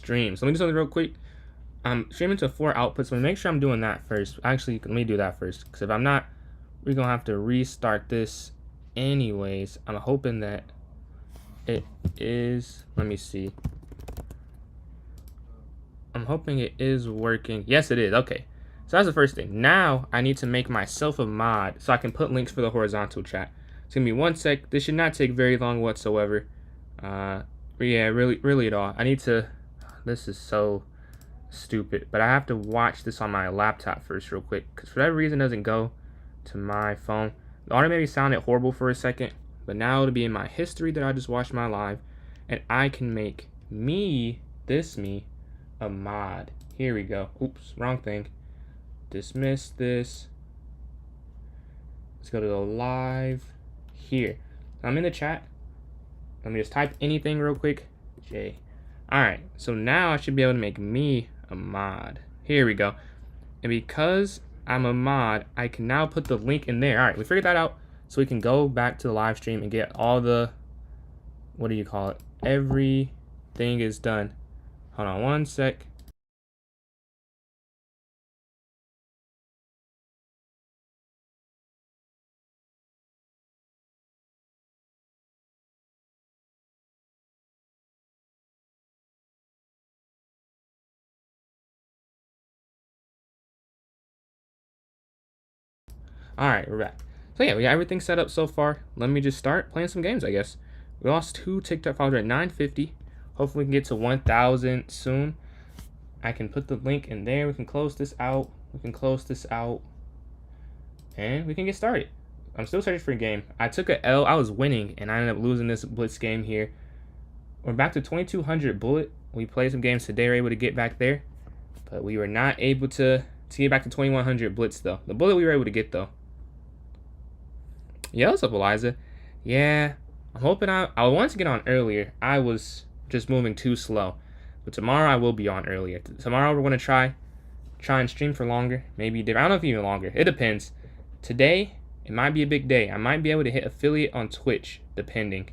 stream. So let me do something real quick. I'm streaming to 4 outputs. So make sure I'm doing that first. Actually, let me do that first. Because if I'm not, we're going to have to restart this anyways. I'm hoping that it is. Let me see. I'm hoping it is working. Yes, it is. Okay. So that's the first thing. Now I need to make myself a mod so I can put links for the horizontal chat. It's gonna be 1 sec. This should not take very long whatsoever. Yeah, really at all. I need to. This is so stupid, but I have to watch this on my laptop first, real quick, because for whatever reason it doesn't go to my phone. The audio maybe sounded horrible for a second, but now it'll be in my history that I just watched my live, and I can make me a mod. Here we go. Oops, wrong thing. Dismiss this. Let's go to the live here. I'm in the chat. Let me just type anything real quick. J. Alright, so now I should be able to make me a mod. Here we go. And because I'm a mod, I can now put the link in there. Alright, we figured that out. So we can go back to the live stream and get all the, what do you call it? Everything is done. Hold on 1 sec. Alright, we're back. So yeah, we got everything set up so far. Let me just start playing some games, I guess. We lost 2 TikTok followers at 950. Hopefully we can get to 1,000 soon. I can put the link in there. We can close this out. We can close this out. And we can get started. I'm still searching for a game. I took a L. I was winning, and I ended up losing this blitz game here. We're back to 2,200 bullet. We played some games today. We were able to get back there. But we were not able to get back to 2,100 blitz, though. The bullet we were able to get, though. Yeah, what's up, Eliza? Yeah, I'm hoping I wanted to get on earlier. I was just moving too slow. But tomorrow I will be on earlier. Tomorrow we're going to try and stream for longer. Maybe, I don't know if even longer. It depends. Today, it might be a big day. I might be able to hit affiliate on Twitch, depending.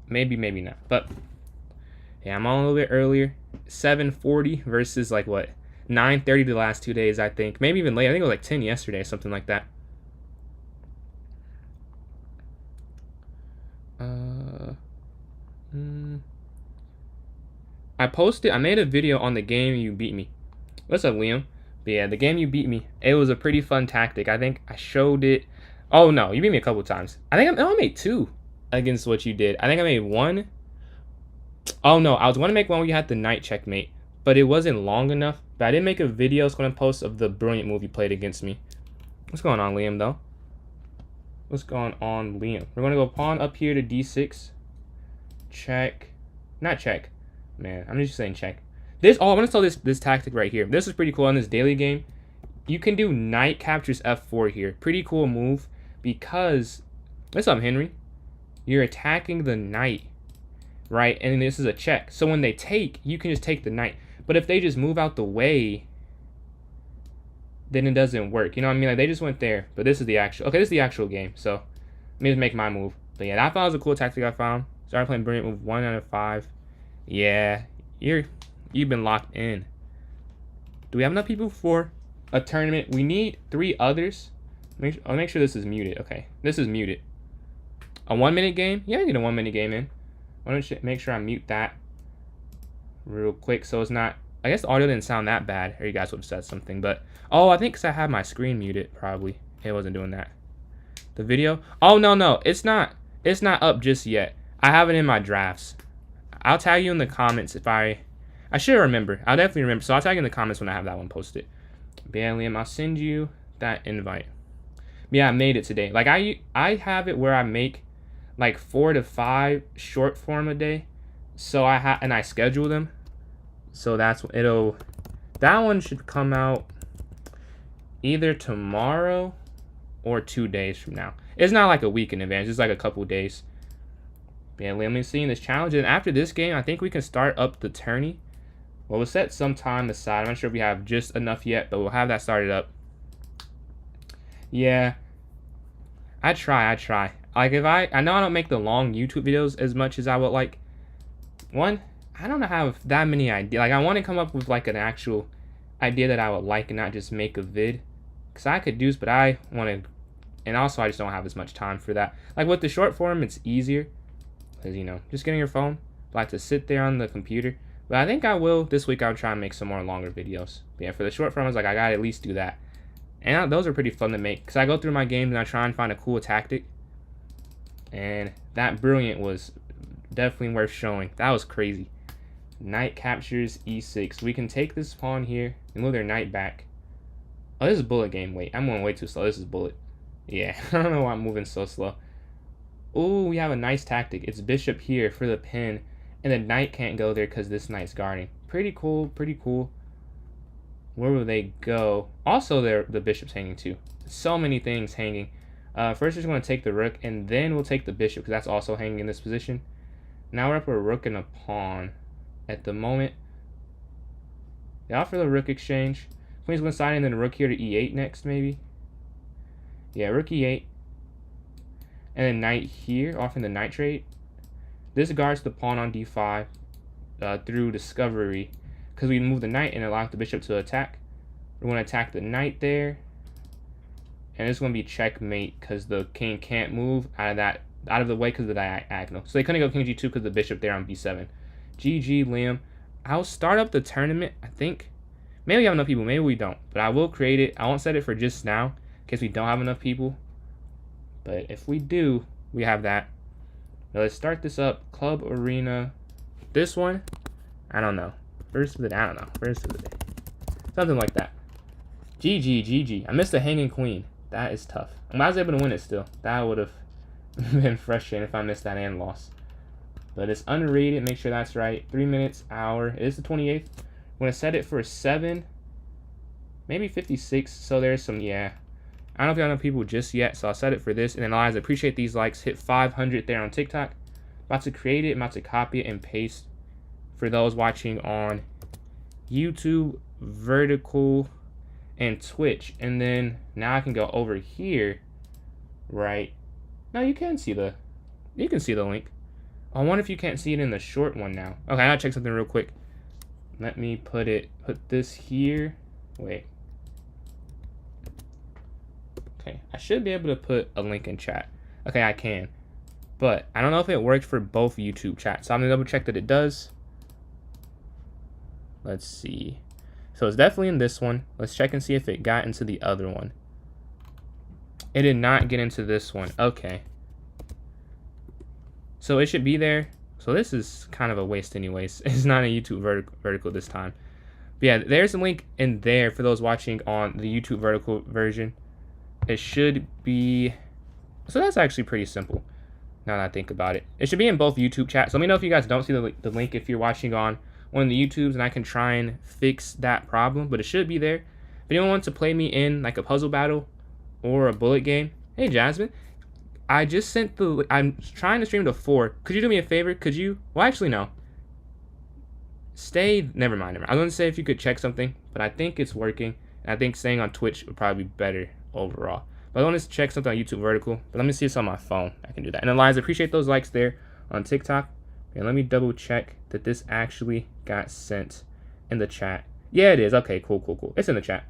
Maybe, maybe not. But, yeah, I'm on a little bit earlier. 7:40 versus, like, what? 9:30 the last 2 days, I think. Maybe even later. I think it was like 10 yesterday, something like that. I made a video on the game you beat me. What's up, Liam? But yeah, the game you beat me, it was a pretty fun tactic. I think I showed it. Oh no, you beat me a couple times. I think I made 2 against what you did. I think I made 1. Oh no, I was going to make one where you had the knight checkmate, but it wasn't long enough. But I did make a video I was going to post of the brilliant move you played against me. What's going on, Liam, though? What's going on, Liam? We're going to go pawn up here to d6. Check. Not check. Man, I'm just saying check. I'm going to tell this tactic right here. This is pretty cool in this daily game. You can do knight captures f4 here. Pretty cool move because, what's up, Henry? You're attacking the knight, right? And this is a check. So when they take, you can just take the knight. But if they just move out the way, then it doesn't work. You know what I mean? Like, they just went there. But this is the actual, okay, this is the actual game. So let me just make my move. But yeah, I thought it was a cool tactic I found. Started playing brilliant move 1 out of 5. Yeah, you've been locked in. Do we have enough people for a tournament? We need 3 others. I'll make sure this is muted. Okay, this is muted. A 1-minute game? Yeah, I need a 1-minute game in. I want to make sure I mute that real quick so it's not. I guess the audio didn't sound that bad, or you guys would have said something. But oh, I think because I had my screen muted, probably it wasn't doing that. The video? Oh no, it's not up just yet. I have it in my drafts. I'll tag you in the comments if I should remember. I'll definitely remember. So I'll tag you in the comments when I have that one posted. But yeah, Liam, I'll send you that invite. But yeah, I made it today. Like I have it where I make like 4 to 5 short form a day. So I schedule them. So that's that one should come out either tomorrow or 2 days from now. It's not like a week in advance. It's like a couple days. Yeah, let me see in this challenge. And after this game, I think we can start up the tourney. Well, we'll set some time aside. I'm not sure if we have just enough yet, but we'll have that started up. Yeah. I try. Like, if I know I don't make the long YouTube videos as much as I would like. One, I don't have that many ideas. Like, I want to come up with like an actual idea that I would like and not just make a vid. Because I could do this, but I want to, and also I just don't have as much time for that. Like with the short form, it's easier. Because, you know, just getting your phone. I like to sit there on the computer. But I think I will, this week I'll try and make some more longer videos. But yeah, for the short form, I was like, I gotta at least do that. And those are pretty fun to make. Because I go through my games and I try and find a cool tactic. And that brilliant was definitely worth showing. That was crazy. Knight captures e6. We can take this pawn here and move their knight back. Oh, this is bullet game. Wait, I'm going way too slow. This is bullet. Yeah, I don't know why I'm moving so slow. Oh, we have a nice tactic. It's bishop here for the pin. And the knight can't go there because this knight's guarding. Pretty cool, pretty cool. Where will they go? Also, the bishop's hanging too. So many things hanging. First, we're just going to take the rook, and then we'll take the bishop because that's also hanging in this position. Now we're up with a rook and a pawn. At the moment, they offer the rook exchange. Queen's going to side, and then rook here to e8 next, maybe. Yeah, rook e8. And then knight here, offering the knight trade. This guards the pawn on d5 through discovery. Because we move the knight and allow the bishop to attack. We're going to attack the knight there. And it's going to be checkmate because the king can't move out of the way because of the diagonal. So they couldn't go king g2 because the bishop there on b7. GG, Liam. I'll start up the tournament, I think. Maybe we have enough people, maybe we don't. But I will create it. I won't set it for just now in case we don't have enough people. But if we do, we have that. Now let's start this up. Club Arena. This one, I don't know. First of the day, I don't know. First of the day. Something like that. GG, GG. I missed the hanging queen. That is tough. I was able to win it still. That would have been frustrating if I missed that and lost. But it's unrated. Make sure that's right. 3 minutes, hour. It is the 28th. I'm going to set it for 7. Maybe 56. So there's some, yeah. I don't know if you have enough people just yet. So I'll set it for this. And then guys, I appreciate these likes. Hit 500 there on TikTok. About to create it. About to copy it and paste for those watching on YouTube, Vertical, and Twitch. And then now I can go over here. Right. Now you can see the link. I wonder if you can't see it in the short one now. Okay, I gotta check something real quick. Let me put this here. Wait. Okay, I should be able to put a link in chat. Okay, I can. But I don't know if it worked for both YouTube chats. So I'm gonna double check that it does. Let's see. So it's definitely in this one. Let's check and see if it got into the other one. It did not get into this one. Okay. So it should be there. So this is kind of a waste anyways. It's not a YouTube vertical this time. But yeah, there's a link in there for those watching on the YouTube vertical version. It should be... So that's actually pretty simple, now that I think about it. It should be in both YouTube chats. Let me know if you guys don't see the link if you're watching on one of the YouTubes, and I can try and fix that problem. But it should be there. If anyone wants to play me in like a puzzle battle or a bullet game. Hey, Jasmine. I just sent I'm trying to stream to 4. Could you do me a favor? Could you? Well, actually, no. Never mind. I was going to say if you could check something, but I think it's working. And I think staying on Twitch would probably be better overall. But I want to check something on YouTube Vertical. But let me see if it's on my phone. I can do that. And Eliza, appreciate those likes there on TikTok. And let me double check that this actually got sent in the chat. Yeah, it is. Okay, cool. It's in the chat.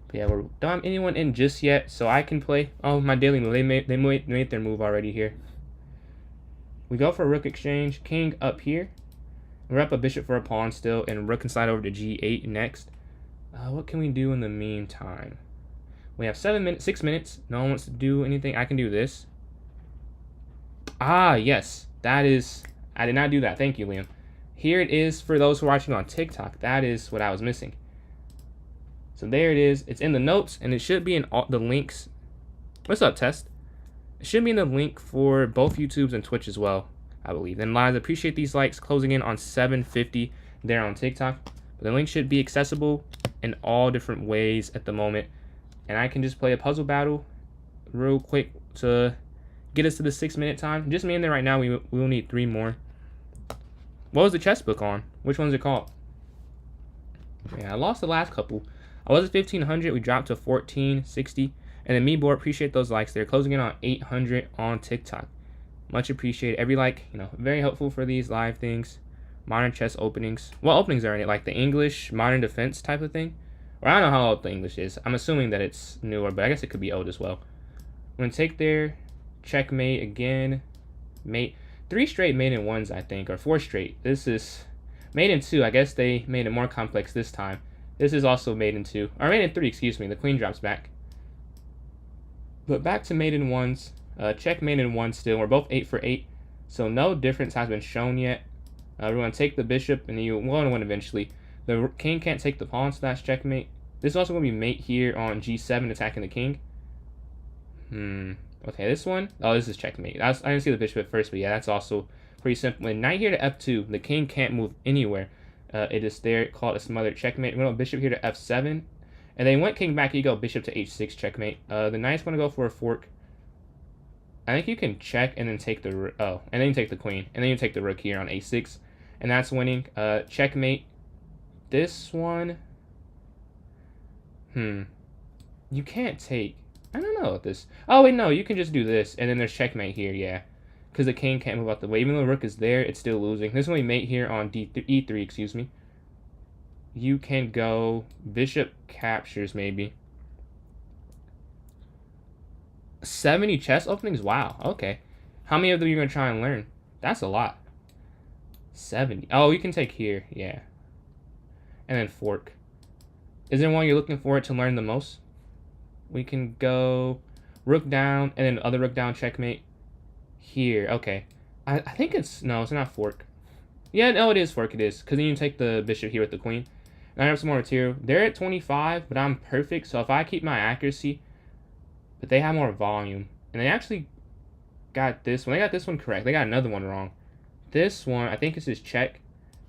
But yeah, we don't have anyone in just yet, so I can play. Oh, my daily move. They made their move already here. We go for a rook exchange. King up here. We're up a bishop for a pawn still, and rook can slide over to g8 next. What can we do in the meantime? We have 6 minutes. No one wants to do anything. I can do this. Ah, yes. That is... I did not do that. Thank you, Liam. Here it is for those who are watching on TikTok. That is what I was missing. So there it is. It's in the notes, and it should be in all the links. What's up, Test? It should be in the link for both YouTubes and Twitch as well, I believe. And Liza, appreciate these likes. Closing in on 750 there on TikTok. But the link should be accessible in all different ways at the moment. And I can just play a puzzle battle real quick to get us to the 6 minute time. Just me in there right now. We will need 3 more. What was the chess book on? Which one's it called? Yeah, I lost the last couple. I was at 1500. We dropped to 1460. And then me board, appreciate those likes there. Closing in on 800 on TikTok. Much appreciated. Every like, very helpful for these live things. Modern chess openings. What openings are in it? Like the English modern defense type of thing? Or I don't know how old the English is. I'm assuming that it's newer, but I guess it could be old as well. I'm going to take there. Checkmate again. Mate. 3 straight mate in ones, I think. Or 4 straight. This is mate in 2. I guess they made it more complex this time. This is also mate in 2. Or mate in 3, excuse me. The queen drops back. But back to mate in ones. Checkmate in 1 still. We're both 8 for 8. So no difference has been shown yet. We're going to take the bishop, and then you're going to win eventually. The king can't take the pawn, so that's checkmate. This is also going to be mate here on g7, attacking the king. Okay, this one. Oh, this is checkmate. I didn't see the bishop at first, but yeah, that's also pretty simple. And knight here to f2. The king can't move anywhere. It is there, called a smothered checkmate. We're going to bishop here to f7. And then went king back, you go bishop to h6, checkmate. The knight's going to go for a fork. I think you can check and then take the... Oh, and then you take the queen. And then you take the rook here on a6. And that's winning. Checkmate. This one... You can't take... I don't know what this... Oh, wait, no. You can just do this. And then there's checkmate here, yeah. Because the king can't move out the way. Even though the rook is there, it's still losing. This one we mate here on e3, excuse me. You can go... Bishop captures, maybe. 70 chess openings? Wow, okay. How many of them are you going to try and learn? That's a lot. 70. Oh, you can take here, yeah. And then fork. Is there one you're looking for to learn the most? We can go rook down, and then other rook down, checkmate. Here, okay. I think it's... No, it's not fork. Yeah, no, it is fork, it is. Because then you take the bishop here with the queen. And I have some more material. They're at 25, but I'm perfect. So if I keep my accuracy... But they have more volume. And they actually got this one. They got this one correct. They got another one wrong. This one, I think this is check.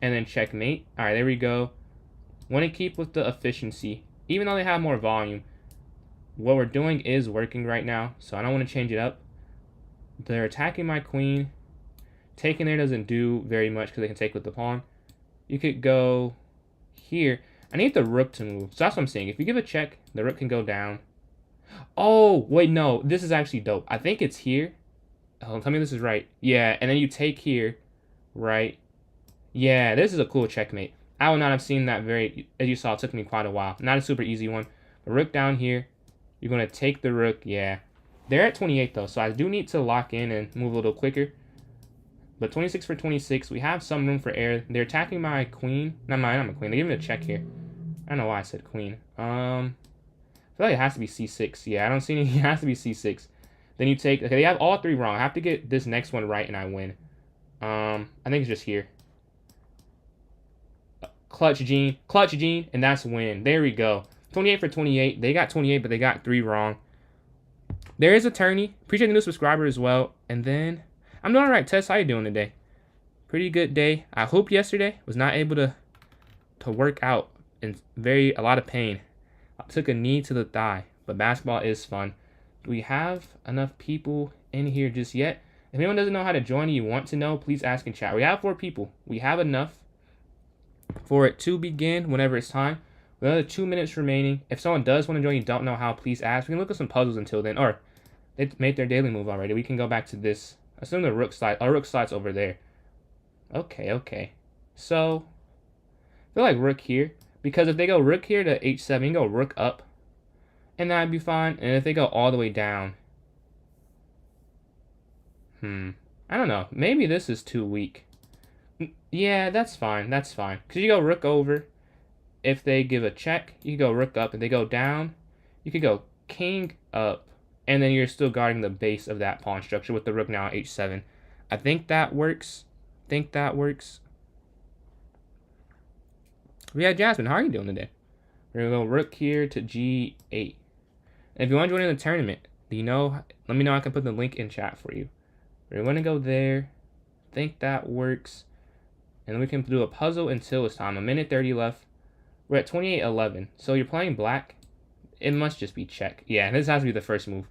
And then checkmate. Alright, there we go. Want to keep with the efficiency. Even though they have more volume. What we're doing is working right now. So I don't want to change it up. They're attacking my queen. Taking there doesn't do very much because they can take with the pawn. You could go here. I need the rook to move. So that's what I'm saying. If you give a check, the rook can go down. Oh, wait, no. This is actually dope. I think it's here. Oh, tell me this is right. Yeah, and then you take here, right? Yeah, this is a cool checkmate. I would not have seen that as you saw, it took me quite a while. Not a super easy one. The rook down here. You're going to take the rook, yeah. They're at 28, though, so I do need to lock in and move a little quicker. But 26 for 26. We have some room for error. They're attacking my queen. Not my queen. They give me a check here. I don't know why I said queen. I feel like it has to be c6. Yeah, I don't see any. It has to be c6. Then you take... Okay, they have all 3 wrong. I have to get this next one right, and I win. I think it's just here. Clutch Gene. Clutch Gene, and that's win. There we go. 28 for 28. They got 28, but they got 3 wrong. There is a tourney. Appreciate the new subscriber as well. And then... I'm doing all right, Tess. How you doing today? Pretty good day. I hope yesterday was not able to work out in a lot of pain. I took a knee to the thigh, but basketball is fun. Do we have enough people in here just yet? If anyone doesn't know how to join and you want to know, please ask in chat. We have 4 people. We have enough for it to begin whenever it's time. We have another 2 minutes remaining. If someone does want to join, you don't know how, please ask. We can look at some puzzles until then. Or they made their daily move already. We can go back to this. Assume the rook slide. Our rook slide's over there. Okay. So, I feel like rook here. Because if they go rook here to h7, you can go rook up. And that'd be fine. And if they go all the way down. I don't know. Maybe this is too weak. Yeah, that's fine. That's fine. Because you go rook over. If they give a check, you can go rook up. If they go down, you could go king up. And then you're still guarding the base of that pawn structure with the rook now at h7. I think that works. Yeah, Jasmine, how are you doing today? We're going to go rook here to g8. And if you want to join in the tournament, let me know. I can put the link in chat for you. We're going to go there. Think that works. And then we can do a puzzle until it's time. 1:30 left. We're at 28-11. So you're playing black. It must just be check. Yeah, this has to be the first move.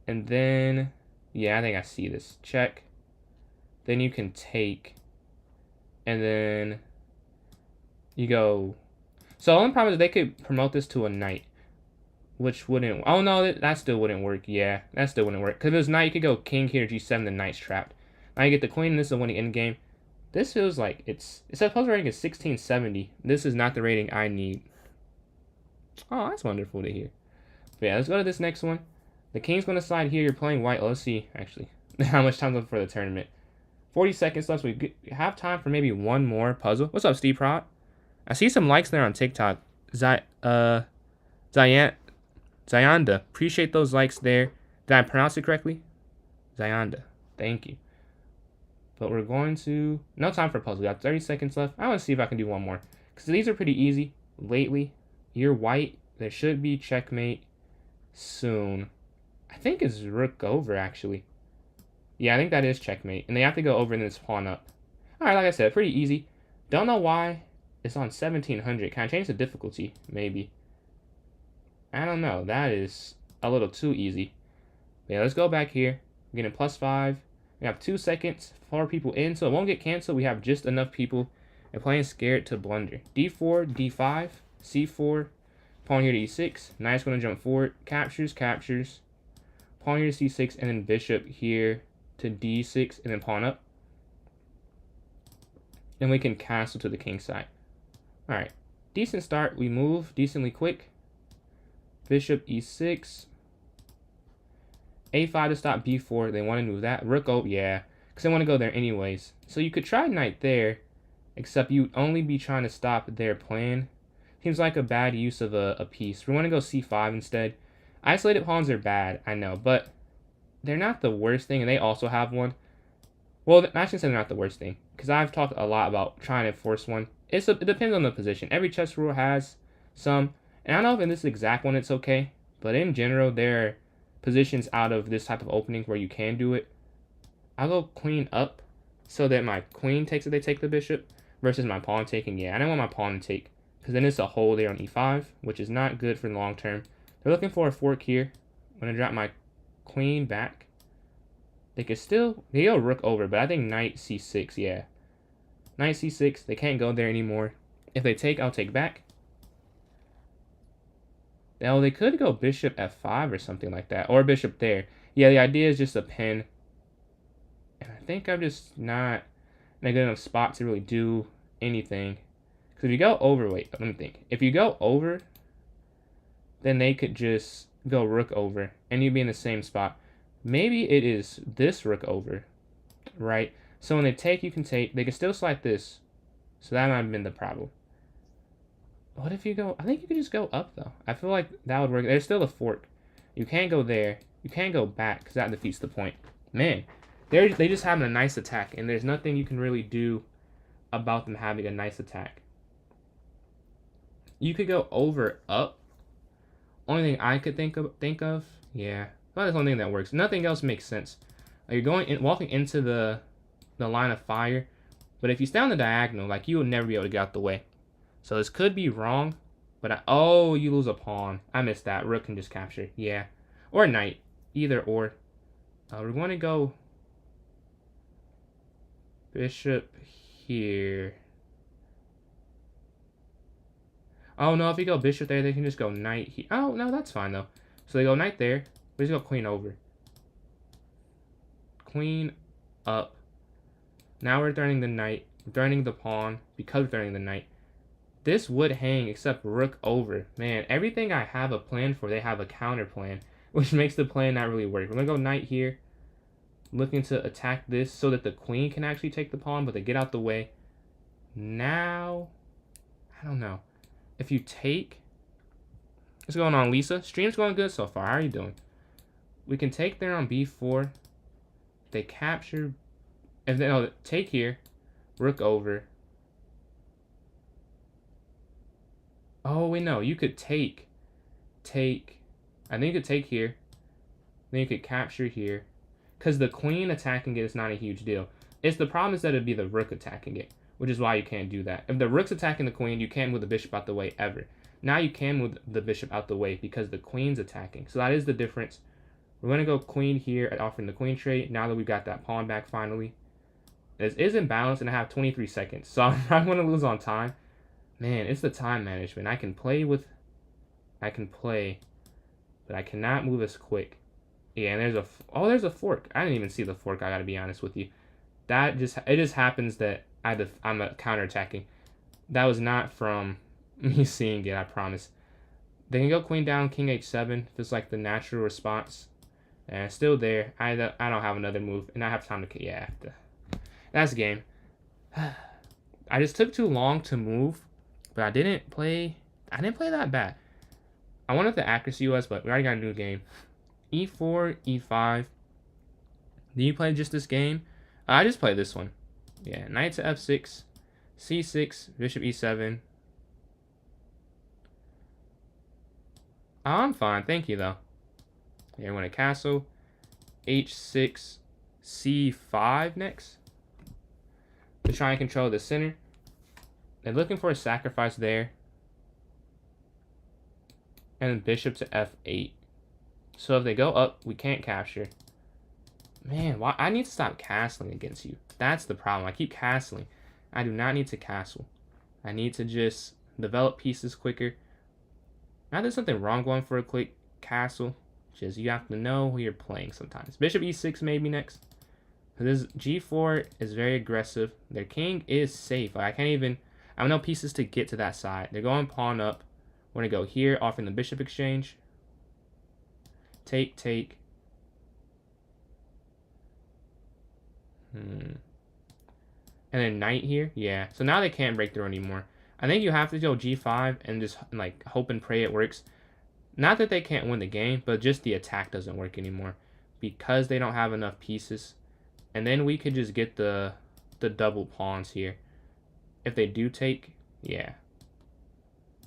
And then, yeah, I think I see this. Check. Then you can take. And then you go. So the only problem is they could promote this to a knight. which wouldn't. Oh no, that still wouldn't work. Yeah, that still wouldn't work. Because if it was knight, you could go king here, g7, then knight's trapped. Now you get the queen, and this is a winning endgame. This feels like it says puzzle rating is 1670. This is not the rating I need. Oh, that's wonderful to hear. But yeah, let's go to this next one. The king's going to slide here. You're playing white. Let's see, actually, how much time left for the tournament. 40 seconds left. So we have time for maybe one more puzzle. What's up, Steve Prot? I see some likes there on TikTok. Zayanda. Appreciate those likes there. Did I pronounce it correctly? Zayanda. Thank you. But we're going to... No time for a puzzle. We got 30 seconds left. I want to see if I can do one more. Because these are pretty easy. Lately, you're white. There should be checkmate soon. I think it's rook over, actually. Yeah, I think that is checkmate. And they have to go over and then it's pawn up. Alright, like I said, pretty easy. Don't know why it's on 1700. Can I change the difficulty? Maybe. I don't know. That is a little too easy. But yeah, let's go back here. We're getting +5. We have 2 seconds, 4 people in, so it won't get canceled. We have just enough people and playing scared to blunder. D4, D5, C4, pawn here to E6. Knight's going to jump forward. Captures, captures. Pawn here to C6, and then bishop here to D6, and then pawn up. And we can castle to the king side. Alright, decent start. We move decently quick. Bishop E6. A5 to stop B4. They want to move that. Rook, oh, yeah. Because they want to go there anyways. So you could try knight there. Except you'd only be trying to stop their plan. Seems like a bad use of a piece. We want to go C5 instead. Isolated pawns are bad, I know. But they're not the worst thing. And they also have one. Well, I shouldn't say they're not the worst thing. Because I've talked a lot about trying to force one. It depends on the position. Every chess rule has some. And I don't know if in this exact one it's okay. But in general, there are positions out of this type of opening where you can do it. I'll go queen up so that my queen takes it, they take the bishop, versus my pawn taking. Yeah, I don't want my pawn to take, because then it's a hole there on e5, which is not good for the long term. They're looking for a fork here. I'm going to drop my queen back. They could still, they go rook over, but I think knight c6, yeah. Knight c6, they can't go there anymore. If they take, I'll take back. Now, they could go bishop f5 or something like that. Or bishop there. Yeah, the idea is just a pin. And I think I'm just not in a good enough spot to really do anything. Because if you go over, wait, let me think. If you go over, then they could just go rook over. And you'd be in the same spot. Maybe it is this rook over, right? So when they take, you can take. They can still slide this. So that might have been the problem. What if you go... I think you could just go up, though. I feel like that would work. There's still a fork. You can't go there. You can't go back, because that defeats the point. Man, they just having a nice attack, and there's nothing you can really do about them having a nice attack. You could go over, up. Only thing I could think of. Yeah, that's the only thing that works. Nothing else makes sense. You're going in, walking into the line of fire, but if you stay on the diagonal, like, you will never be able to get out the way. So this could be wrong, but oh, you lose a pawn. I missed that. Rook can just capture. Yeah. Or knight. Either or. We're going to go bishop here. Oh, no, if you go bishop there, they can just go knight here. Oh, no, that's fine, though. So they go knight there. We just go queen over. Queen up. Now we're threatening the knight. We're threatening the pawn because we're threatening the knight. This would hang except rook over. Man, everything I have a plan for, they have a counter plan, which makes the plan not really work. We're going to go knight here, looking to attack this so that the queen can actually take the pawn, but they get out the way. Now, I don't know. If you take... What's going on, Lisa? Stream's going good so far. How are you doing? We can take there on b4. They capture... If they no, take here, rook over. Oh, wait, no. You could take. I think you could take here. Then you could capture here. Because the queen attacking it is not a huge deal. It's the problem is that it'd be the rook attacking it, which is why you can't do that. If the rook's attacking the queen, you can't move the bishop out the way ever. Now you can move the bishop out the way because the queen's attacking. So that is the difference. We're going to go queen here at offering the queen trade now that we've got that pawn back finally. This is imbalanced and I have 23 seconds. So I'm not going to lose on time. Man, it's the time management. I can play but I cannot move as quick. Yeah, and there's a fork. I didn't even see the fork. I gotta be honest with you. It just happens that I'm a counterattacking. That was not from me seeing it. I promise. They can go queen down, king h7. Feels like the natural response. And it's still there. I don't have another move, and I have time to. Yeah, that's the game. I just took too long to move, but I didn't play that bad. I wonder what the accuracy was, but we already got a new game. E4, E5. Do you play just this game? I just played this one. Yeah, knight to F6, C6, bishop E7. Oh, I'm fine, thank you though. Yeah, I want a castle. H6, C5 next. To try and control the center. They're looking for a sacrifice there. And bishop to F8. So if they go up, we can't capture. Man, why? I need to stop castling against you. That's the problem. I keep castling. I do not need to castle. I need to just develop pieces quicker. Now there's something wrong going for a quick castle. Just you have to know who you're playing sometimes. Bishop E6 maybe next. This G4 is very aggressive. Their king is safe. I can't even. I have no pieces to get to that side. They're going pawn up. We're gonna go here, offering the bishop exchange. Take, take. And then knight here. Yeah. So now they can't break through anymore. I think you have to go G5 and just like hope and pray it works. Not that they can't win the game, but just the attack doesn't work anymore because they don't have enough pieces. And then we could just get the double pawns here. If they do take, yeah.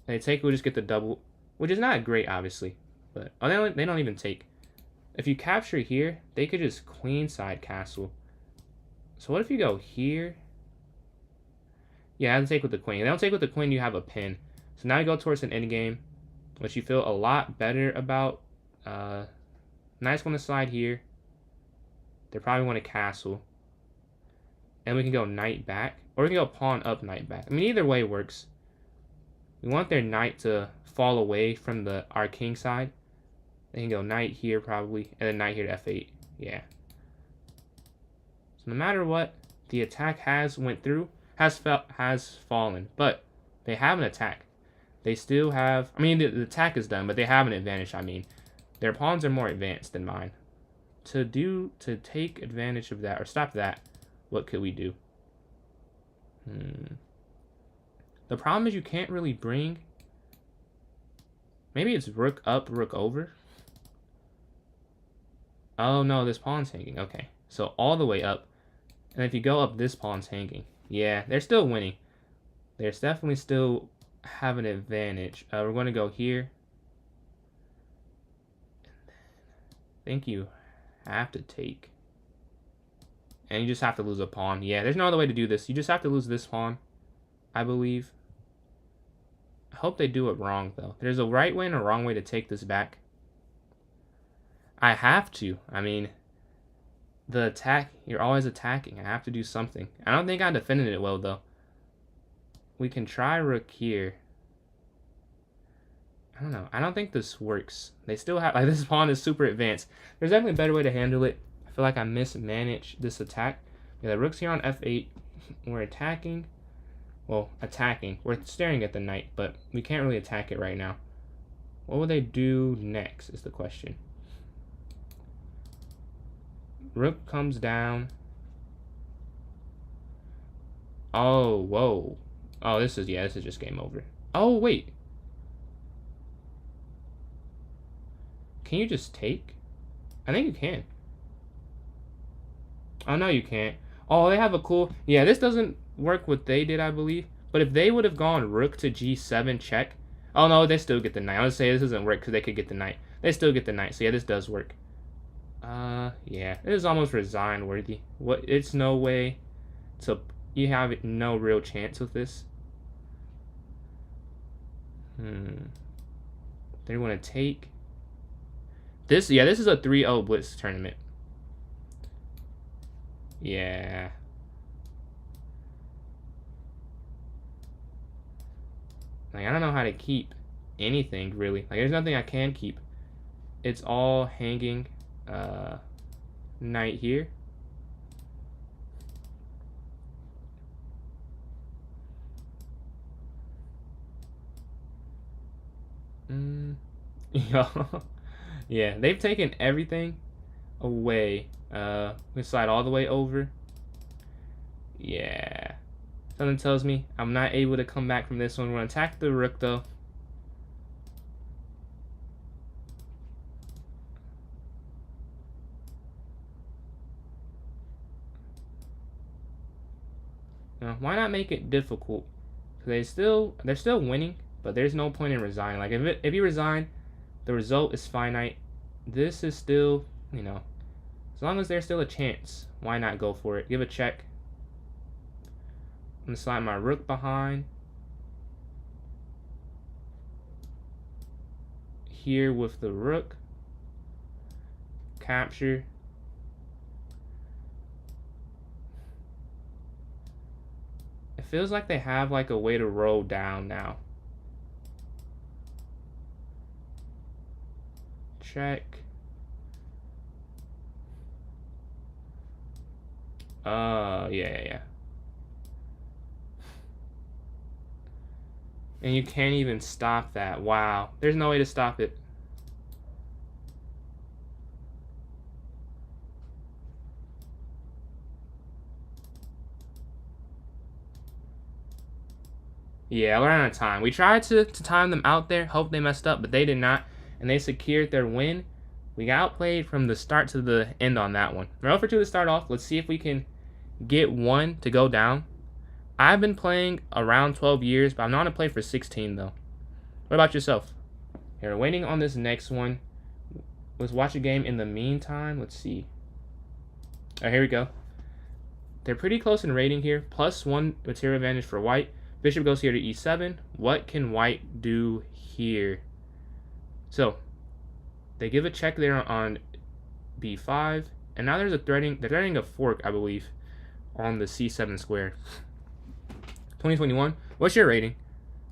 They take, we'll just get the double, which is not great, obviously. But oh, they don't even take. If you capture here, they could just queenside castle. So what if you go here? Yeah, I have to take with the queen. If they don't take with the queen, you have a pin. So now you go towards an endgame, which you feel a lot better about. Knight's going to slide here. They probably want a castle. And we can go knight back. Or we can go pawn up, knight back. I mean, either way works. We want their knight to fall away from our king side. They can go knight here probably. And then knight here to F8. Yeah. So no matter what, the attack has went through. Has fallen. But they have an attack. They still have... I mean, the attack is done, but they have an advantage, I mean. Their pawns are more advanced than mine. To take advantage of that, or stop that, what could we do? The problem is you can't really bring... Maybe it's rook up, rook over. Oh, no, this pawn's hanging. Okay, so all the way up. And if you go up, this pawn's hanging. Yeah, they're still winning. There's definitely still have an advantage. We're going to go here. I think you have to take. And you just have to lose a pawn. Yeah, there's no other way to do this. You just have to lose this pawn, I believe. I hope they do it wrong, though. There's a right way and a wrong way to take this back. I have to. I mean, the attack, you're always attacking. I have to do something. I don't think I defended it well, though. We can try rook here. I don't know. I don't think this works. They still have... Like, this pawn is super advanced. There's definitely a better way to handle it. I feel like I mismanaged this attack. Yeah, the rook's here on F8. We're attacking. Well, attacking. We're staring at the knight, but we can't really attack it right now. What will they do next is the question. Rook comes down. Oh, whoa. Oh, this is just game over. Oh, wait. Can you just take? I think you can. Oh, no, you can't. Oh, they have a cool... Yeah, this doesn't work what they did, I believe. But if they would have gone rook to G7 check... Oh, no, they still get the knight. I was say this doesn't work because they could get the knight. They still get the knight. So, yeah, this does work. Yeah. This is almost resign worthy. What? It's no way to... You have no real chance with this. They want to take... This is a 3-0 blitz tournament. Yeah. Like, I don't know how to keep anything, really. Like, there's nothing I can keep. it's all hanging knight here. Yeah, they've taken everything away. We slide all the way over. Yeah. Something tells me I'm not able to come back from this one. We're going to attack the rook, though. Now, why not make it difficult? They're still winning, but there's no point in resigning. Like, if you resign, the result is finite. This is still, as long as there's still a chance, why not go for it? Give a check. I'm going to slide my rook behind. Here with the rook. Capture. It feels like they have like a way to roll down now. Check. Yeah. And you can't even stop that. Wow. There's no way to stop it. Yeah, we're out of time. We tried to time them out there. Hope they messed up, but they did not. And they secured their win. We got outplayed from the start to the end on that one. We're 0 for 2 to start off. Let's see if we can get one to go down. I've been playing around 12 years, but I'm not going to play for 16, though. What about yourself? Here, waiting on this next one. Let's watch a game in the meantime. Let's see. All right, here we go. They're pretty close in rating here. +1 material advantage for white. Bishop goes here to e7. What can white do here? So, they give a check there on b5. And now they're threatening a fork, I believe, on the c7 square. 2021. What's your rating?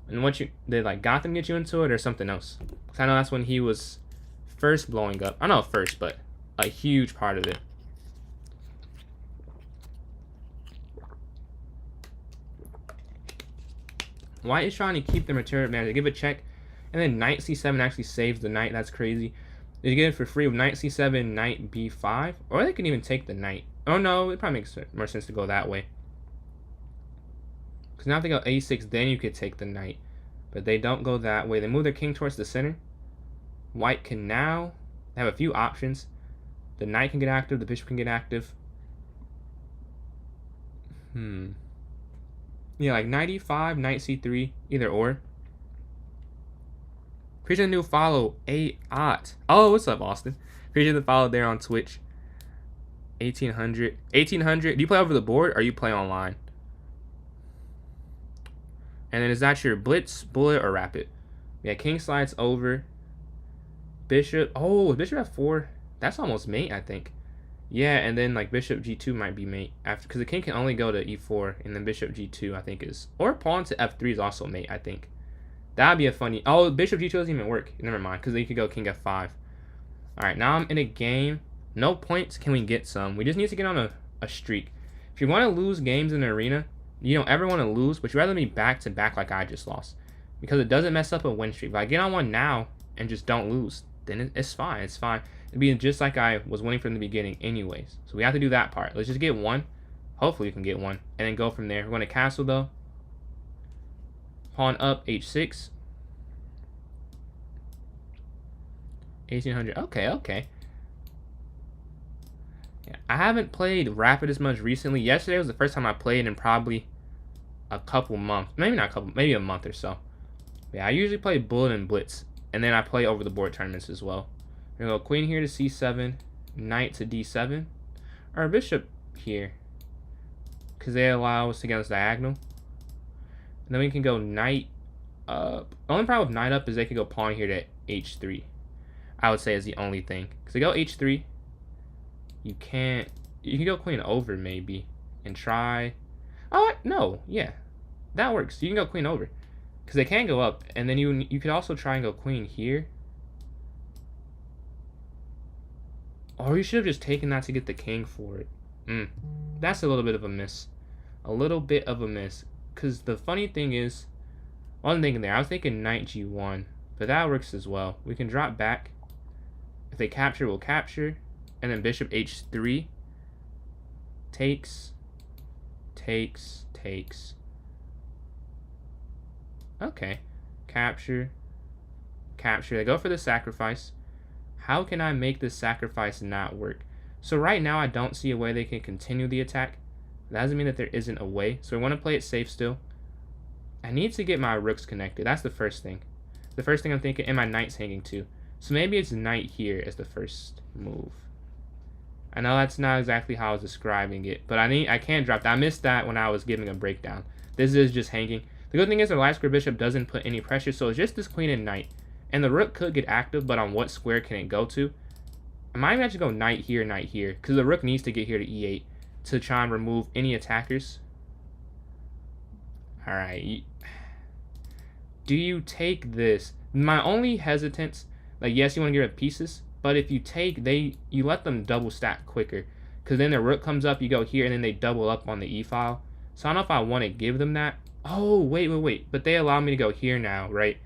And they like Gotham get you into it or something else? Because I know that's when he was first blowing up. I know first, but a huge part of it. White is trying to keep the material advantage. They give a check, and then knight c7 actually saves the knight. That's crazy. They get it for free with knight c7, knight b5, or they can even take the knight. Oh no, it probably makes more sense to go that way. Because now if they go a6, then you could take the knight. But they don't go that way. They move their king towards the center. White can now have a few options. The knight can get active. The bishop can get active. Yeah, like knight e5, knight c3, either or. Appreciate the new follow, A-Ot. Oh, what's up, Austin? Appreciate the follow there on Twitch. 1800. 1800. Do you play over the board or you play online? And then is that your blitz, bullet, or rapid? Yeah, king slides over. Bishop. Oh, bishop f4. That's almost mate, I think. Yeah, and then like bishop g2 might be mate after, because the king can only go to e4, and then bishop g2 I think is, or pawn to f3 is also mate, I think. That'd be a funny. Oh, bishop g2 doesn't even work. Never mind, because then you could go king f5. All right, now I'm in a game. No points. Can we get some? We just need to get on a streak. If you want to lose games in the arena, you don't ever want to lose, but you'd rather be back to back like I just lost, because it doesn't mess up a win streak. If I get on one now and just don't lose, then it's fine. It's fine. It'd be just like I was winning from the beginning anyways. So we have to do that part. Let's just get one. Hopefully we can get one. And then go from there. We're going to castle though. Pawn up, h6. 1800. Okay. Yeah, I haven't played rapid as much recently. Yesterday was the first time I played in probably a couple months. Maybe not a couple, maybe a month or so. Yeah, I usually play bullet and blitz. And then I play over the board tournaments as well. We're going to go queen here to c7, knight to d7, or bishop here, because they allow us to get us diagonal. And then we can go knight up. The only problem with knight up is they could go pawn here to h3. I would say is the only thing. Because they go h3, you can go queen over maybe, and try. Oh, no, yeah, that works. You can go queen over, because they can go up, and then you could also try and go queen here. Or you should have just taken that to get the king for it. That's a little bit of a miss. A little bit of a miss. Because the funny thing is, I wasn't thinking there. I was thinking knight g1. But that works as well. We can drop back. If they capture, we'll capture. And then bishop h3. Takes. Takes. Takes. Okay. Capture. Capture. They go for the sacrifice. How can I make this sacrifice not work? So right now I don't see a way they can continue the attack. That doesn't mean that there isn't a way. So I want to play it safe still. I need to get my rooks connected. That's the first thing. The first thing I'm thinking, and my knight's hanging too. So maybe it's knight here as the first move. I know that's not exactly how I was describing it, but I can't drop that. I missed that when I was giving a breakdown. This is just hanging. The good thing is the light square bishop doesn't put any pressure, so it's just this queen and knight. And the rook could get active, but on what square can it go to? I might even actually go knight here, because the rook needs to get here to e8 to try and remove any attackers. Alright. Do you take this? My only hesitance, like yes, you want to get rid of pieces, but if you take, you let them double stack quicker. Because then the rook comes up, you go here, and then they double up on the e file. So I don't know if I want to give them that. Oh, wait. But they allow me to go here now, right?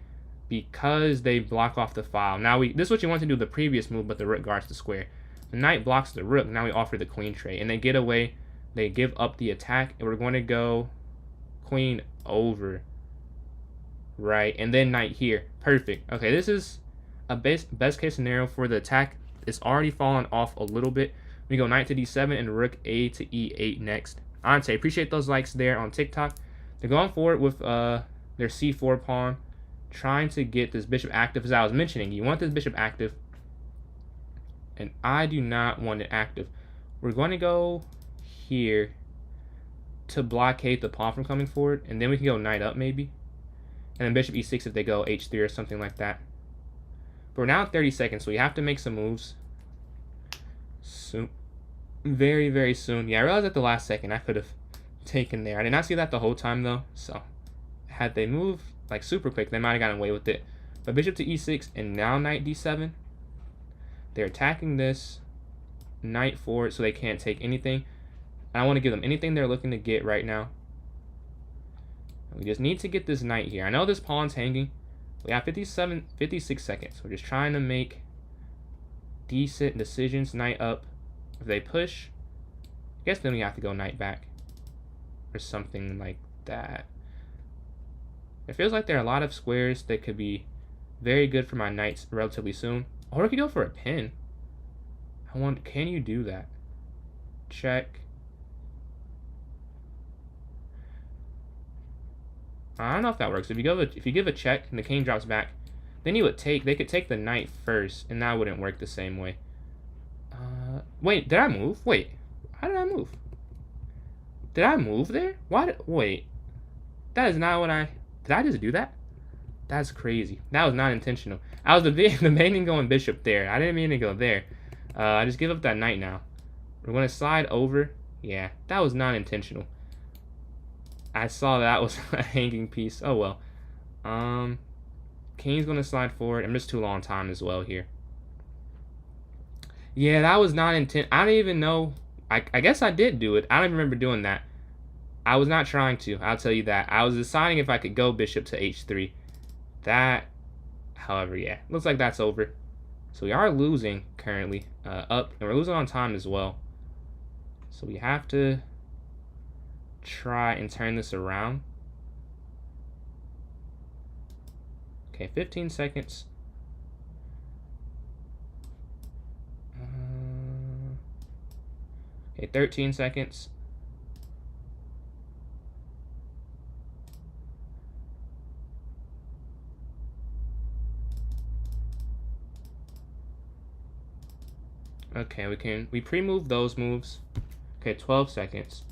Because they block off the file. Now this is what you want to do the previous move, but the rook guards the square. The knight blocks the rook. Now we offer the queen tray, and they get away. They give up the attack, and we're going to go queen over, right? And then knight here. Perfect. Okay, this is a best case scenario for the attack. It's already fallen off a little bit. We go knight to d7 and rook a to e8 next. Ante, appreciate those likes there on TikTok. They're going forward with their c4 pawn, trying to get this bishop active. As I was mentioning, you want this bishop active, and I do not want it active. We're going to go here to blockade the pawn from coming forward, and then we can go knight up maybe, and then bishop e6 if they go h3 or something like that. But we're now at 30 seconds, so we have to make some moves soon. Very, very soon. Yeah, I realized at the last second I could have taken there. I did not see that the whole time though, so had they moved like super quick, they might have gotten away with it. But bishop to e6 and now knight d7. They're attacking this knight forward so they can't take anything. I don't want to give them anything they're looking to get right now. We just need to get this knight here. I know this pawn's hanging. We have 56 seconds. We're just trying to make decent decisions. Knight up. If they push, I guess then we have to go knight back or something like that. It feels like there are a lot of squares that could be very good for my knights relatively soon. Or I could go for a pin. Can you do that? Check. I don't know if that works. If you give a check and the king drops back, then you would take. They could take the knight first, and that wouldn't work the same way. Wait, did I move? Wait, how did I move? Did I move there? Wait, that is not what did I just do that? That's crazy. That was not intentional. I was debating going bishop there. I didn't mean to go there. I just give up that knight now. We're going to slide over. Yeah, that was not intentional. I saw that was a hanging piece. Oh well. King's going to slide forward. I'm just too long time as well here. Yeah, that was not intent. I don't even know. I guess I did do it. I don't even remember doing that. I was not trying to. I'll tell you that. I was deciding if I could go bishop to h3. That, however, yeah. Looks like that's over. So we are losing currently up. And we're losing on time as well. So we have to try and turn this around. Okay, 15 seconds. Okay, 13 seconds. Okay, we pre-move those moves. Okay, 12 seconds.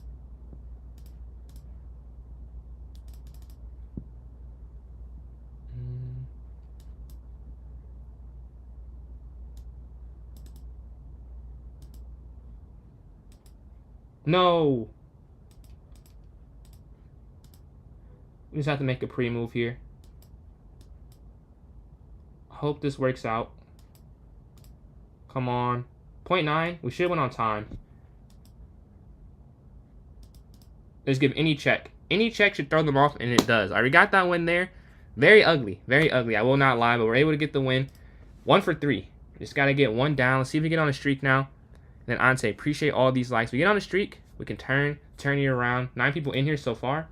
No! We just have to make a pre-move here. Hope this works out. Come on. 0.9. We should have went on time. Let's give any check. Any check should throw them off, and it does. I already got that win there. Very ugly. Very ugly. I will not lie, but we're able to get the win. 1 for 3. Just got to get one down. Let's see if we get on a streak now. And then Ante, appreciate all these likes. We get on a streak. We can turn it around. 9 people in here so far.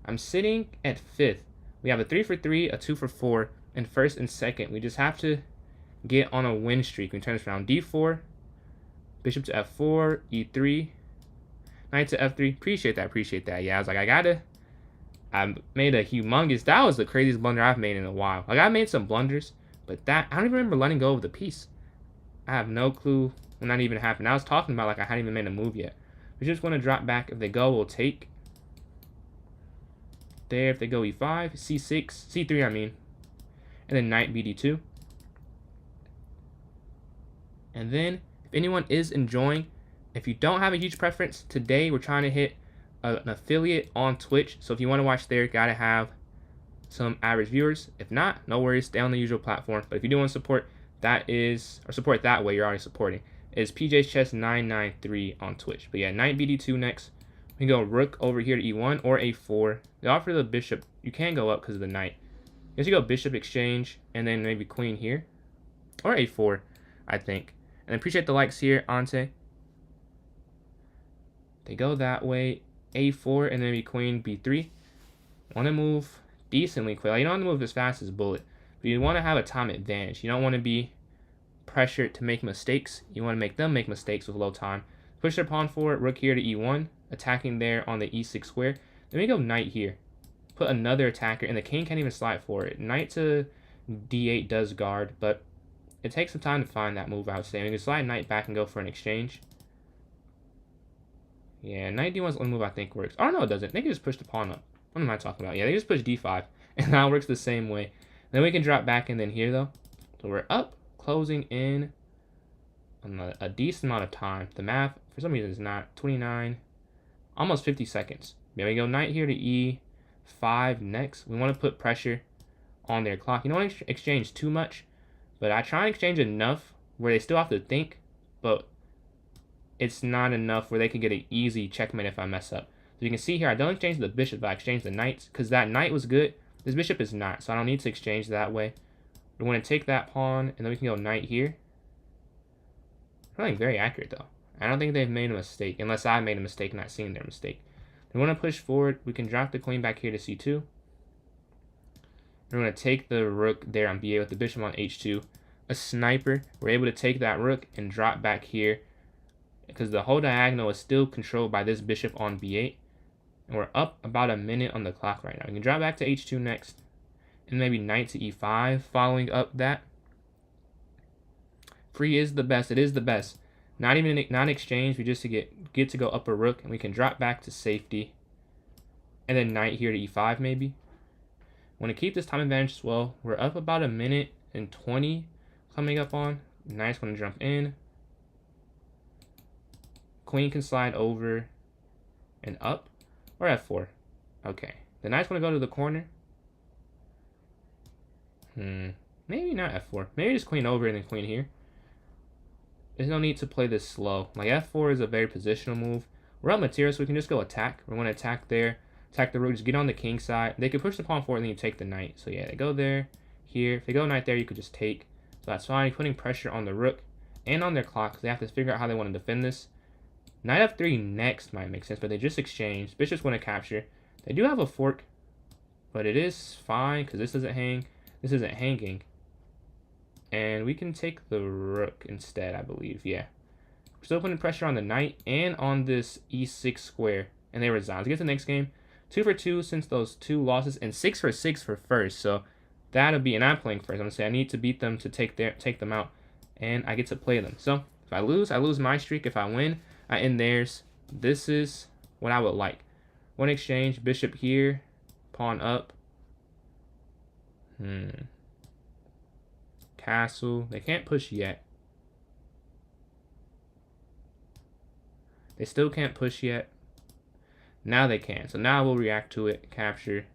I'm sitting at 5th. We have a 3 for 3, a 2 for 4, and first and second. We just have to get on a win streak. We turn this around. D4, bishop to F4, E3, knight to F3. Appreciate that. Yeah, I was like, I made a humongous. That was the craziest blunder I've made in a while. Like, I made some blunders, but that, I don't even remember letting go of the piece. I have no clue when that even happened. I was talking about like I hadn't even made a move yet. We just want to drop back. If they go, we'll take. There, if they go E5, C6, C3 I mean. And then knight BD2. And then, if anyone is enjoying, if you don't have a huge preference, today we're trying to hit an affiliate on Twitch. So if you want to watch there, gotta have some average viewers. If not, no worries, stay on the usual platform. But if you do want to support, that is, or support that way, you're already supporting, is PJ's Chess 993 on Twitch. But yeah, knight BD2 next. We can go rook over here to E1 or A4. They offer the bishop. You can go up because of the knight. I guess you go bishop exchange and then maybe queen here. Or A4, I think. And appreciate the likes here, Ante. They go that way. A4 and then maybe queen B3. Want to move decently quick. Like, you don't want to move as fast as bullet. But you want to have a time advantage. You don't want to be pressured to make mistakes. You want to make them make mistakes with low time. Push their pawn forward, rook here to E1. Attacking there on the E6 square. Then we go knight here. Put another attacker, and the king can't even slide for it. Knight to D8 does guard, but it takes some time to find that move, I would say. We can slide knight back and go for an exchange. Yeah, knight D1 is the only move I think works. Oh, no, it doesn't. They can just push the pawn up. What am I talking about? Yeah, they just push D5, and that works the same way. Then we can drop back and then here, though. So we're up, closing in on a decent amount of time. The math, for some reason, is not 29. Almost 50 seconds. Then we go knight here to E5 next. We want to put pressure on their clock. You don't want to exchange too much, but I try and exchange enough where they still have to think, but it's not enough where they can get an easy checkmate if I mess up. So you can see here, I don't exchange the bishop, but I exchange the knights because that knight was good. This bishop is not, so I don't need to exchange that way. We want to take that pawn, and then we can go knight here. Probably very accurate, though. I don't think they've made a mistake, unless I made a mistake not seeing their mistake. We want to push forward. We can drop the queen back here to C2. We're going to take the rook there on B8 with the bishop on H2. A sniper. We're able to take that rook and drop back here because the whole diagonal is still controlled by this bishop on B8. And we're up about a minute on the clock right now. We can drop back to H2 next. And maybe knight to E5 following up that. Free is the best. It is the best. Not even not exchange. We just get to go up a rook, and we can drop back to safety. And then knight here to E5 maybe. Want to keep this time advantage as well. We're up about a minute and 20 coming up on. Knight's going to jump in. Queen can slide over and up. Or F4. Okay. The knight's going to go to the corner. Maybe not F4. Maybe just queen over and then queen here. There's no need to play this slow. Like F4 is a very positional move. We're up material, so we can just go attack. We're going to attack there. Attack the rook. Just get on the king side. They could push the pawn forward and then you take the knight. So yeah, they go there, here. If they go knight there, you could just take. So that's fine. You're putting pressure on the rook and on their clock. So they have to figure out how they want to defend this. Knight F3 next might make sense, but they just exchanged. Bishop's going to capture. They do have a fork, but it is fine because this doesn't hang. This isn't hanging. And we can take the rook instead, I believe. Yeah. We're still putting pressure on the knight and on this E6 square. And they resign. Let's get to the next game. 2 for 2 since those 2 losses. And 6 for 6 for first. So that'll be, and I'm playing first. I'm going to say I need to beat them to take them out. And I get to play them. So if I lose my streak. If I win, I end theirs. This is what I would like. One exchange. Bishop here. Pawn up. Castle. They can't push yet. They still can't push yet. Now they can. So now we'll react to it. Capture.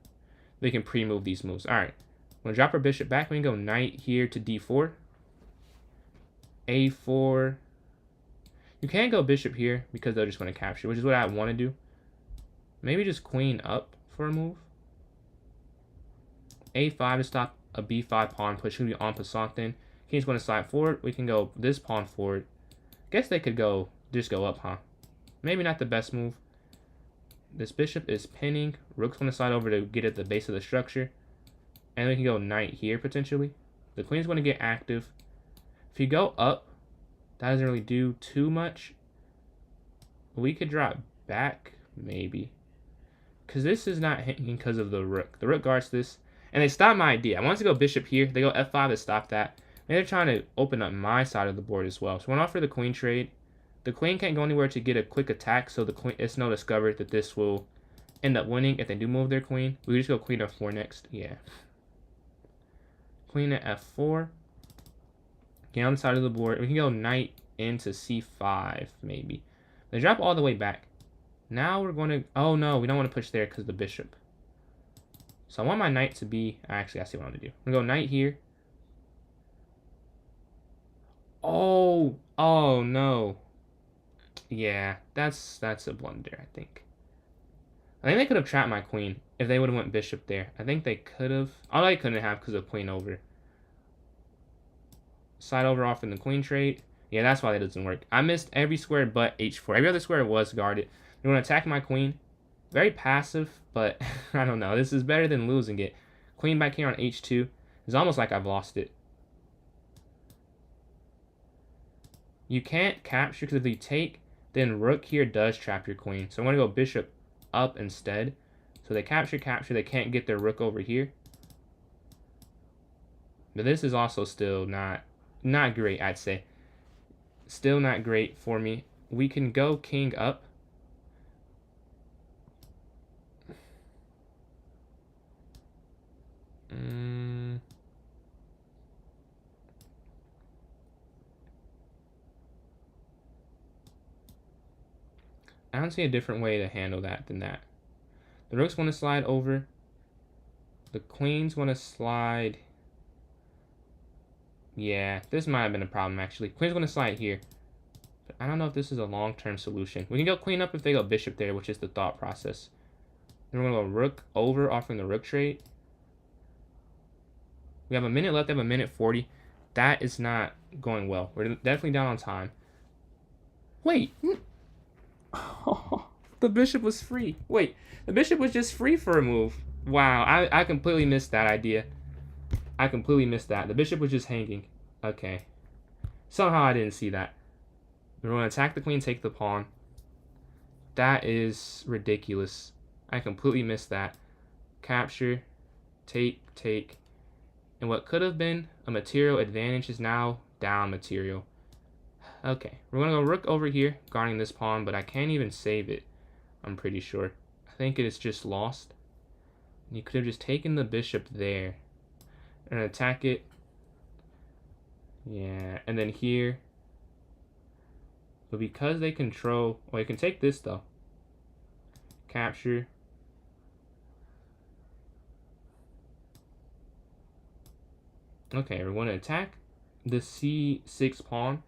They can pre-move these moves. Alright. We'll drop our bishop back. We can go knight here to D4. A4. You can't go bishop here because they're just going to capture, which is what I want to do. Maybe just queen up for a move. A5 to stop a b5 pawn push. Should be en passant then. King's going to slide forward. We can go this pawn forward. Guess they could go just go up, huh? Maybe not the best move. This bishop is pinning. Rook's going to slide over to get at the base of the structure. And we can go knight here, potentially. The queen's going to get active. If you go up, that doesn't really do too much. We could drop back, maybe. Because this is not hanging because of the rook. The rook guards this. And they stopped my idea. I wanted to go bishop here. They go f5 to stop that. Maybe they're trying to open up my side of the board as well. So I went off for the queen trade. The queen can't go anywhere to get a quick attack, so the queen, it's no discovered that this will end up winning if they do move their queen. We just go queen f4 next. Yeah. Queen at f4. Get on the side of the board. We can go knight into c5, maybe. They drop all the way back. Now we're going to... Oh, no. We don't want to push there because of the bishop. So I want my knight to be... Actually, I see what I'm going to do. I'm going to go knight here. Oh. Oh, no. Yeah, that's a blunder, I think. I think they could have trapped my queen if they would have went bishop there. I think they could have. Oh, they couldn't have because of queen over. Side over off in the queen trade. Yeah, that's why that doesn't work. I missed every square but h4. Every other square was guarded. They're going to attack my queen. Very passive, but I don't know. This is better than losing it. Queen back here on h2. It's almost like I've lost it. You can't capture because if you take, then rook here does trap your queen. So I'm going to go bishop up instead. So they capture, they can't get their rook over here. But this is also still not great, I'd say. Still not great for me. We can go king up. I don't see a different way to handle that than that. The rook's going to slide over. The queen's going to slide. Yeah, this might have been a problem, actually. Queen's going to slide here. But I don't know if this is a long-term solution. We can go queen up if they go bishop there, which is the thought process. Then we're going to go rook over, offering the rook trade. We have a minute left. They have a minute 40. That is not going well. We're definitely down on time. Wait. Oh, the bishop was free. Wait, the bishop was just free for a move. Wow, I completely missed that idea. I completely missed that. The bishop was just hanging. Okay. Somehow I didn't see that. We're going to attack the queen, take the pawn. That is ridiculous. I completely missed that. Capture, take. And what could have been a material advantage is now down material. Okay, we're going to go rook over here, guarding this pawn, but I can't even save it, I'm pretty sure. I think it is just lost. You could have just taken the bishop there and attack it. Yeah, and then here. But because they control... Well, you can take this, though. Capture. Okay, we're going to attack the c6 pawn.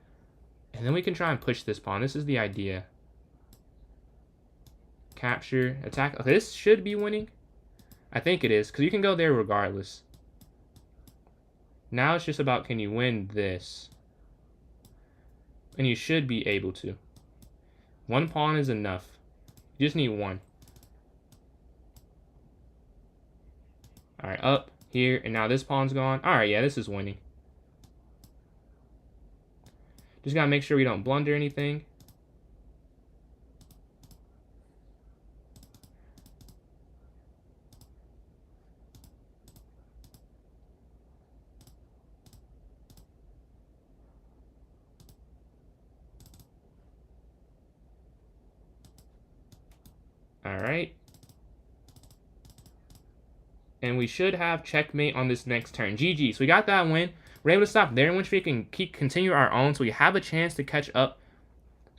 And then we can try and push this pawn. This is the idea. Capture, attack. Okay, this should be winning. I think it is, because you can go there regardless. Now it's just about, can you win this? And you should be able to. One pawn is enough. You just need one. Alright, up, here, and now this pawn's gone. Alright, yeah, this is winning. Just gotta make sure we don't blunder anything. Alright. And we should have checkmate on this next turn. GG. So we got that win. We're able to stop their win streak and continue our own. So we have a chance to catch up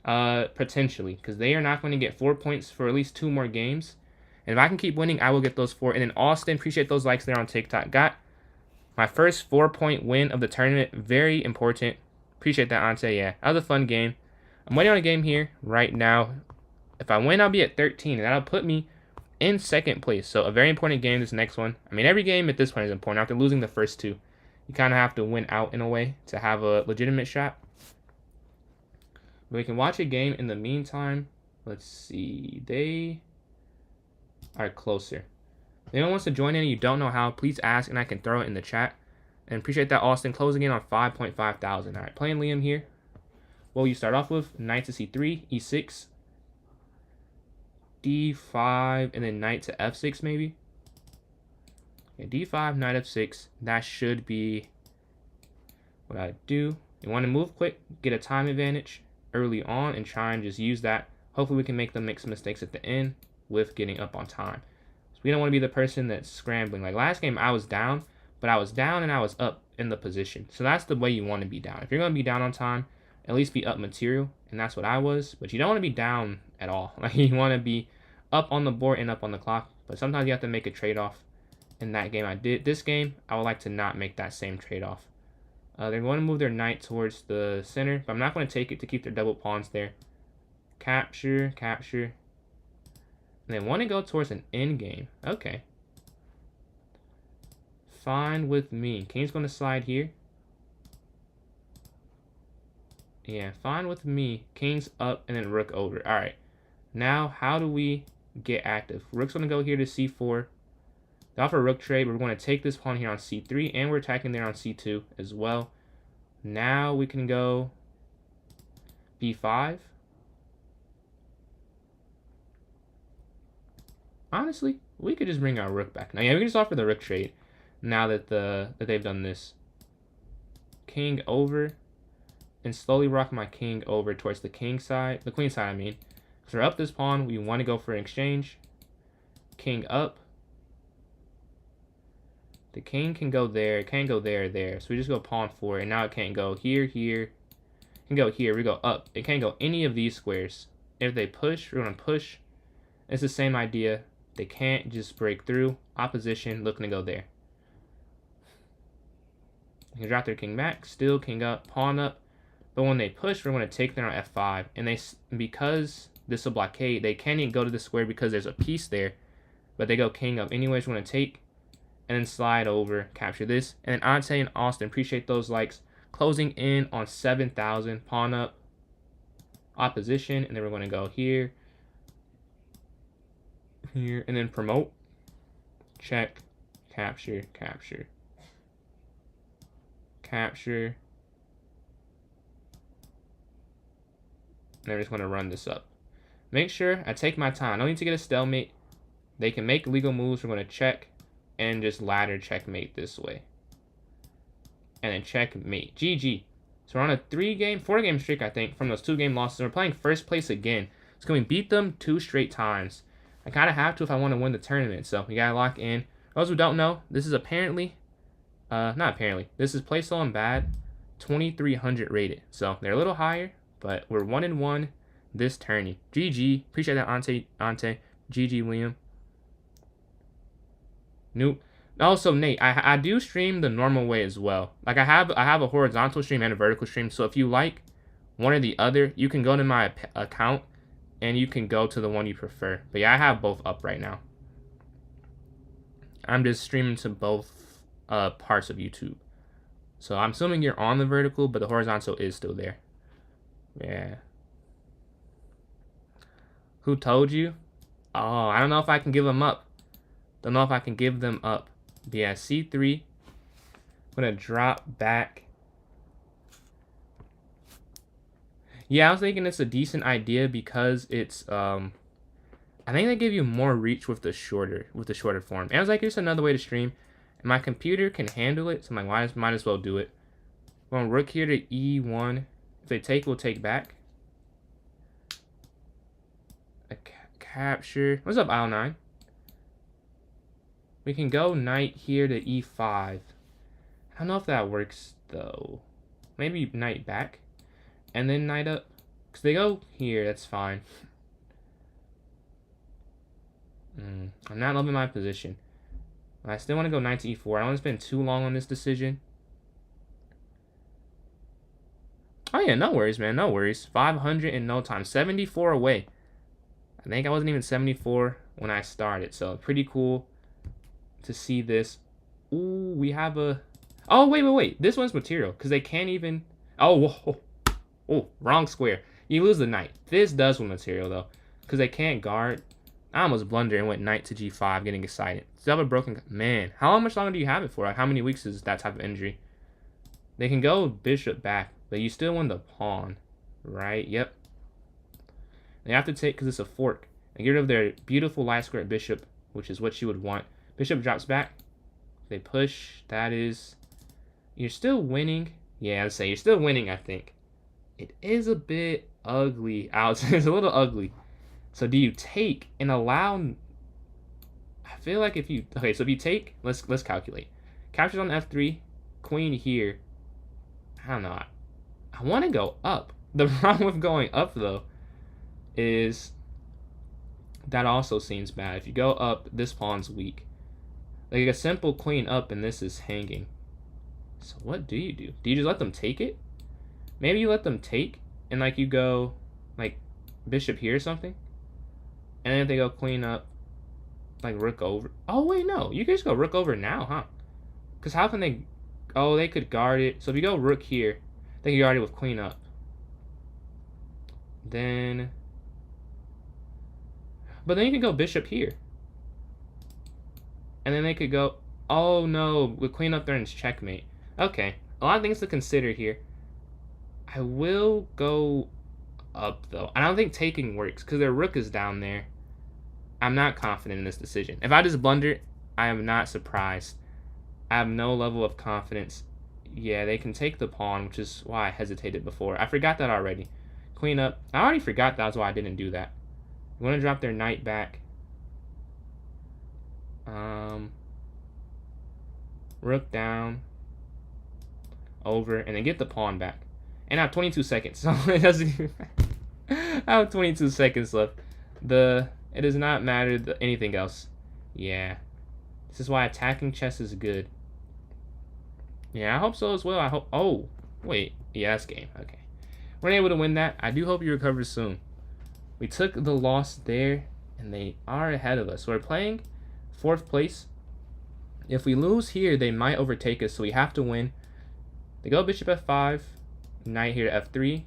potentially. Because they are not going to get 4 points for at least 2 more games. And if I can keep winning, I will get those 4. And then Austin, appreciate those likes there on TikTok. Got my first 4-point win of the tournament. Very important. Appreciate that, Ante. Yeah, that was a fun game. I'm waiting on a game here right now. If I win, I'll be at 13, and that'll put me in second place. So a very important game, this next one. I mean, every game at this point is important. After losing the first two, you kind of have to win out in a way to have a legitimate shot. But we can watch a game in the meantime. Let's see. They are closer. If anyone wants to join in and you don't know how, please ask and I can throw it in the chat. And appreciate that, Austin. Closing in on 5.5 thousand. All right, playing Liam here. What will you start off with? Knight to c3, e6, d5, and then knight to f6 maybe. Yeah, d5, knight f6. That should be what I do. You want to move quick, get a time advantage early on, and try and just use that. Hopefully we can make them make some mistakes at the end with getting up on time. So we don't want to be the person that's scrambling. Like last game I was down, but I was down and I was up in the position. So that's the way you want to be down. If you're going to be down on time, at least be up material, and that's what I was. But you don't want to be down at all. Like you want to be up on the board and up on the clock. But sometimes you have to make a trade-off. In that game I did. This game, I would like to not make that same trade-off. They're going to move their knight towards the center, but I'm not going to take it to keep their double pawns there. Capture, capture. And they want to go towards an endgame. Okay. Fine with me. King's going to slide here. Yeah, fine with me. King's up and then rook over. All right. Now, how do we get active? Rook's going to go here to c4. They offer a rook trade, but we're going to take this pawn here on c3, and we're attacking there on c2 as well. Now we can go b5. Honestly, we could just bring our rook back. Now, yeah, we can just offer the rook trade now that they've done this. King over, and slowly rock my king over towards the king side, the queen side, I mean. Because we're up this pawn, we want to go for an exchange. King up. The king can go there, it can't go there, there. So we just go pawn 4, and now it can't go here, here. It can go here, we go up. It can't go any of these squares. If they push, we're going to push. It's the same idea. They can't just break through. Opposition looking to go there. They can drop their king back, still king up, pawn up. But when they push, we're going to take them on f5. And because this will blockade, they can't even go to the square because there's a piece there. But they go king up anyways. We're going to take and then slide over, capture this. And then Ante and Austin, appreciate those likes. Closing in on 7,000, pawn up, opposition, and then we're going to go here, here, and then promote, check, capture, capture, capture. And they're just going to run this up. Make sure I take my time. I don't need to get a stalemate. They can make legal moves. We're going to check and just ladder checkmate this way. And then checkmate. GG. So we're on a 4-game streak, I think, from those 2-game losses. We're playing first place again. So can we beat them 2 straight times? I kind of have to if I want to win the tournament. So we got to lock in. Those who don't know, this is apparently, not apparently, this is Play Slow and Bad, 2300 rated. So they're a little higher, but we're 1-1 this tourney. GG. Appreciate that, Ante. GG, Liam. Nope. Also, Nate, I do stream the normal way as well. Like I have a horizontal stream and a vertical stream. So if you like one or the other, you can go to my account and you can go to the one you prefer. But yeah, I have both up right now. I'm just streaming to both parts of YouTube. So I'm assuming you're on the vertical, but the horizontal is still there. Yeah. Who told you? Oh, I don't know if I can give them up. Don't know if I can give them up. But yeah, c3. I'm going to drop back. Yeah, I was thinking it's a decent idea because it's, I think they give you more reach with the shorter form. And I was like, here's another way to stream. And my computer can handle it, so I'm like, might as well do it. We're going to rook here to e1. If they take, we'll take back. A capture. What's up, Isle9? We can go knight here to e5. I don't know if that works, though. Maybe knight back. And then knight up. Because they go here, that's fine. I'm not loving my position. I still want to go knight to e4. I don't want to spend too long on this decision. Oh yeah, no worries, man. No worries. 500 in no time. 74 away. I think I wasn't even 74 when I started, so pretty cool to see this. Ooh, we have a... Oh, wait. This one's material, because they can't even... Oh, whoa. Oh, wrong square. You lose the knight. This does win material, though, because they can't guard. I almost blundered and went knight to g5, getting excited. Still have a broken... Man, how much longer do you have it for? Like, how many weeks is that type of injury? They can go bishop back, but you still win the pawn, right? Yep. They have to take, because it's a fork, and get rid of their beautiful light square bishop, which is what you would want. Bishop drops back. They push. That is... You're still winning. Yeah, I'd say you're still winning, I think. It is a bit ugly. It's a little ugly. So do you take and allow... I feel like if you... Okay, so if you take... Let's calculate. Captures on f3. Queen here. I don't know. I want to go up. The problem with going up, though, is... That also seems bad. If you go up, this pawn's weak. Like a simple queen up and this is hanging. So what do you do? Do you just let them take it? Maybe you let them take and like you go like bishop here or something. And then if they go queen up, like rook over. Oh wait, no. You can just go rook over now, huh? Because how can they... Oh, they could guard it. So if you go rook here, they can guard it with queen up. Then... But then you can go bishop here. And then they could go... Oh no, with queen up there and it's checkmate. Okay, a lot of things to consider here. I will go up though. I don't think taking works because their rook is down there. I'm not confident in this decision. If I just blunder, I am not surprised. I have no level of confidence. Yeah, they can take the pawn, which is why I hesitated before. I forgot that already. Queen up. I already forgot that's why I didn't do that. I'm going to drop their knight back. Rook down. Over. And then get the pawn back. And I have 22 seconds. So it doesn't even matter. I have 22 seconds left. It does not matter anything else. Yeah. This is why attacking chess is good. Yeah, I hope so as well. I hope... Oh, wait. Yeah, that's game. Okay. We're able to win that. I do hope you recover soon. We took the loss there, and they are ahead of us. So we're playing 4th place. If we lose here, they might overtake us, so we have to win. They go bishop f5, knight here to f3,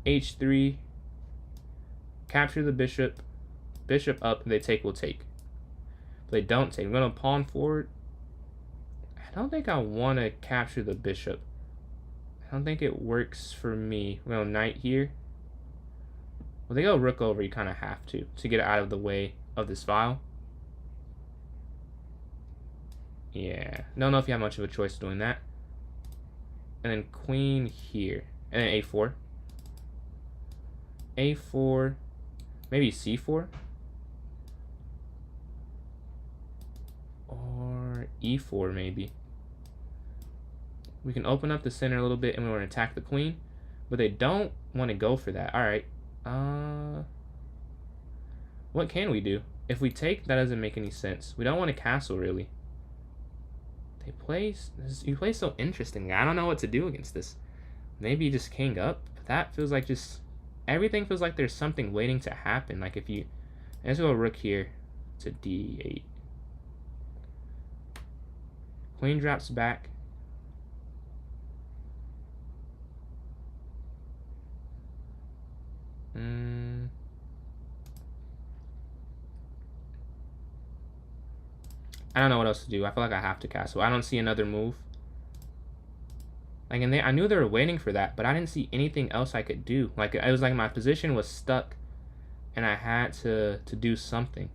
h3, capture the bishop, bishop up, and they take, we'll take. If they don't take, we're going to pawn forward. I don't think I want to capture the bishop. I don't think it works for me. We're going to knight here. Well, they go rook over, you kind of have to get it out of the way of this file. Yeah, don't know if you have much of a choice doing that. And then queen here, and then a4. a4, maybe c4. Or e4 maybe. We can open up the center a little bit and we want to attack the queen. But they don't want to go for that. Alright. What can we do? If we take, that doesn't make any sense. We don't want to castle, really. They play... You play so interestingly. I don't know what to do against this. Maybe just king up. But that feels like just... Everything feels like there's something waiting to happen. Like if you... Let's go rook here to d8. Queen drops back. I don't know what else to do. I feel like I have to castle. I don't see another move. Like, and I knew they were waiting for that, but I didn't see anything else I could do. Like, it was like my position was stuck, and I had to do something.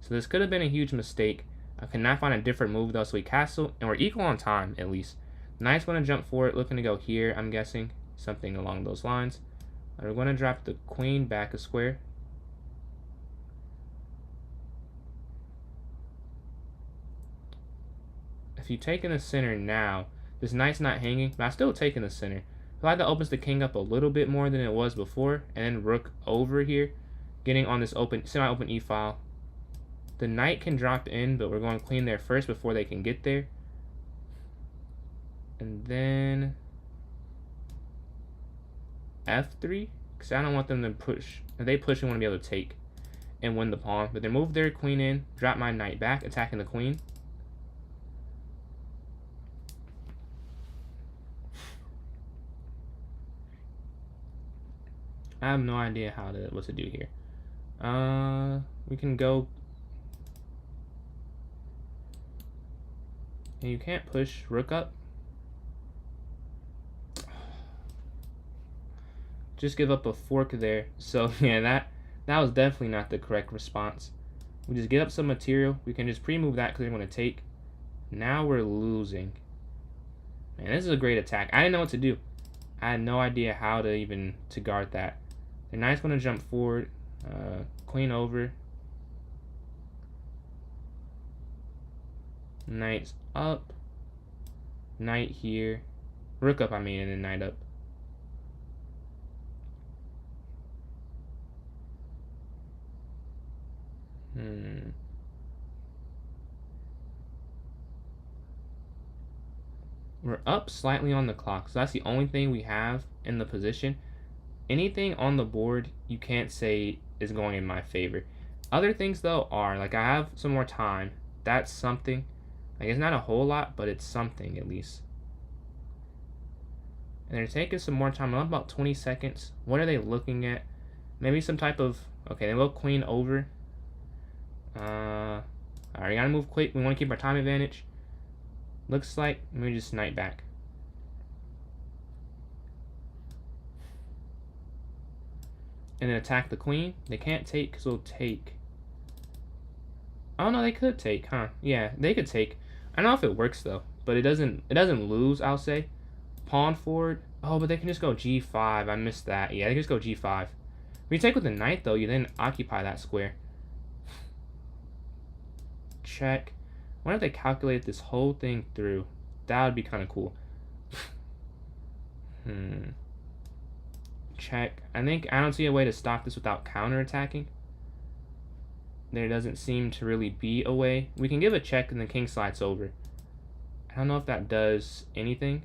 So this could have been a huge mistake. I could not find a different move, though, so we castle, and we're equal on time, at least. Knight's going to jump forward, looking to go here, I'm guessing. Something along those lines. We're going to drop the queen back a square. If you take in the center now, this knight's not hanging, but I still take in the center. I feel like that opens the king up a little bit more than it was before, and then rook over here, getting on this open, semi-open e-file. The knight can drop in, but we're going to queen there first before they can get there. And then f3 because I don't want them to push. If they push, I want to be able to take and win the pawn. But they move their queen in, drop my knight back, attacking the queen. I have no idea what to do here. We can go. And you can't push rook up. Just give up a fork there. So yeah, that was definitely not the correct response. We just get up some material. We can just pre-move that because they're going to take. Now we're losing. Man, this is a great attack. I didn't know what to do. I had no idea how to guard that. The knight's going to jump forward. Queen over. Knight's up. Knight here. Rook up, I mean, and then knight up. We're up slightly on the clock, so that's the only thing we have in the position. Anything on the board, you can't say is going in my favor. Other things, though, are, like, I have some more time. That's something. Like, it's not a whole lot, but it's something, at least. And they're taking some more time. I'm about 20 seconds. What are they looking at? Maybe some type of... Okay, they look queen over. Alright, we gotta move quick. We want to keep our time advantage. Looks like we just knight back. And then attack the queen. They can't take because we'll take. Oh no, they could take, huh? Yeah, they could take. I don't know if it works though, but it doesn't lose, I'll say. Pawn forward. Oh, but they can just go g5. I missed that. Yeah, they can just go g5. If you take with the knight though, you then occupy that square. Check. What if they calculate this whole thing through? That would be kind of cool. Check. I don't see a way to stop this without counterattacking. There doesn't seem to really be a way. We can give a check and the king slides over. I don't know if that does anything.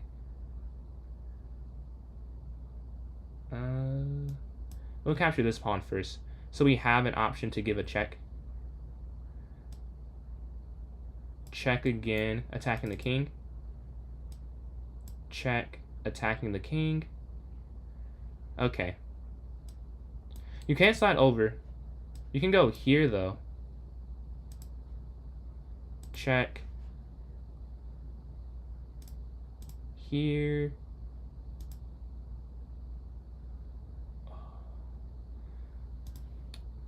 We'll capture this pawn first. So we have an option to give a check. Check again, attacking the king. Check, attacking the king. Okay. You can't slide over. You can go here, though. Check. Here.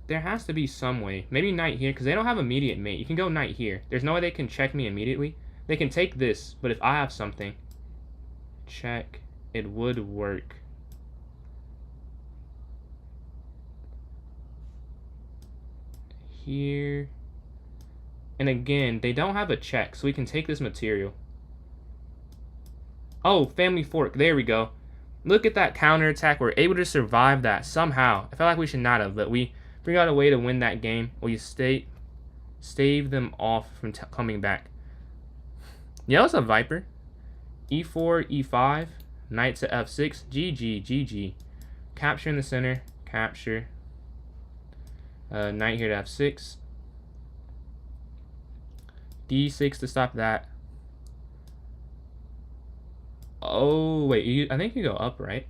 There has to be some way. Maybe knight here, because they don't have immediate mate. You can go knight here. There's no way they can check me immediately. They can take this, but if I have something, check, it would work. Here. And again, they don't have a check, so we can take this material. Oh, family fork. There we go. Look at that counterattack. We're able to survive that somehow. I felt like we should not have, but we figured out a way to win that game. We stave them off from coming back. Yellow's a viper. E4, E5, knight to F6. GG, GG. Capture in the center. Capture. Knight here to F6. D6 to stop that. Oh, wait. I think you go up, right?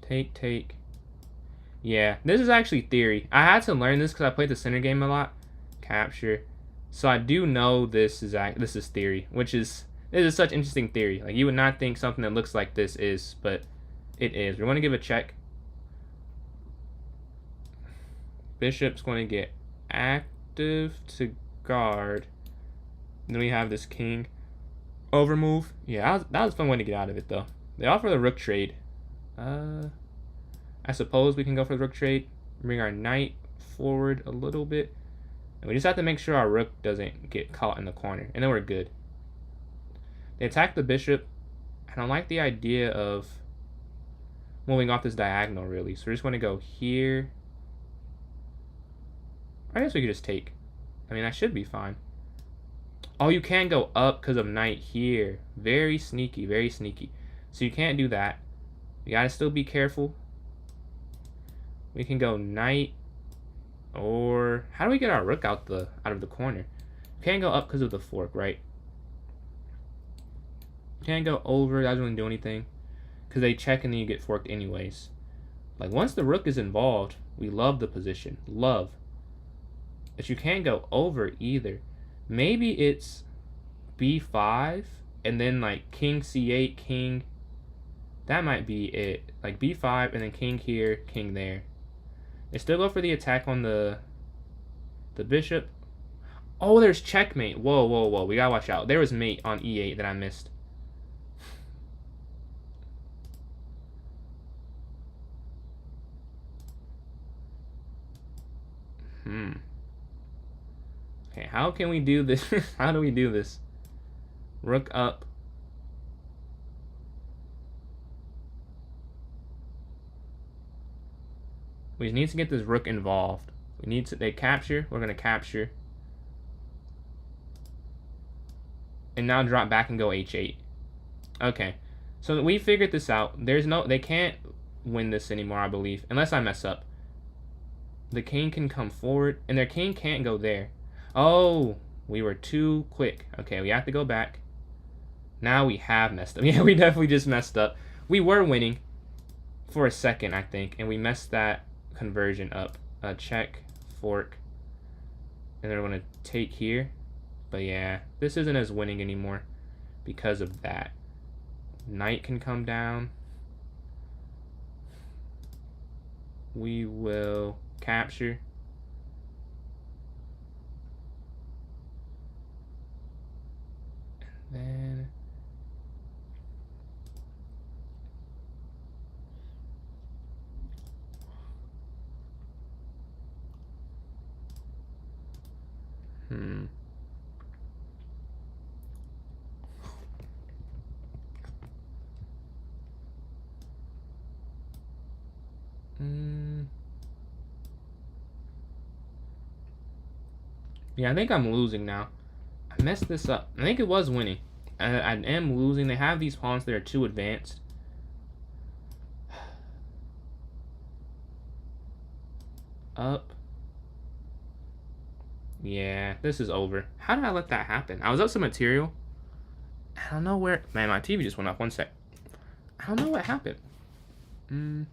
Take. Yeah, this is actually theory. I had to learn this because I played the center game a lot. Capture. So I do know this is theory, which is such interesting theory. Like, you would not think something that looks like this is, but it is. We want to give a check. Bishop's going to get active to guard. Then we have this king over move. Yeah, that was a fun way to get out of it, though. They offer the rook trade. I suppose we can go for the rook trade. Bring our knight forward a little bit. And we just have to make sure our rook doesn't get caught in the corner. And then we're good. They attack the bishop. I don't like the idea of moving off this diagonal, really. So we're just going to go here. I guess we could just take. I mean, that should be fine. Oh, you can go up because of knight here. Very sneaky, very sneaky. So you can't do that. You gotta still be careful. We can go knight, or how do we get our rook out of the corner? You can't go up because of the fork, right? You can't go over. That doesn't really do anything because they check and then you get forked anyways. Like once the rook is involved, we love the position, love. But you can't go over either. Maybe it's b5 and then like king c8, king. That might be it. Like b5 and then king here, king there. They still go for the attack on the bishop. Oh, there's checkmate. Whoa, whoa, whoa. We gotta watch out. There was mate on e8 that I missed. Okay, how can we do this? How do we do this? Rook up. We need to get this rook involved. We need to, they capture. We're gonna capture. And now drop back and go h8. Okay, so we figured this out. They can't win this anymore, I believe, unless I mess up. The king can come forward, and their king can't go there. Oh, we were too quick. Okay, we have to go back. Now we have messed up. Yeah, we definitely just messed up. We were winning for a second, I think, and we messed that conversion up. Check, fork, and then we're going to take here. But yeah, this isn't as winning anymore because of that. Knight can come down. We will capture. And then yeah, I think I'm losing now. I messed this up. I think it was winning. I am losing. They have these pawns that are too advanced. Up. Yeah, this is over. How did I let that happen? I was up some material. I don't know where. Man, my TV just went off. One sec. I don't know what happened.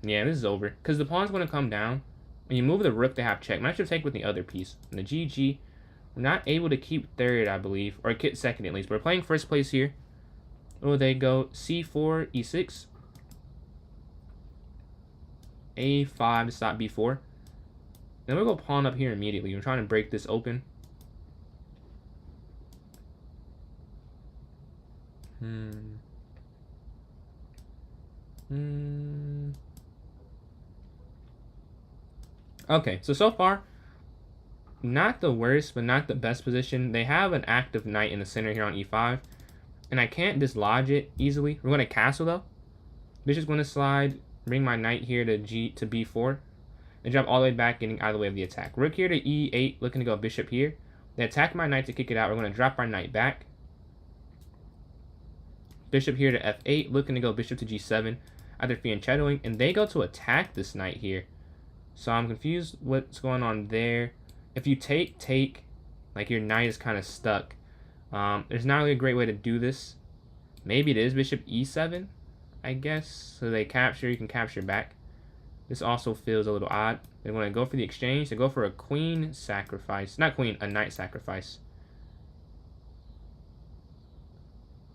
Yeah, this is over. Because the pawn's going to come down. When you move the rook, they have check. I should take with the other piece. And the GG. We're not able to keep third, I believe. Or get second at least. We're playing first place here. Oh, they go c4, e6. a5 to stop b4. Then we'll go pawn up here immediately. We're trying to break this open. Okay, so far, not the worst, but not the best position. They have an active knight in the center here on e5, and I can't dislodge it easily. We're going to castle, though. Bishop's going to slide, bring my knight here to b4, and drop all the way back, getting out of the way of the attack. Rook here to e8, looking to go bishop here. They attack my knight to kick it out. We're going to drop our knight back. Bishop here to f8, looking to go bishop to g7, either fianchettoing, and they go to attack this knight here. So I'm confused what's going on there. If you take, like your knight is kind of stuck. There's not really a great way to do this. Maybe it is bishop e7, I guess. So they capture, you can capture back. This also feels a little odd. They want to go for the exchange. They go for a queen sacrifice. Not queen, a knight sacrifice.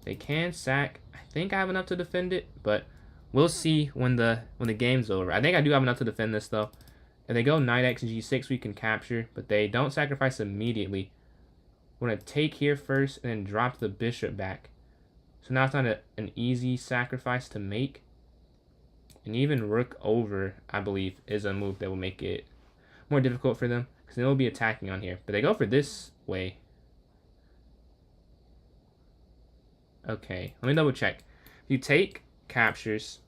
They can sack. I think I have enough to defend it, but we'll see when the game's over. I think I do have enough to defend this, though. If they go knight x g6, we can capture, but they don't sacrifice immediately. We're going to take here first and then drop the bishop back. So now it's not an easy sacrifice to make. And even rook over, I believe, is a move that will make it more difficult for them, because they'll be attacking on here. But they go for this way. Okay, let me double check. If you take, captures.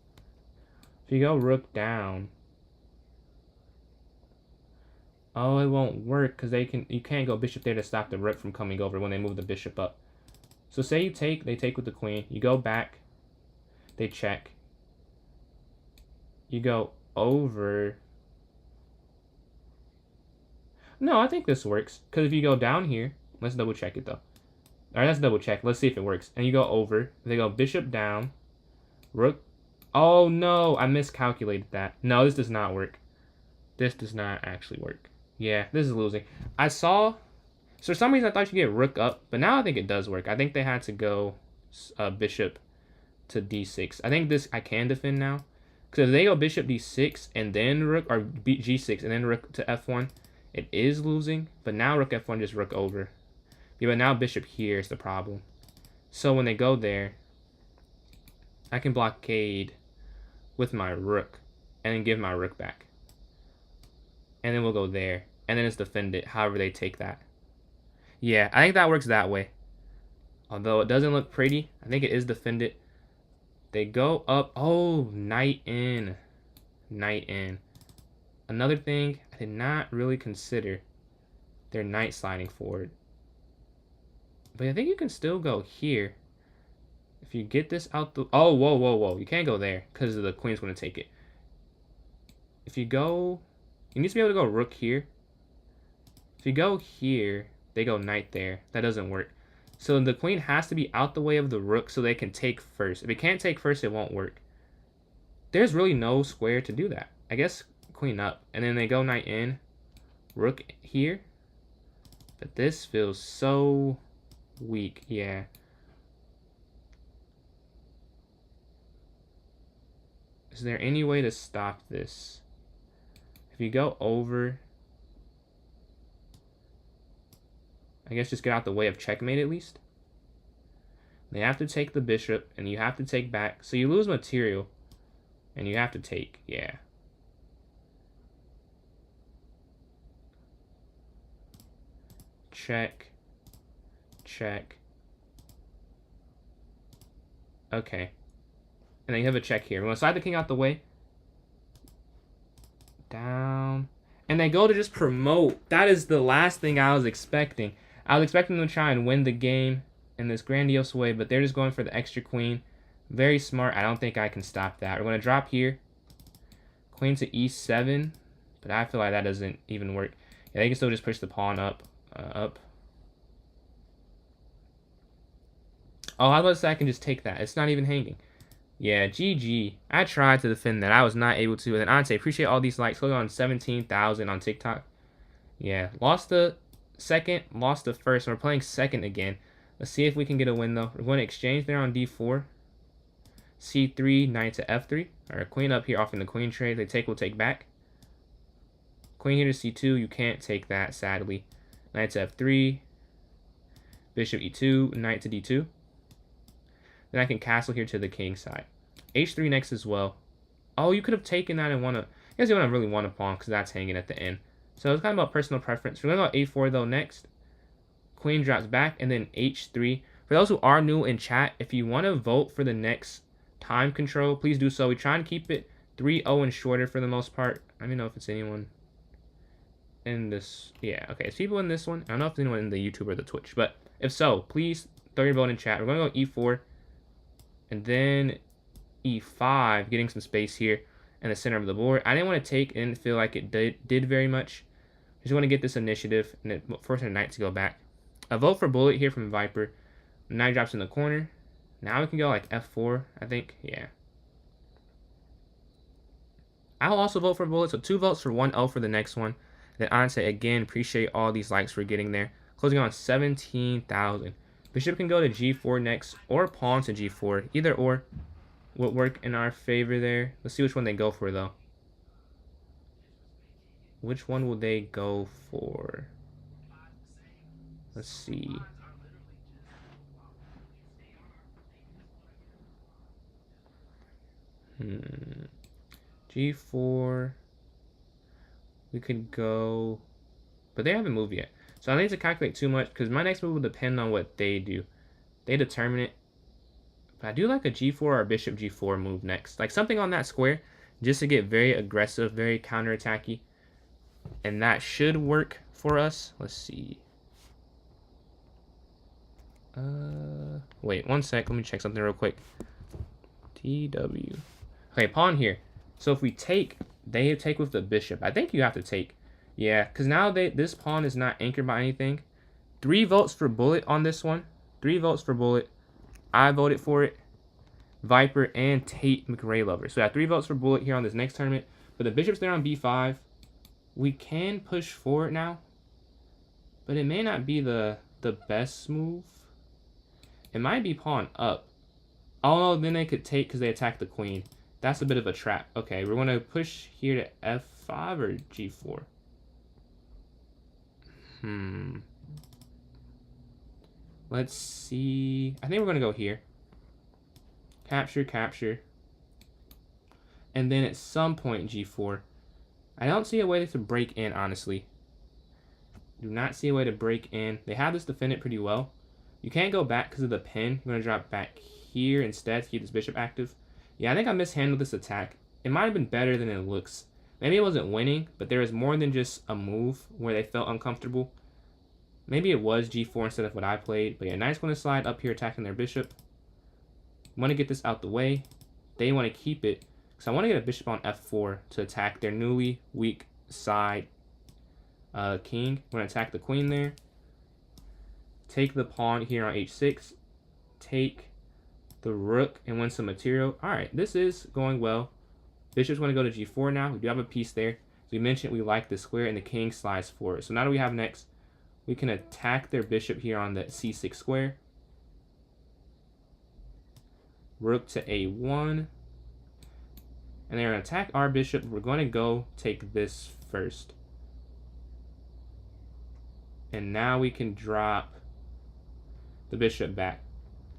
If you go rook down, Oh, it won't work because you can't go bishop there to stop the rook from coming over when they move the bishop up. So say you take, they take with the queen. You go back, they check. You go over. No, I think this works because if you go down here, let's double check it though. All right, let's double check. Let's see if it works. And you go over. They go bishop down, rook. Oh no, I miscalculated that. No, this does not work. This does not actually work. Yeah, this is losing. I saw. So for some reason I thought you get rook up, but now I think it does work. I think they had to go bishop to d6. I think this I can defend now. Because if they go bishop d6 and then rook, or g6 and then rook to f1, it is losing. But now rook f1 just rook over. Yeah, but now bishop here is the problem. So when they go there, I can blockade with my rook and then give my rook back. And then we'll go there. And then it's defended, however they take that. Yeah, I think that works that way. Although it doesn't look pretty, I think it is defended. They go up. Oh, knight in. Knight in. Another thing I did not really consider, their knight sliding forward. But I think you can still go here. If you get this out the... Oh, whoa, whoa, whoa. You can't go there because the queen's going to take it. If you go... You need to be able to go rook here. If you go here, they go knight there. That doesn't work. So the queen has to be out the way of the rook so they can take first. If it can't take first, it won't work. There's really no square to do that. I guess queen up. And then they go knight in. Rook here. But this feels so weak. Yeah. Is there any way to stop this? If you go over... I guess just get out the way of checkmate at least. They have to take the bishop, and you have to take back. So you lose material, and you have to take. Yeah. Check. Check. Okay. And then you have a check here. We're going to slide the king out the way. Down. And they go to just promote. That is the last thing I was expecting. I was expecting them to try and win the game in this grandiose way, but they're just going for the extra queen. Very smart. I don't think I can stop that. We're going to drop here. Queen to e7, but I feel like that doesn't even work. Yeah, they can still just push the pawn up. Up. Oh, I was about to say I can just take that. It's not even hanging. Yeah, GG. I tried to defend that. I was not able to. And then Ante, appreciate all these likes. Close on 17,000 on TikTok. Yeah, lost the second, lost the first. We're playing second again. Let's see if we can get a win, though. We're going to exchange there on d4. c3, knight to f3. All right, queen up here, offering the queen trade. They take, we'll take back. Queen here to c2. You can't take that, sadly. Knight to f3. Bishop e2. Knight to d2. Then I can castle here to the king side. h3 next as well. Oh, you could have taken that and won a... I guess you wouldn't really want a pawn because that's hanging at the end. So it's kind of about personal preference. We're going to go a4 though next. Queen drops back and then h3. For those who are new in chat, if you want to vote for the next time control, please do so. We try and keep it 3-0 and shorter for the most part. I don't know if it's anyone in this. Yeah, okay. It's people in this one. I don't know if it's anyone in the YouTube or the Twitch. But if so, please throw your vote in chat. We're going to go e4. And then e5, getting some space here in the center of the board. I didn't want to take and feel like it did very much. Just want to get this initiative and then force a knight to go back. A vote for bullet here from Viper. Knight drops in the corner. Now we can go like f4, I think. Yeah. I'll also vote for bullet. So 2 votes for 1-0 for the next one. Then Ante, again, appreciate all these likes for getting there. Closing on 17,000. Bishop can go to g4 next, or pawn to g4. Either or would work in our favor there. Let's see which one they go for, though. Which one will they go for? Let's see. G4. We could go... But they haven't moved yet. So I don't need to calculate too much because my next move will depend on what they do. They determine it. But I do like a g4 or a bishop g4 move next. Like something on that square just to get very aggressive, very counterattacky. And that should work for us. Let's see. Wait 1 sec. Let me check something real quick. TW. Okay, pawn here. So if we take, they take with the bishop. I think you have to take. Yeah, because now this pawn is not anchored by anything. 3 votes for bullet on this one. 3 votes for bullet. I voted for it. Viper and Tate McRae Lover. So I have 3 votes for bullet here on this next tournament. But the bishop's there on b5. We can push forward now. But it may not be the best move. It might be pawn up. Oh no, then they could take because they attack the queen. That's a bit of a trap. Okay, we're going to push here to f5 or g4. Let's see. I think we're going to go here. Capture, capture. And then at some point g4. I don't see a way to break in, honestly. Do not see a way to break in. They have this defended pretty well. You can't go back because of the pin. We're going to drop back here instead to keep this bishop active. Yeah, I think I mishandled this attack. It might have been better than it looks. Maybe it wasn't winning, but there was more than just a move where they felt uncomfortable. Maybe it was g4 instead of what I played. But yeah, knight's going to slide up here attacking their bishop. Want to get this out the way. They want to keep it. Because I want to get a bishop on f4 to attack their newly weak side king. We're going to attack the queen there. Take the pawn here on h6. Take the rook and win some material. Alright, this is going well. Bishop's going to go to g4 now. We do have a piece there. As we mentioned, we like the square and the king slides forward. So now do we have next? We can attack their bishop here on the c6 square. Rook to a1. And they're going to attack our bishop. We're going to go take this first. And now we can drop the bishop back.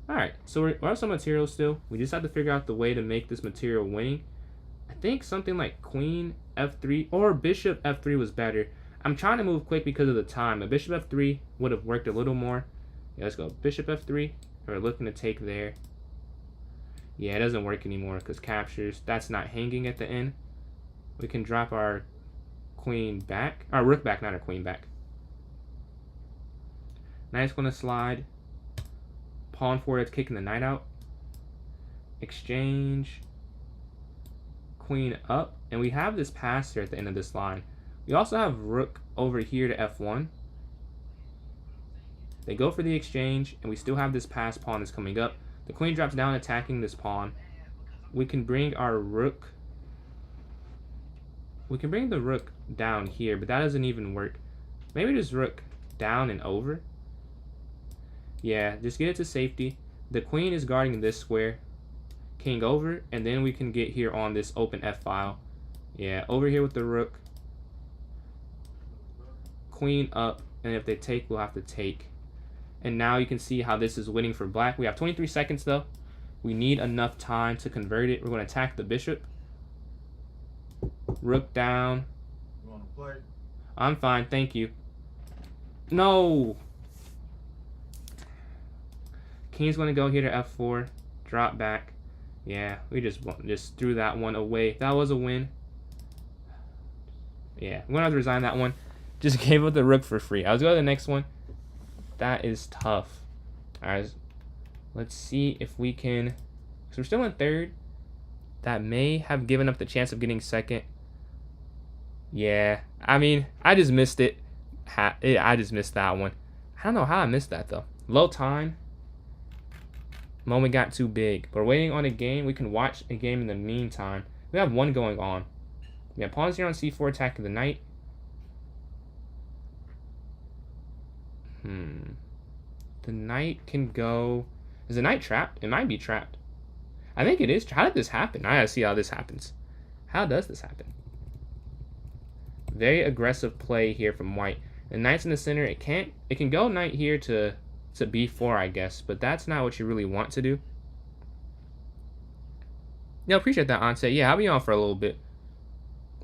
Alright, so we have some material still. We just have to figure out the way to make this material winning. I think something like queen f3 or bishop f3 was better. I'm trying to move quick because of the time. A bishop f3 would have worked a little more. Yeah, let's go bishop f3. We're looking to take there. Yeah, it doesn't work anymore because captures. That's not hanging at the end. We can drop our queen back. Our rook back, not our queen back. Knight's going to slide. Pawn forward, it's kicking the knight out. Exchange. Queen up. And we have this pass here at the end of this line. We also have rook over here to f1. They go for the exchange, and we still have this pass pawn that's coming up. The queen drops down attacking this pawn. We can bring our rook. We can bring the rook down here, but that doesn't even work. Maybe just rook down and over. Yeah, just get it to safety. The queen is guarding this square. King over, and then we can get here on this open f file. Yeah, over here with the rook. Queen up, and if they take, we'll have to take. And now you can see how this is winning for black. We have 23 seconds though. We need enough time to convert it. We're going to attack the bishop. Rook down. You want to play? I'm fine, thank you. No. King's going to go here to f4. Drop back. Yeah, we just threw that one away. That was a win. Yeah, I'm going to have to resign that one. Just gave up the rook for free. I was going to the next one. That is tough. Alright, let's see if we can. So we're still in third. That may have given up the chance of getting second. Yeah, I mean, I just missed it. I just missed that one. I don't know how I missed that though. Low time. Moment got too big. We're waiting on a game. We can watch a game in the meantime. We have one going on. We have pawns here on c4 attacking the knight. The knight can go. Is the knight trapped? It might be trapped. I think it is. How did this happen? I gotta see how this happens. How does this happen? Very aggressive play here from white. The knight's in the center. It can go knight here to b4, I guess, but that's not what you really want to do. Yeah, appreciate that, Onset. Yeah, I'll be on for a little bit.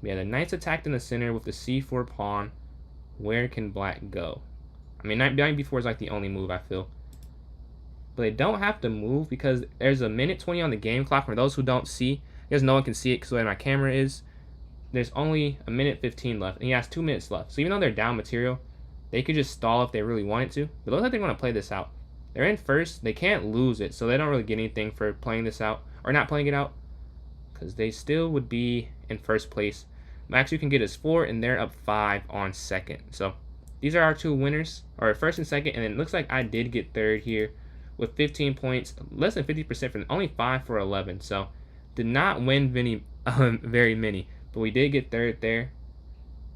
Yeah, the knight's attacked in the center with the c4 pawn. Where can black go? I mean, knight b4 is like the only move, I feel. But they don't have to move because there's a minute 20 on the game clock. For those who don't see, because no one can see it because the way my camera is. there's only a minute 15 left, and he has 2 minutes left. So even though they're down material, they could just stall if they really wanted to. But it looks like they want to play this out. They're in first. They can't lose it, so they don't really get anything for playing this out or not playing it out, because they still would be in first place. Max you can get is 4, and they're up 5 on second. So these are our 2 winners, or first and second, and it looks like I did get third here with 15 points, less than 50% from only 5 for 11. So did not win very many, but we did get third there.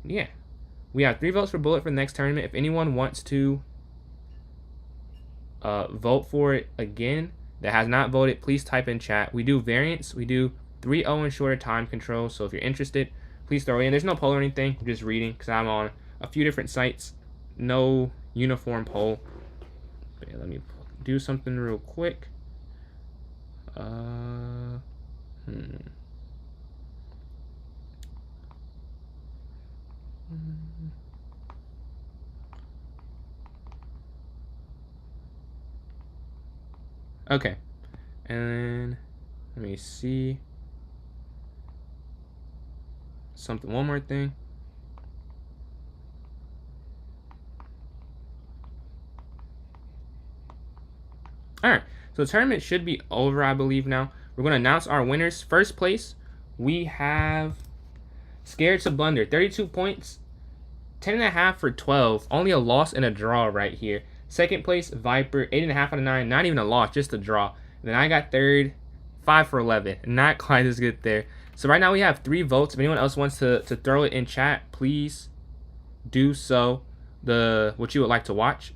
Yeah, we have 3 votes for Bullet for the next tournament. If anyone wants to vote for it again that has not voted, please type in chat. We do variants. We do 3-0 and shorter time control. So if you're interested, please throw it in. There's no poll or anything. I'm just reading because I'm on a few different sites. No uniform poll. But yeah, let me do something real quick. Okay, and let me see something. One more thing. Alright, so the tournament should be over, I believe now. We're going to announce our winners. First place, we have Scared to Blunder, 32 points, 10.5 for 12. Only a loss and a draw right here. Second place, Viper, 8.5 out of 9. Not even a loss, just a draw. And then I got third, 5 for 11. Not quite as good there. So right now we have 3 votes. If anyone else wants to throw it in chat, please do so. What you would like to watch.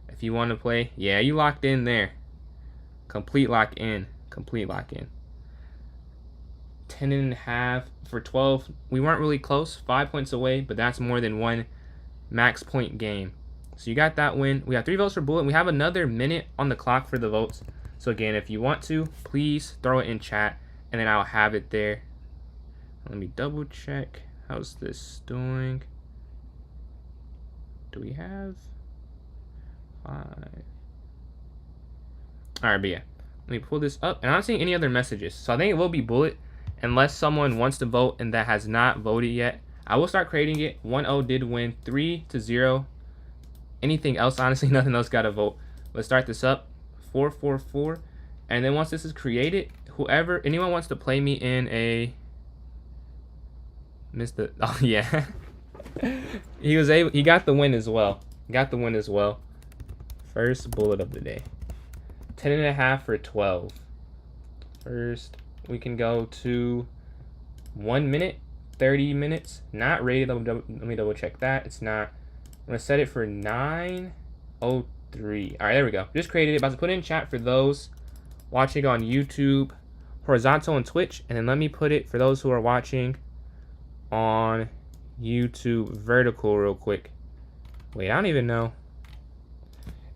If you want to play, yeah, you locked in there. Complete lock in. 10.5 for 12. We weren't really close, 5 points away, but that's more than 1 max point game. So you got that win. We have 3 votes for Bullet. We have another minute on the clock for the votes. So again, if you want to, please throw it in chat, and then I'll have it there. Let me double check. How's this doing? Do we have 5? Alright, but yeah. Let me pull this up. And I'm not seeing any other messages. So I think it will be Bullet unless someone wants to vote and that has not voted yet. I will start creating it. 1-0 did win. 3-0. Anything else, honestly, nothing else got to vote. Let's start this up. 4-4-4. And then once this is created, anyone wants to play me in a... Oh, yeah. He got the win as well. First bullet of the day. 10.5 for 12. First, we can go to 1 minute, 30 minutes. Not rated. Let me double check that. It's not. I'm going to set it for 9:03. All right, there we go. Just created it. About to put it in chat for those watching on YouTube, horizontal, and Twitch. And then let me put it for those who are watching on YouTube vertical real quick. Wait, I don't even know.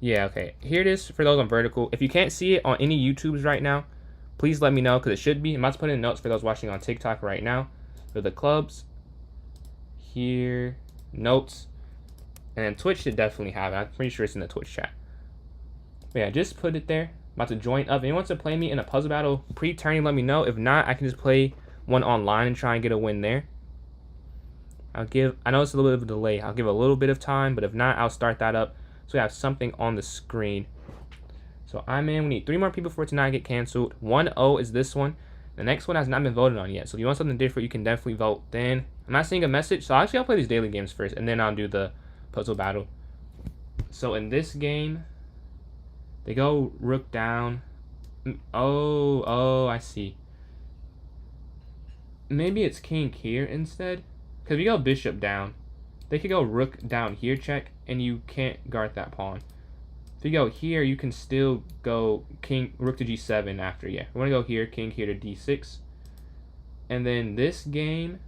Yeah, okay. Here it is for those on vertical. If you can't see it on any YouTubes right now, please let me know because it should be. I'm about to put in notes for those watching on TikTok right now. For the clubs, here, notes, and then Twitch should definitely have it. I'm pretty sure it's in the Twitch chat. But yeah, just put it there. I'm about to join up. If anyone wants to play me in a puzzle battle pre-turning, let me know. If not, I can just play one online and try and get a win there. I know it's a little bit of a delay. I'll give a little bit of time, but if not, I'll start that up so we have something on the screen. So I'm in. We need 3 more people for it to not get canceled. 1-0 is this one. The next one has not been voted on yet. So if you want something different, you can definitely vote then. I'm not seeing a message, so actually I'll play these daily games first, and then I'll do the puzzle battle. So in this game, they go rook down. Oh, I see. Maybe it's king here instead. Because if you go bishop down, they could go rook down here check, and you can't guard that pawn. If you go here, you can still go rook to g7 after. Yeah, we want to go here, king here to d6. And then this game,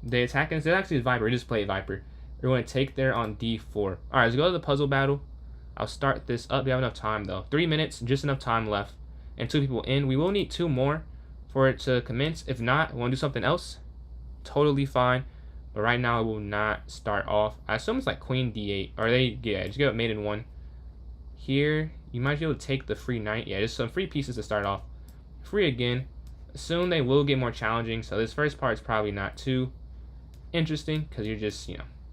they attack, instead actually is Viper. We just play Viper. We're going to take there on d4. All right, let's go to the puzzle battle. I'll start this up. We have enough time, though. 3 minutes, just enough time left. And 2 people in. We will need 2 more for it to commence. If not, we want to do something else. Totally fine. But right now, it will not start off. I assume it's like queen d8. Or just get mate in 1. Here, you might be able to take the free knight. Yeah, just some free pieces to start off. Free again. Soon they will get more challenging, so this first part is probably not too interesting because you're just,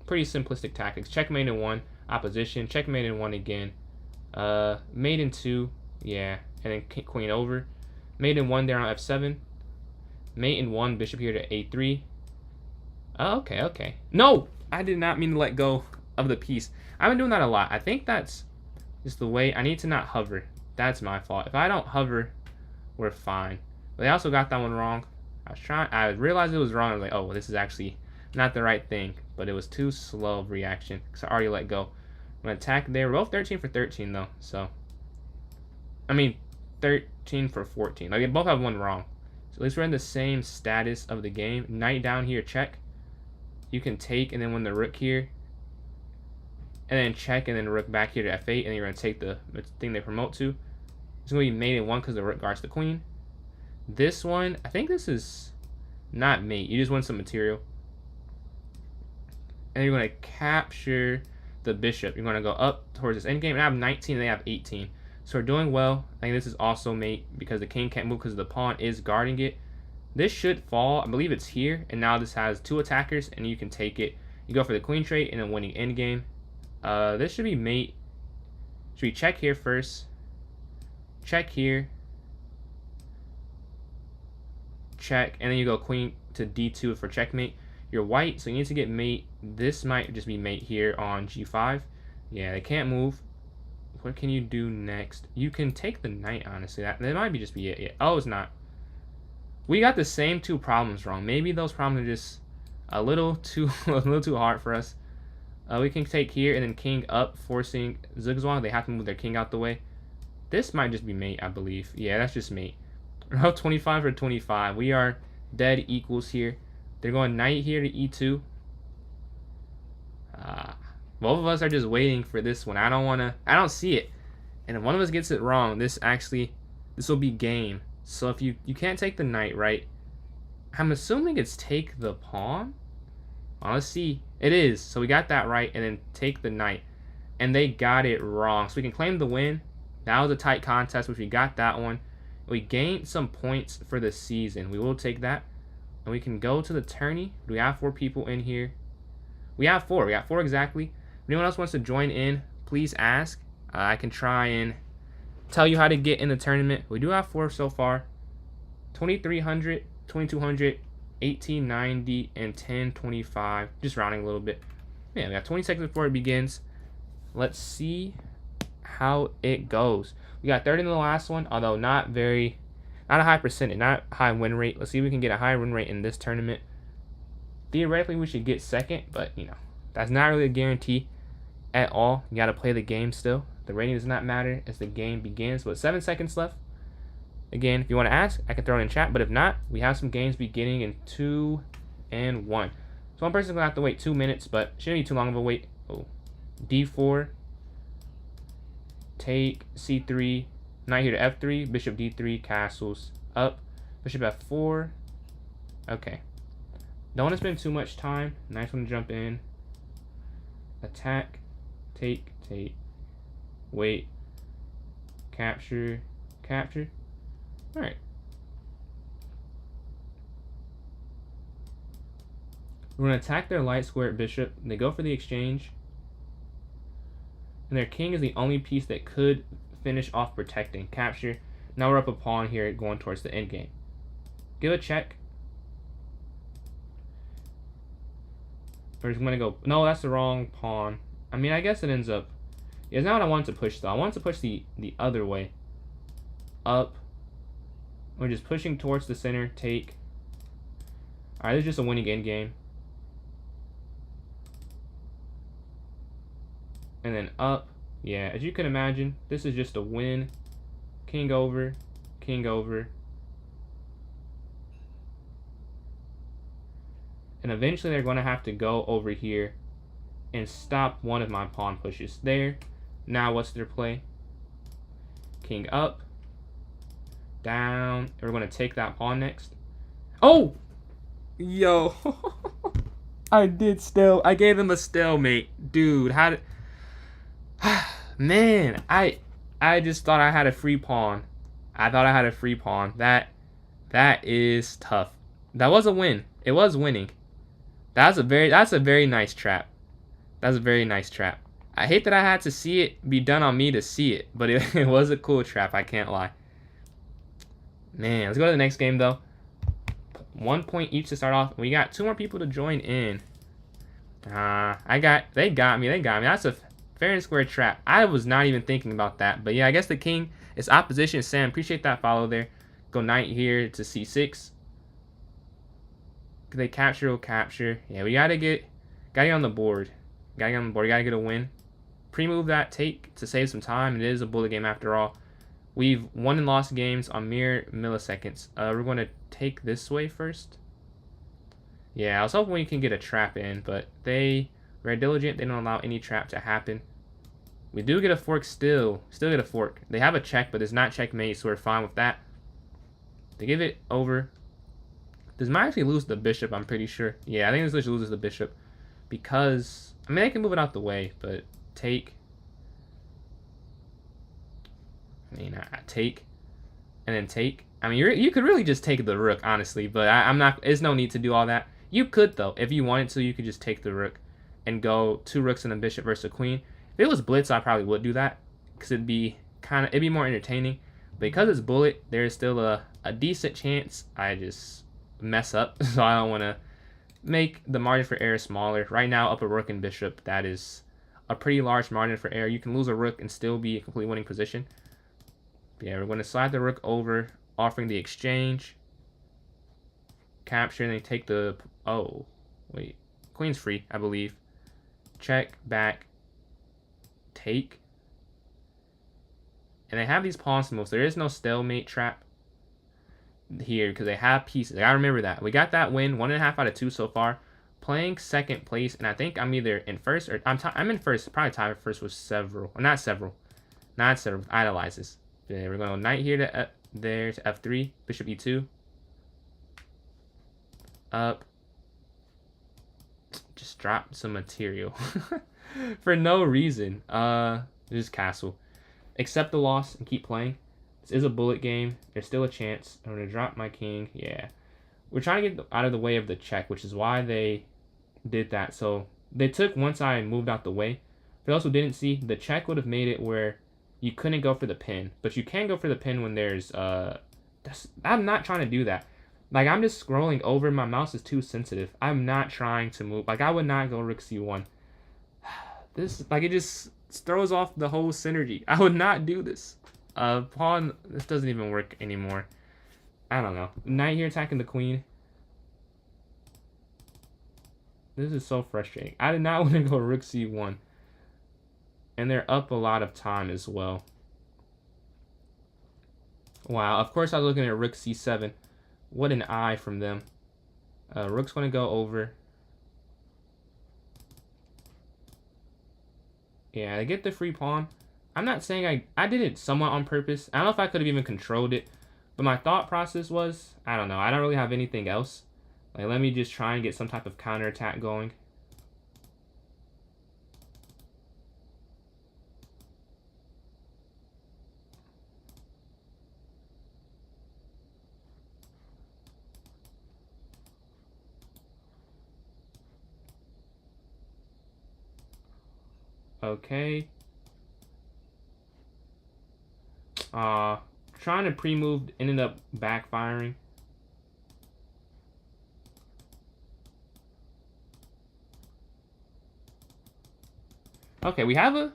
pretty simplistic tactics. Checkmate in 1, opposition, checkmate in 1 again. Mate in 2, yeah, and then queen over. Mate in 1 there on f7. Mate in 1, bishop here to a3. Oh, okay. No! I did not mean to let go of the piece. I've been doing that a lot. I think that's just the way. I need to not hover. That's my fault. If I don't hover, we're fine. But they also got that one wrong. I realized it was wrong. I was like, oh, well, this is actually not the right thing. But it was too slow of reaction because I already let go. I'm going to attack there. We're both 13 for 13, though. So, I mean, 13 for 14. Like, they both have one wrong. So at least we're in the same status of the game. Knight down here, check. You can take and then win the rook here. And then check and then rook back here to f8. And then you're going to take the thing they promote to. It's going to be mate in 1 because the rook guards the queen. This one, I think this is not mate. You just win some material. And you're going to capture the bishop. You're going to go up towards this endgame. And I have 19 and they have 18. So we're doing well. I think this is also mate because the king can't move because the pawn is guarding it. This should fall. I believe it's here. And now this has 2 attackers and you can take it. You go for the queen trait and then winning endgame. This should be mate. Should we check here first? Check here. Check. And then you go queen to d2 for checkmate. You're white, so you need to get mate. This might just be mate here on g5. Yeah, they can't move. What can you do next? You can take the knight, honestly. That might be just be it. Yeah. Oh, it's not. We got the same 2 problems wrong. Maybe those problems are just a little too hard for us. We can take here and then king up, forcing Zugzwang. They have to move their king out the way. This might just be mate, I believe. Yeah, that's just mate. We're up 25 for 25. We are dead equals here. They're going knight here to e2. Both of us are just waiting for this one. I don't see it. And if one of us gets it wrong, this will be game. So if you can't take the knight, right? I'm assuming it's take the pawn. Well, let's see. It is. So we got that right, and then take the knight. And they got it wrong. So we can claim the win. That was a tight contest, which we got that one. We gained some points for the season. We will take that. And we can go to the tourney. Do we have 4 people in here? We have 4. We got 4 exactly. If anyone else wants to join in, please ask. I can try and tell you how to get in the tournament. We do have 4 so far. 2300, 2200, 1890, and 1025. Just rounding a little bit. Yeah, we got 20 seconds before it begins. Let's see how it goes. We got third in the last one, although not a high percentage, not a high win rate. Let's see if we can get a high win rate in this tournament. Theoretically, we should get second, but that's not really a guarantee at all. You got to play the game still. The rating does not matter as the game begins. But 7 seconds left. Again, if you want to ask, I can throw it in chat. But if not, we have some games beginning in 2 and 1. So one person's going to have to wait 2 minutes, but shouldn't be too long of a wait. Oh, d4. Take c3. Knight here to f3. Bishop d3. Castles up. Bishop f4. Okay. Don't want to spend too much time. Nice one to jump in. Attack. Take. Wait. Capture. Alright. We're going to attack their light square bishop. They go for the exchange. And their king is the only piece that could finish off protecting. Capture. Now we're up a pawn here going towards the endgame. Give a check. We're just going to go... No, that's the wrong pawn. I mean, I guess it ends up... Yeah, it's not what I wanted to push, though. I wanted to push the other way. Up. We're just pushing towards the center. Take. Alright, this is just a winning endgame. And then up. Yeah, as you can imagine, this is just a win. King over. King over. And eventually they're going to have to go over here and stop one of my pawn pushes. There. Now what's their play? King up. Down. And we're going to take that pawn next. Oh! Yo. I gave them a stalemate. Dude, how did... Man, I just thought I had a free pawn. That That is tough. That was a win. It was winning. That's a very nice trap. That's a very nice trap. I hate that I had to see it be done on me to see it, but it was a cool trap, I can't lie. Man, let's go to the next game though. 1 point each to start off. We got 2 more people to join in. They got me. That's a fair and square trap. I was not even thinking about that. But yeah, I guess the king is opposition. Sam, appreciate that follow there. Go knight here to c6. They capture, will capture. Yeah, we gotta get on the board. Gotta get a win. Pre-move that take to save some time. It is a bullet game after all. We've won and lost games on mere milliseconds. We're going to take this way first. Yeah, I was hoping we can get a trap in, but they very diligent. They don't allow any trap to happen. We do get a fork still. Still get a fork. They have a check, but it's not checkmate, so we're fine with that. They give it over. This might actually lose the bishop, I'm pretty sure. Yeah, I think this loses the bishop. Because, I mean, they can move it out the way, but take. I mean, take, and then take. I mean, you could really just take the rook, honestly, but I'm not. There's no need to do all that. You could though, if you wanted to, you could just take the rook, and go 2 rooks and a bishop versus a queen. If it was blitz, I probably would do that, because it'd be more entertaining. But because it's bullet, there's still a decent chance I just mess up, so I don't want to make the margin for error smaller. Right now, up a rook and bishop, that is a pretty large margin for error. You can lose a rook and still be a complete winning position. Yeah, we're going to slide the rook over, offering the exchange. Capture, and they take the... Oh, wait. Queen's free, I believe. Check, back, take. And they have these pawns moves. There is no stalemate trap here because they have pieces. I gotta remember that. We got that win, 1.5 out of 2 so far. Playing second place, and I think I'm either in first or... I'm in first, probably tied first with several. Or not several. Not several, idolizes. Yeah, we're going to knight here to there to f3, bishop e2, up. Just drop some material for no reason. Just castle. Accept the loss and keep playing. This is a bullet game. There's still a chance. I'm gonna drop my king. Yeah, we're trying to get out of the way of the check, which is why they did that. So they took once I moved out the way. For those who didn't see, the check would have made it where you couldn't go for the pin, but you can go for the pin when there's I'm not trying to do that. Like, I'm just scrolling over. My mouse is too sensitive. I'm not trying to move. Like, I would not go rook c1. This, like, it just throws off the whole synergy. I would not do this. Pawn, this doesn't even work anymore. I don't know. Knight here attacking the queen. This is so frustrating. I did not want to go rook c1. And they're up a lot of time as well. Wow, of course I was looking at rook c7. What an eye from them. Rook's going to go over. Yeah, I get the free pawn. I'm not saying I did it somewhat on purpose. I don't know if I could have even controlled it. But my thought process was, I don't know. I don't really have anything else. Like, let me just try and get some type of counterattack going. Okay. Trying to pre-move ended up backfiring. Okay, we have a...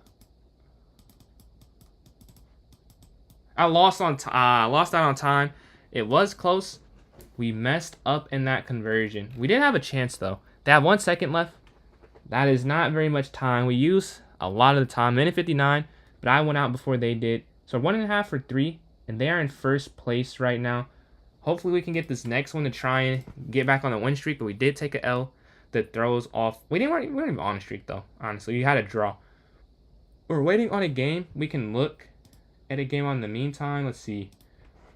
I lost out on time. It was close. We messed up in that conversion. We did have a chance, though. They have 1 second left. That is not very much time. We use a lot of the time. Minute 59, but I went out before they did. So 1.5 for 3, and they are in first place right now. Hopefully we can get this next one to try and get back on the win streak, but we did take a L that throws off. We weren't even on a streak, though, honestly. You had a draw. We're waiting on a game. We can look at a game on the meantime. Let's see.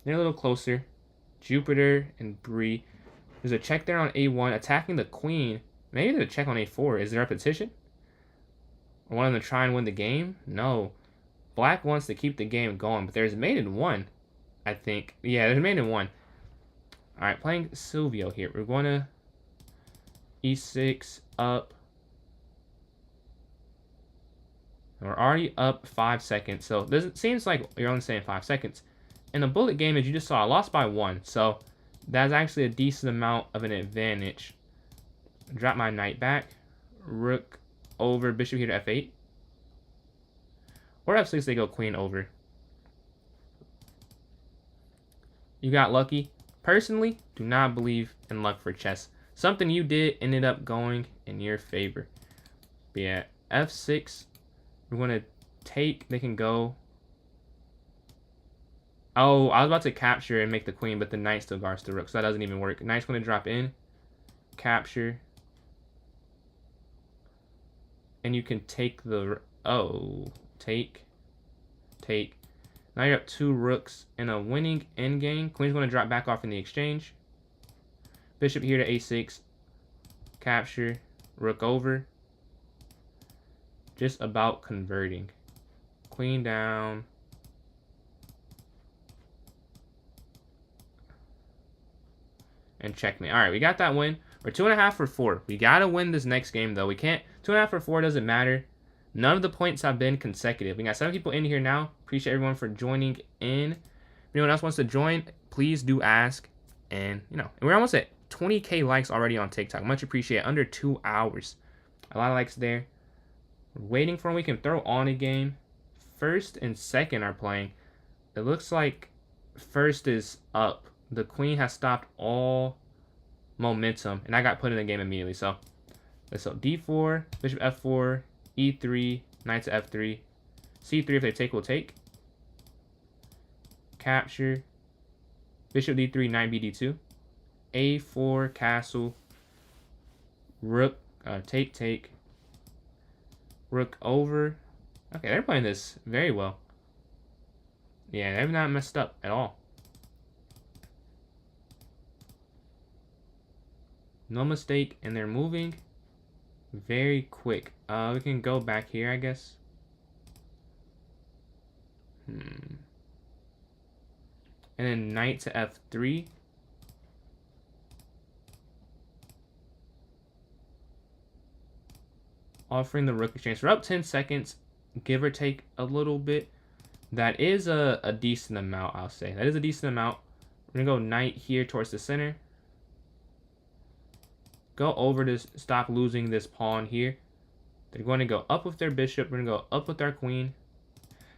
They're a little closer. Jupiter and Bree. There's a check there on A1, attacking the queen. Maybe there's a check on A4. Is there a petition? Or one of them to try and win the game? No. Black wants to keep the game going, but there's mate in 1, I think. Yeah, there's mate in 1. All right, playing Silvio here. We're going to e6 up. We're already up 5 seconds. So this seems like you're only saying 5 seconds. In the bullet game, as you just saw, I lost by 1. So that's actually a decent amount of an advantage. Drop my knight back. Rook over, bishop here to f8. Or f6, they go queen over. You got lucky. Personally, do not believe in luck for chess. Something you did ended up going in your favor. But yeah, f6. We're going to take. They can go. Oh, I was about to capture and make the queen, but the knight still guards the rook, so that doesn't even work. Knight's going to drop in. Capture. And you can take the... Oh. Take. Now you're up 2 rooks in a winning endgame. Queen's going to drop back off in the exchange. Bishop here to a6. Capture. Rook over. Just about converting. Queen down. And checkmate. All right, we got that win. We're 2.5 for 4. We got to win this next game, though. We can't. 2.5 for 4 doesn't matter. None of the points have been consecutive. We got 7 people in here now. Appreciate everyone for joining in. If anyone else wants to join, please do ask. And, you know, and we're almost at 20K likes already on TikTok. Much appreciated. Under 2 hours. A lot of likes there. We're waiting for when we can throw on a game. First and second are playing. It looks like first is up. The queen has stopped all momentum. And I got put in the game immediately. So d4, bishop f4, e3, knight to f3. c3 if they take, will take. Capture. Bishop d3, knight bd2. a4, castle. Rook, take. Rook over. Okay, they're playing this very well. Yeah, they've not messed up at all. No mistake, and they're moving very quick. We can go back here, I guess. And then knight to f3. Offering the rook exchange. We're up 10 seconds, give or take a little bit. That is a decent amount, I'll say. That is a decent amount. We're going to go knight here towards the center. Go over to stop losing this pawn here. They're going to go up with their bishop. We're going to go up with our queen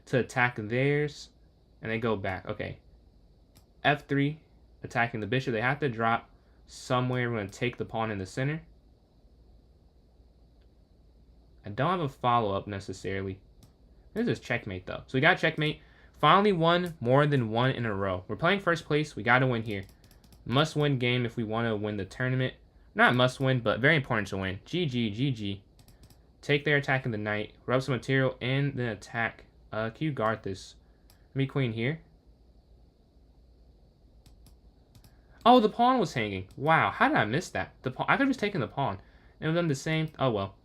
to attack theirs. And they go back. Okay. f3, attacking the bishop. They have to drop somewhere. We're going to take the pawn in the center. I don't have a follow-up necessarily. This is checkmate, though. So we got checkmate. Finally won more than one in a row. We're playing first place. We got to win here. Must-win game if we want to win the tournament. Not must-win, but very important to win. GG. Take their attack in the knight. Rub some material and then attack. Can you guard this? Me queen here. Oh, the pawn was hanging. Wow, how did I miss that? The pawn, I could have just taken the pawn. And it would have done the same. Oh, well.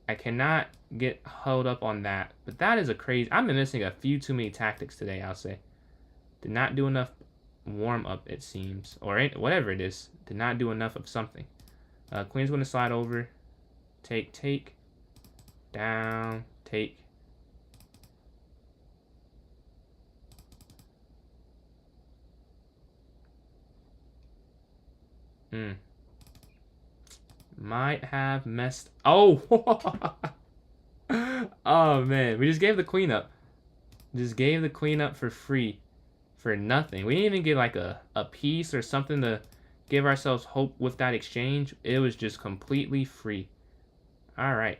I cannot get held up on that. But that is a crazy... I've been missing a few too many tactics today, I'll say. Did not do enough warm-up, it seems. Or whatever it is. Did not do enough of something. Queen's going to slide over. Take. Down. Take. Might have messed... Oh! Oh, man. We just gave the queen up. Just gave the queen up for free. For nothing. We didn't even get like a piece or something to give ourselves hope with that exchange. It was just completely free. Alright.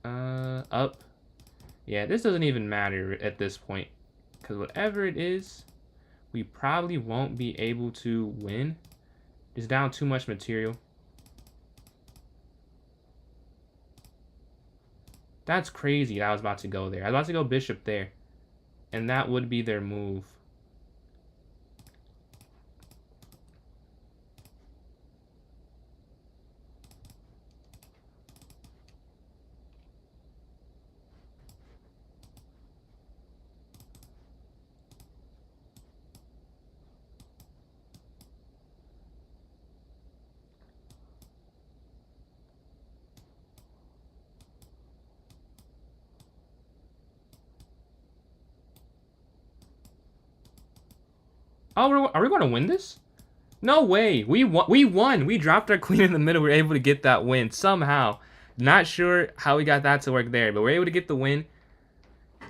Up. Yeah, this doesn't even matter at this point. Because whatever it is, we probably won't be able to win. It's down too much material. That's crazy that I was about to go there. I was about to go bishop there. And that would be their move. Oh, are we going to win this? No way. We won. We won. We dropped our queen in the middle. We were able to get that win somehow. Not sure how we got that to work there, but we're able to get the win.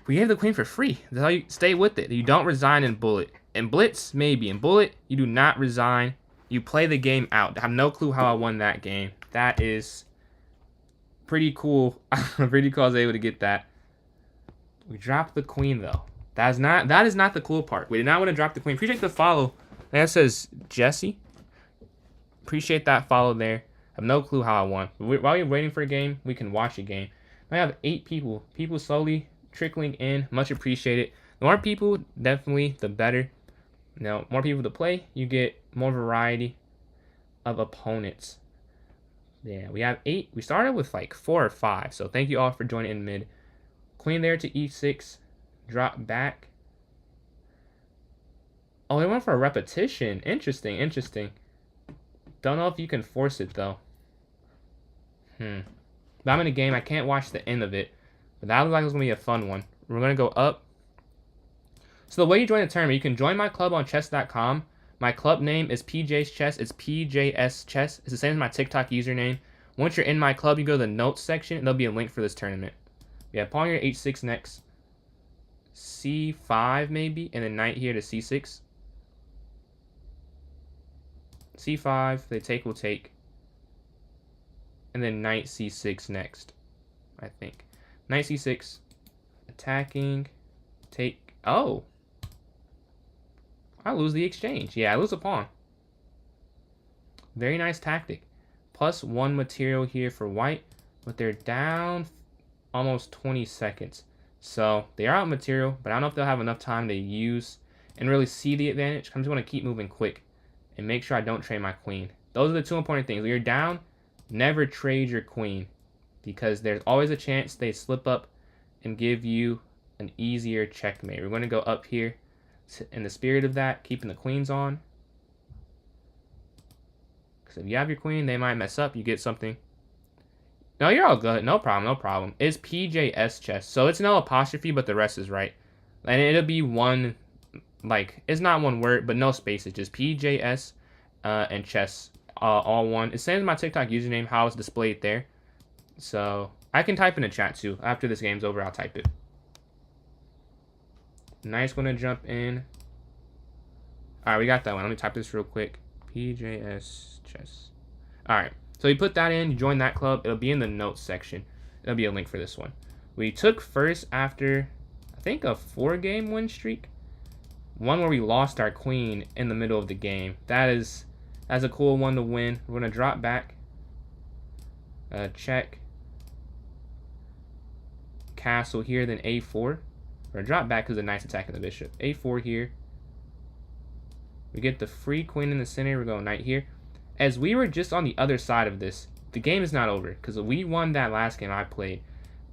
We gave the queen for free. That's how you stay with it. You don't resign in bullet. In blitz, maybe. In bullet, you do not resign. You play the game out. I have no clue how I won that game. That is pretty cool. Pretty cool I was able to get that. We dropped the queen though. That is not the cool part. We did not want to drop the queen. Appreciate the follow. That says Jesse. Appreciate that follow there. I have no clue how I won. While you're waiting for a game, we can watch a game. I have 8 people. People slowly trickling in. Much appreciated. The more people, definitely the better. Now, more people to play, you get more variety of opponents. Yeah, we have 8. We started with like 4 or 5. So thank you all for joining in mid. Queen there to e6. Drop back. Oh, they went for a repetition. Interesting, interesting. Don't know if you can force it, though. But I'm in a game. I can't watch the end of it. But that looks like it's going to be a fun one. We're going to go up. So the way you join the tournament, you can join my club on chess.com. My club name is PJ's Chess. It's PJS Chess. It's the same as my TikTok username. Once you're in my club, you go to the notes section, and there'll be a link for this tournament. Yeah, pawn here, h6 next. c5 maybe, and then knight here to c6. c5, they take will take. And then knight c6 next, I think. Knight c6, attacking, take. Oh! I lose the exchange. Yeah, I lose a pawn. Very nice tactic. +1 material here for white, but they're down almost 20 seconds. So they are out material, but I don't know if they'll have enough time to use and really see the advantage. I'm just going to keep moving quick and make sure I don't trade my queen. Those are the 2 important things. When you're down, never trade your queen because there's always a chance they slip up and give you an easier checkmate. We're going to go up here in the spirit of that, keeping the queens on. Because if you have your queen, they might mess up. You get something. No, you're all good. No problem, no problem. It's PJS Chess. So it's no apostrophe, but the rest is right. And it'll be one, like, it's not one word, but no spaces. Just PJS and Chess, all one. It's the same as my TikTok username, how it's displayed there. So I can type in the chat too. After this game's over, I'll type it. Nice, gonna jump in. Alright, we got that one. Let me type this real quick. PJS Chess. Alright, so you put that in, you join that club. It'll be in the notes section. There'll be a link for this one. We took first after, I think, a 4-game win streak. One where we lost our queen in the middle of the game. That's a cool one to win. We're gonna drop back. Check. Castle here, then a4. Or drop back because a nice attack of the bishop. a4 here. We get the free queen in the center. We're going knight here. As we were just on the other side of this, the game is not over because we won that last game I played.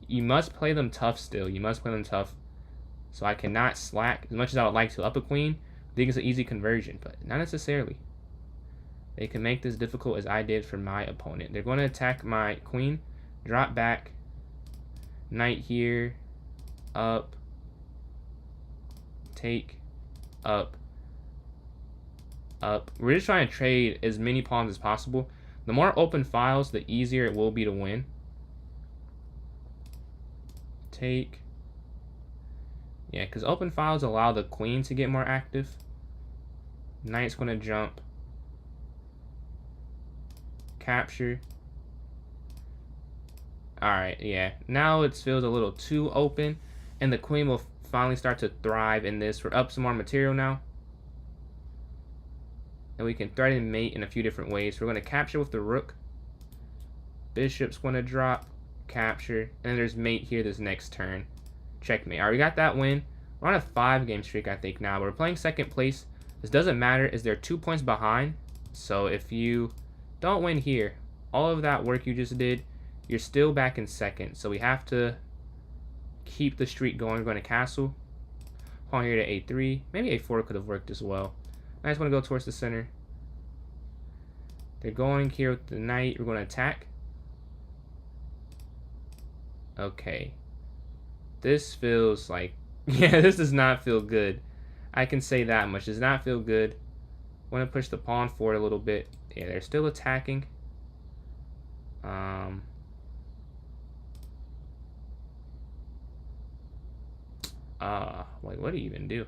You must play them tough still. You must play them tough. So I cannot slack as much as I would like to up a queen. I think it's an easy conversion, but not necessarily. They can make this difficult as I did for my opponent. They're going to attack my queen. Drop back. Knight here. Up. Take. Up. Up. We're just trying to trade as many pawns as possible. The more open files, the easier it will be to win. Take. Yeah, because open files allow the queen to get more active. Knight's going to jump. Capture. Alright, yeah. Now it feels a little too open. And the queen will finally start to thrive in this. We're up some more material now. And we can threaten mate in a few different ways. We're going to capture with the rook. Bishop's going to drop. Capture. And then there's mate here this next turn. Checkmate. Alright, we got that win. We're on a 5-game streak, I think, now. We're playing second place. This doesn't matter as they're 2 points behind. So if you don't win here, all of that work you just did, you're still back in second. So we have to keep the streak going. We're going to castle. Pawn here to a3. Maybe a4 could have worked as well. I just want to go towards the center. They're going here with the knight. We're going to attack. Okay. This feels like... yeah, this does not feel good. I can say that much. Does not feel good. Want to push the pawn forward a little bit. Yeah, they're still attacking. Wait, what do you even do?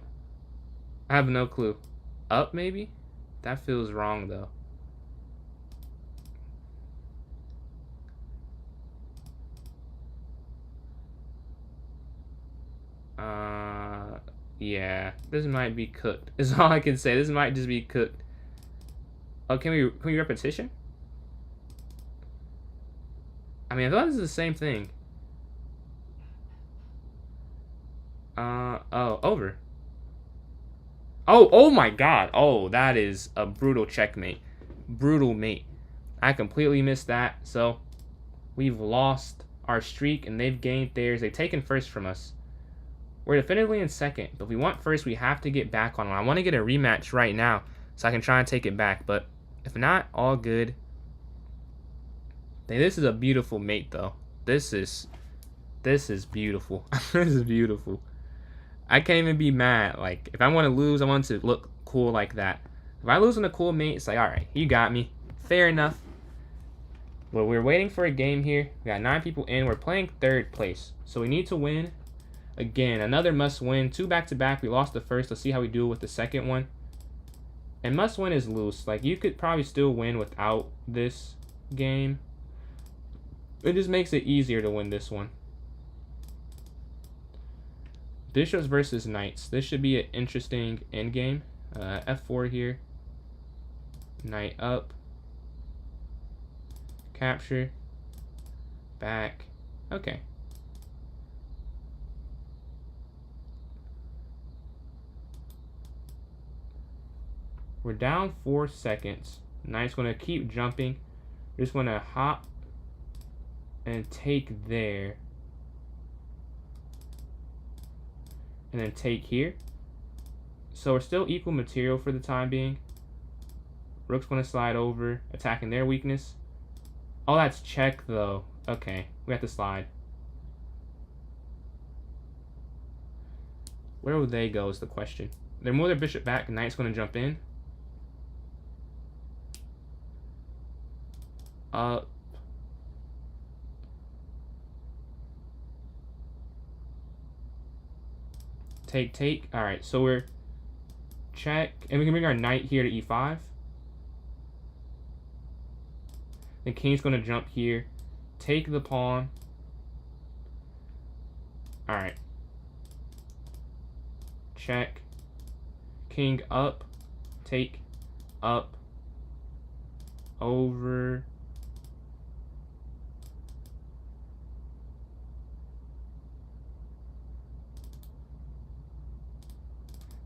I have no clue. Up, maybe? That feels wrong, though. Yeah. This might be cooked. Is all I can say. This might just be cooked. Oh, can we repetition? I mean, I thought this is the same thing. Oh, over. Oh my god. Oh, that is a brutal checkmate. Brutal mate. I completely missed that. So, we've lost our streak and they've gained theirs. They've taken first from us. We're definitively in second, but if we want first, we have to get back on one. I want to get a rematch right now so I can try and take it back, but if not, all good. This is a beautiful mate, though. This is beautiful. This is beautiful. I can't even be mad. Like, if I want to lose, I want to look cool like that. If I lose on a cool mate, it's like, all right, you got me. Fair enough. Well, we're waiting for a game here. We got 9 people in. We're playing third place, so we need to win. Again, another must win. 2 back-to-back. We lost the first. Let's see how we do with the second one. And must win is loose. Like, you could probably still win without this game. It just makes it easier to win this one. Bishops versus knights. This should be an interesting endgame. F4 here. Knight up. Capture. Back. Okay. We're down 4 seconds. Knight's going to keep jumping. We're just going to hop and take there. And then take here. So we're still equal material for the time being. Rook's going to slide over, attacking their weakness. Oh, that's check, though. Okay, we have to slide. Where will they go is the question. They move their bishop back. Knight's going to jump in. Take. Alright, so we're check. And we can bring our knight here to e5. The king's going to jump here. Take the pawn. Alright. Check. King up. Take. Up. Over.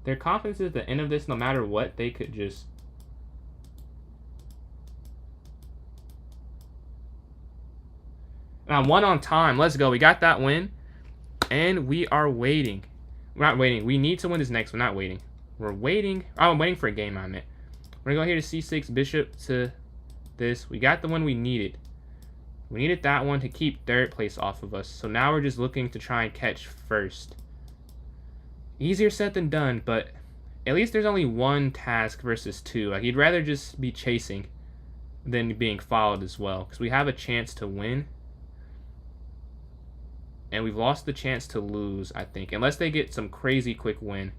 Their confidence is at the end of this, no matter what, they could just... And I'm 1 on time. Let's go. We got that win. And we are waiting. We're not waiting. We need to win this next one. Not waiting. We're waiting. Oh, I'm waiting for a game, I meant. We're going to go here to c6, bishop to this. We got the one we needed. We needed that one to keep third place off of us. So now we're just looking to try and catch first. Easier said than done, but at least there's only 1 task versus 2. Like, you'd rather just be chasing than being followed as well, because we have a chance to win. And we've lost the chance to lose, I think. Unless they get some crazy quick win,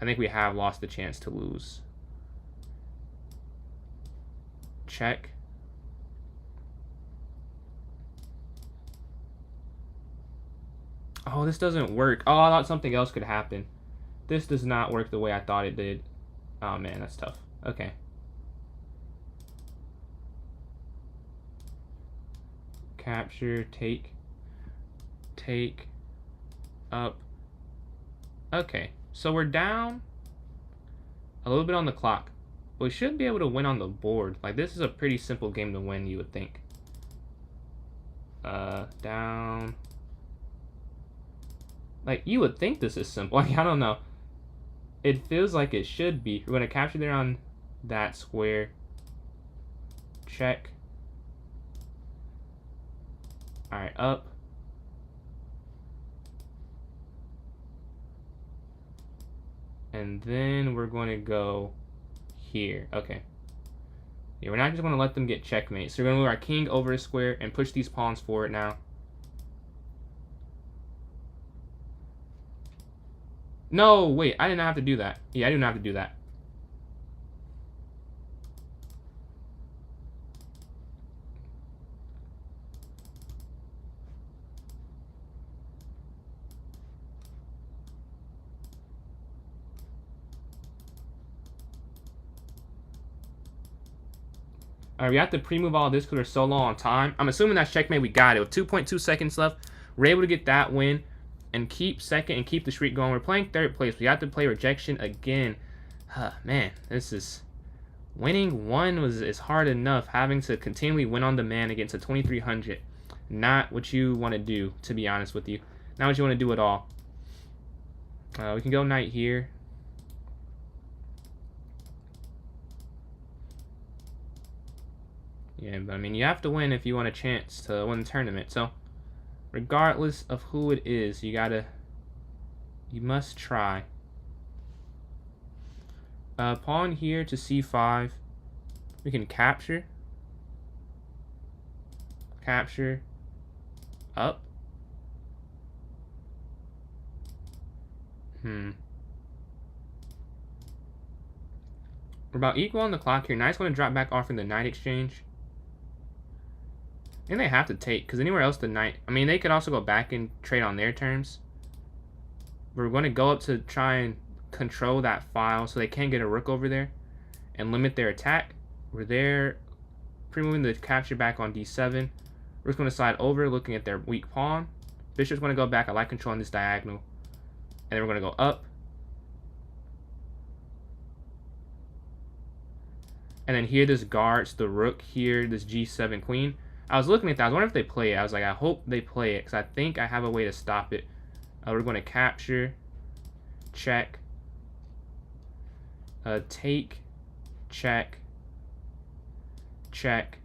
I think we have lost the chance to lose. Check. Oh, this doesn't work. Oh, I thought something else could happen. This does not work the way I thought it did. Oh, man, that's tough. Okay. Capture, take, up. Okay, so we're down a little bit on the clock. But we should be able to win on the board. Like, this is a pretty simple game to win, you would think. Down. Like, you would think this is simple. Like, I don't know. It feels like it should be. We're going to capture there on that square. Check. Alright, up. And then we're going to go here. Okay. Yeah, we're not just going to let them get checkmate. So we're going to move our king over a square and push these pawns forward now. No, wait, I did not have to do that. Yeah, I didn't have to do that. Alright, we have to pre-move all this because we're so low on time. I'm assuming that's checkmate. We got it. With 2.2 seconds left, we're able to get that win and keep second and keep the streak going. We're playing third place. We have to play rejection again. Man, this is... Winning one is hard enough. Having to continually win on demand against a 2300. Not what you want to do, to be honest with you. Not what you want to do at all. We can go knight here. Yeah, but I mean, you have to win if you want a chance to win the tournament. So, regardless of who it is, you must try. Pawn here to c5. We can capture. Capture. Up. We're about equal on the clock here. Knight's going to drop back offering the knight exchange. And they have to take, because anywhere else the knight... I mean, they could also go back and trade on their terms. We're going to go up to try and control that file so they can't get a rook over there and limit their attack. We're there, pre-moving the capture back on d7. Rook's going to slide over, looking at their weak pawn. Bishop's going to go back. I like controlling this diagonal. And then we're going to go up. And then here, this guards the rook here, this g7 queen. I was looking at that. I was wondering if they play it. I was like, I hope they play it because I think I have a way to stop it. We're going to capture, check, take, check, check,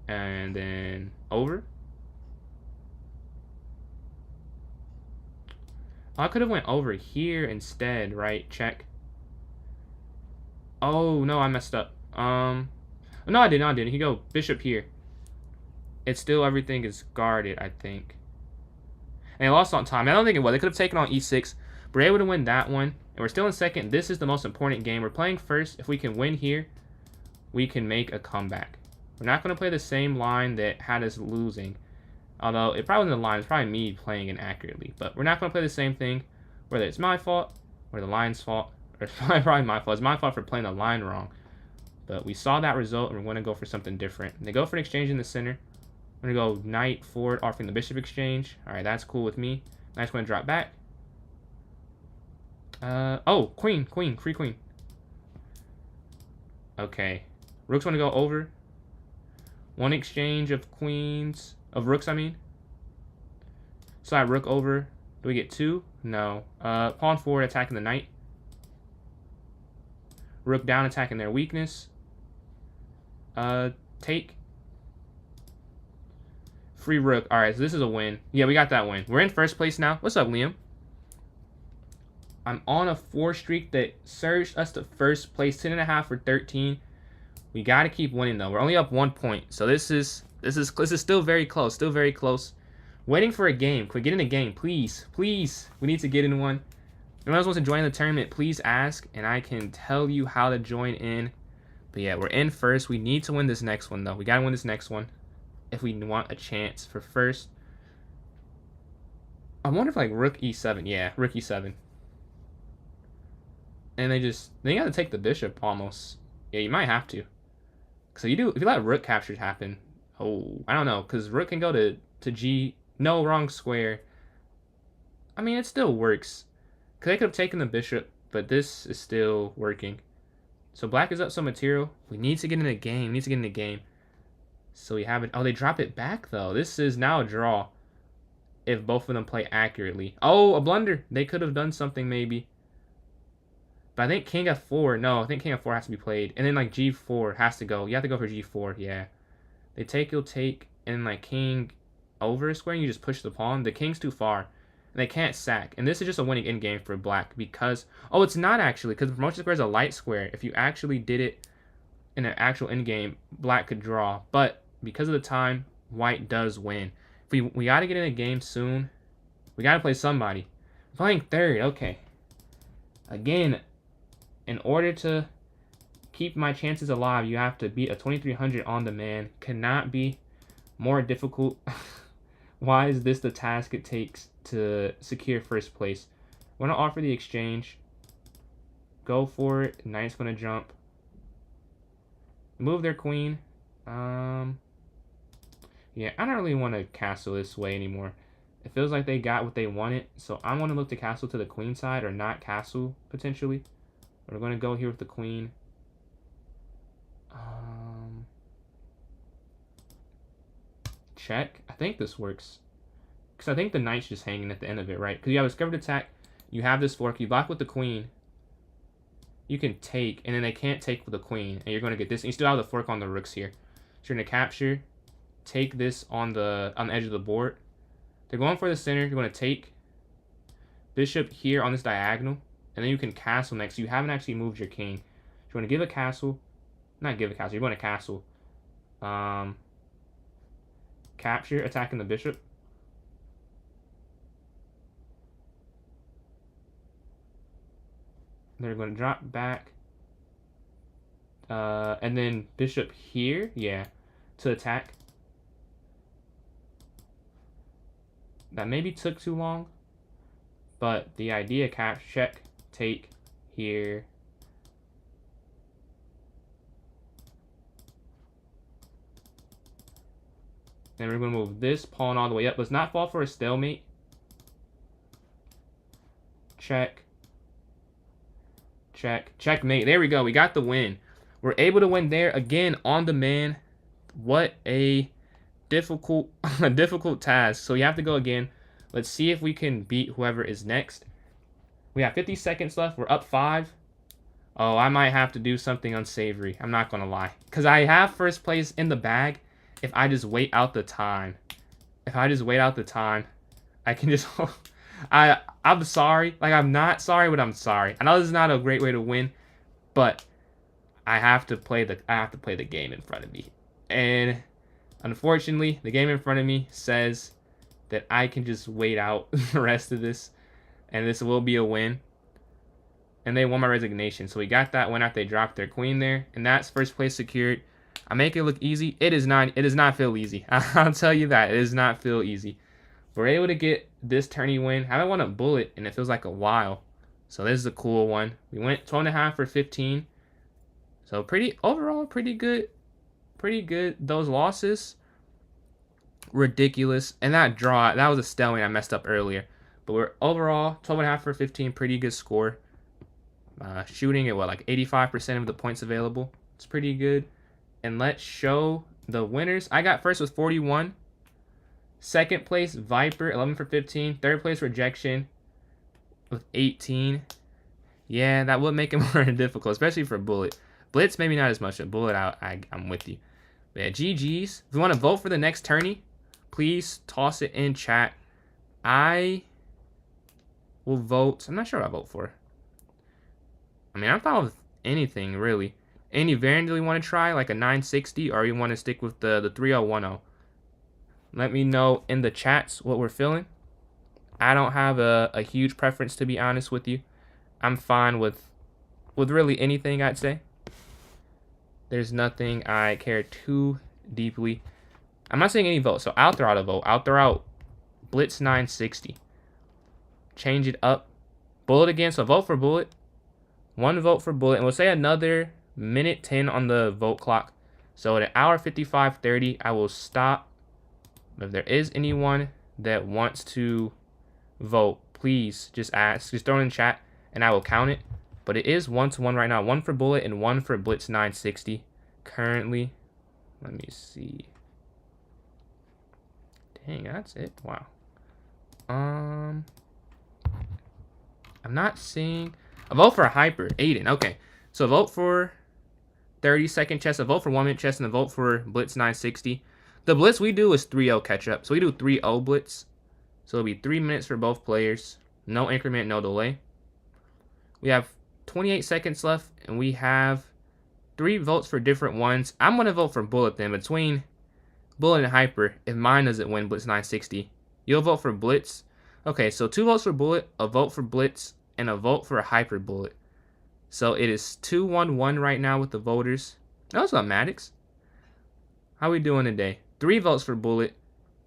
and then over. I could have went over here instead, right? Check. Oh, no, I messed up. No, I didn't. He go bishop here. It's still, everything is guarded, I think. And they lost on time. I don't think it was. They could have taken on e6. But we're able to win that one. And we're still in second. This is the most important game. We're playing first. If we can win here, we can make a comeback. We're not going to play the same line that had us losing. Although, it probably wasn't the line. It's probably me playing inaccurately. But we're not going to play the same thing. Whether it's my fault or the line's fault. Or it's probably my fault. It's my fault for playing the line wrong. But we saw that result, and we're going to go for something different. And they go for an exchange in the center. We're going to go knight forward, offering the bishop exchange. All right, that's cool with me. Knight's going to drop back. Oh, queen, free queen. Okay. Rook's going to go over. One exchange of queens, of rooks, I mean. Slide rook over. Do we get two? No. Pawn forward, attacking the knight. Rook down, attacking their weakness. Take. Free rook. All right, so this is a win. Yeah, we got that win. We're in first place now. What's up, Liam? I'm on a 4 streak that surged us to first place, 10.5 for 13. We got to keep winning though. We're only up 1 point, so this is still very close. Still very close. Waiting for a game. Can we get in a game, please? Please. We need to get in one. If anyone else wants to join the tournament, please ask, and I can tell you how to join in. But yeah, we're in first. We need to win this next one though. We got to win this next one if we want a chance for first. I wonder if like rook e7. Yeah, rook e7. And they got to take the bishop almost. Yeah, you might have to. So if you let rook captures happen, oh, I don't know, because rook can go to g. No, wrong square. I mean, it still works. Because they could have taken the bishop, but this is still working. So black is up some material. We need to get in the game. So we have it. Oh, they drop it back, though. This is now a draw. If both of them play accurately. Oh, a blunder. They could have done something, maybe. But I think king f4. No, I think king f4 has to be played. And then, like, g4 has to go. You have to go for g4, yeah. They take, you'll take. And, like, king over a square, and you just push the pawn. The king's too far. and they can't sack. And this is just a winning in game for black because, oh, it's not actually, because the promotion square is a light square. If you actually did it in an actual in game, black could draw. But because of the time, white does win. If we got to get in a game soon. We got to play somebody. We're playing third. Okay. Again, in order to keep my chances alive, you have to beat a 2300 on the man. Cannot be more difficult. Why is this the task it takes to secure first place? I'm going to offer the exchange. Go for it. Knight's going to jump. Move their queen. Yeah, I don't really want to castle this way anymore. It feels like they got what they wanted. So I want to look to castle to the queen side or not castle, potentially. We're going to go here with the queen. Check. I think this works. Because I think the knight's just hanging at the end of it, right? Because you have a discovered attack. You have this fork. You block with the queen. You can take. And then they can't take with the queen. And you're going to get this. And you still have the fork on the rooks here. So you're going to capture. Take this on the edge of the board. They're going for the center. You're going to take bishop here on this diagonal. And then you can castle next. You haven't actually moved your king. You're going to give a castle. Not give a castle. You're going to castle. Capture, attacking the bishop. They're going to drop back. And then bishop here. Yeah. To attack. That maybe took too long. But the idea, check, take here. Then we're going to move this pawn all the way up. Let's not fall for a stalemate. Check. Check. Checkmate. There we go. We got the win. We're able to win there again on the man. What a difficult task. So you have to go again. Let's see if we can beat whoever is next. We have 50 seconds left. We're up 5. Oh, I might have to do something unsavory. I'm not going to lie. Because I have first place in the bag. If I just wait out the time. I can just... I'm sorry. Like, I'm not sorry, but I'm sorry. I know this is not a great way to win. But I have to play the game in front of me. And unfortunately, the game in front of me says that I can just wait out the rest of this. And this will be a win. And they won my resignation. So we got that win after they dropped their queen there. And that's first place secured. I make it look easy. It does not feel easy. I'll tell you that. It does not feel easy. We're able to get this tourney win. I haven't won a bullet, and it feels like a while. So this is a cool one. We went 12.5 for 15. So overall, pretty good. Pretty good. Those losses, ridiculous. And that draw, that was a stalemate I messed up earlier. But we're overall 12.5 for 15. Pretty good score. Shooting at like 85% of the points available. It's pretty good. And let's show the winners. I got first with 41. Second place, Viper, 11 for 15. Third place, Rejection with 18. Yeah, that would make it more difficult, especially for Bullet. Blitz, maybe not as much. But Bullet, I'm with you. But yeah, GG's. If you want to vote for the next tourney, please toss it in chat. I will vote. I'm not sure what I vote for. I mean, I'm fine with anything, really. Any variant you want to try, like a 960, or you want to stick with the 3010? Let me know in the chats what we're feeling. I don't have a huge preference, to be honest with you. I'm fine with really anything, I'd say. There's nothing I care too deeply. I'm not saying any vote, so I'll throw out a vote. I'll throw out Blitz 960. Change it up. Bullet again, so vote for Bullet. 1 vote for Bullet, and we'll say another minute 10 on the vote clock. So at an hour 55:30, I will stop. If there is anyone that wants to vote, please just throw it in chat, and I will count it. But it is 1-1 right now. 1 for Bullet and 1 for Blitz 960 currently. Let me see. Dang, that's it. Wow. I'm not seeing a vote for a Hyper Aiden. Okay, so vote for 30-second chess, a vote for 1-minute chess, and a vote for Blitz 960. The Blitz we do is 3-0 catch up. So we do 3-0 Blitz. So it'll be 3 minutes for both players. No increment, no delay. We have 28 seconds left, and we have 3 votes for different ones. I'm going to vote for Bullet then. Between Bullet and Hyper, if mine doesn't win Blitz 960, you'll vote for Blitz. Okay, so 2 votes for Bullet, a vote for Blitz, and a vote for a Hyper Bullet. So it is 2-1-1 right now with the voters. That was about Maddox. How we doing today? 3 votes for Bullet,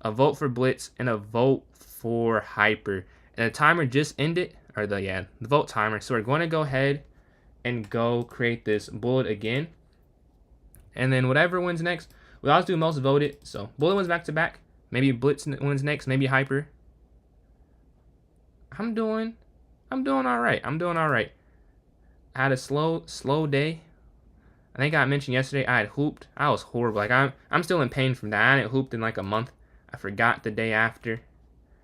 a vote for Blitz, and a vote for Hyper. And the timer just ended, or the vote timer. So we're going to go ahead and go create this Bullet again. And then whatever wins next, we always do most voted. So Bullet wins back to back. Maybe Blitz wins next. Maybe Hyper. I'm doing all right. I had a slow day. I think I mentioned yesterday I had hooped. I was horrible. Like I'm still in pain from that. I hadn't hooped in like a month. I forgot the day after.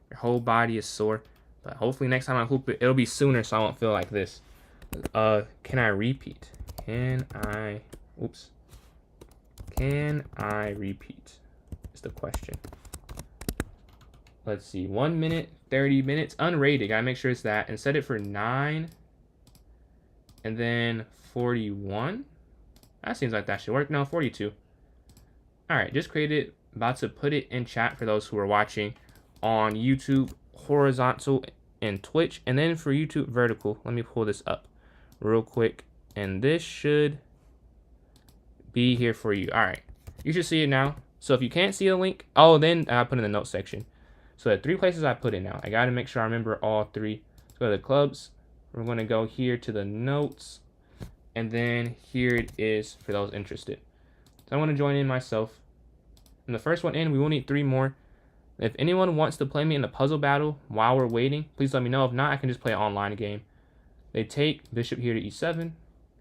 Your whole body is sore. But hopefully next time I hoop it'll be sooner so I won't feel like this. Can I repeat? Can I repeat? Is the question. Let's see. 1 minute, 30 minutes. Unrated. Gotta make sure it's that. And set it for 9. And then 41. That seems like that should work. No, 42. Alright, just created. About to put it in chat for those who are watching on YouTube, horizontal, and Twitch. And then for YouTube, vertical. Let me pull this up real quick. And this should be here for you. Alright. You should see it now. So if you can't see the link, then I put in the notes section. So the 3 places I put it now. I got to make sure I remember all 3. So go to the clubs. We're going to go here to the notes. And then here it is for those interested. So I want to join in myself. And the first one in, we will need 3 more. If anyone wants to play me in a puzzle battle while we're waiting, please let me know. If not, I can just play an online game. They take bishop here to e7.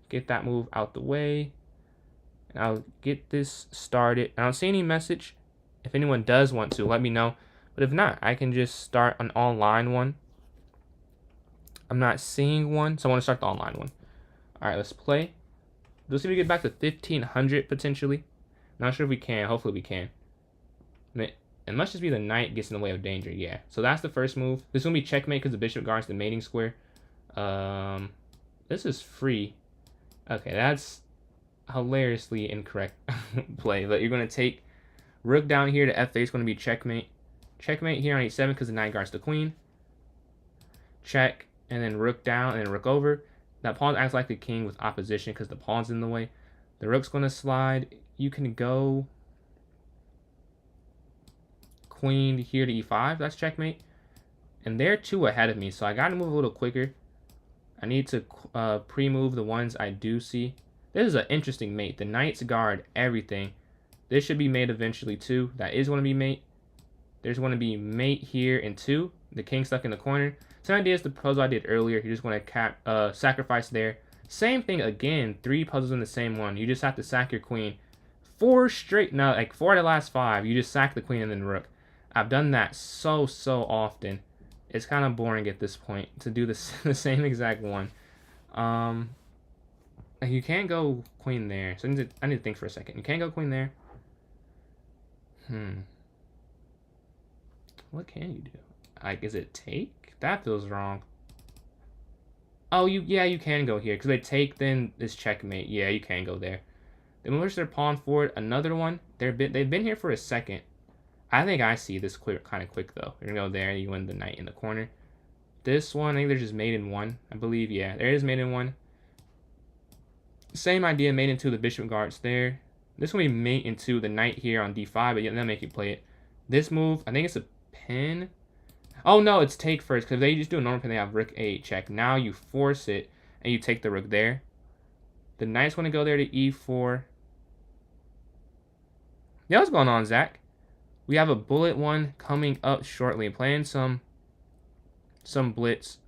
Get that move out the way. And I'll get this started. I don't see any message. If anyone does want to, let me know. But if not, I can just start an online one. I'm not seeing one, so I want to start the online one. Alright, let's play. Let's see if we get back to 1500 potentially. Not sure if we can. Hopefully we can. It must just be the knight gets in the way of danger. Yeah. So that's the first move. This is going to be checkmate because the bishop guards the mating square. This is free. Okay, that's hilariously incorrect play. But you're going to take rook down here to f8. It's going to be checkmate. Checkmate here on e7 because the knight guards the queen. Check. And then rook down and then rook over. That pawn acts like the king with opposition because the pawn's in the way. The rook's going to slide. You can go queen here to e5. That's checkmate. And they're 2 ahead of me, so I got to move a little quicker. I need to pre-move the ones I do see. This is an interesting mate. The knights guard everything. This should be mate eventually too. That is going to be mate. There's going to be mate here in 2. The king stuck in the corner. Same idea as the puzzle I did earlier. You're just going to sacrifice there. Same thing again. 3 puzzles in the same one. You just have to sack your queen. 4 straight. No, like 4 out of the last 5. You just sack the queen and then rook. I've done that so often. It's kind of boring at this point to do the same exact one. You can't go queen there. So I need to think for a second. You can't go queen there. What can you do? Like, is it take? That feels wrong. Oh, you can go here because they take. Then this checkmate. Yeah, you can go there. They push their pawn forward. Another one. They've been here for a second. I think I see this kind of quick though. You're gonna go there. You win the knight in the corner. This one, I think they're just mate in 1. I believe. Yeah, there it is, mate in 1. Same idea. Mate in 2. The bishop guards there. This will be mate in 2. The knight here on d5, but yeah, they'll make you play it. This move, I think it's a pin. Oh no, it's take first because they just do a normal pin. They have rook 8 check. Now you force it and you take the rook there. The knight's going to go there to e4. Yeah, what's going on, Zach? We have a bullet one coming up shortly. Playing some blitz.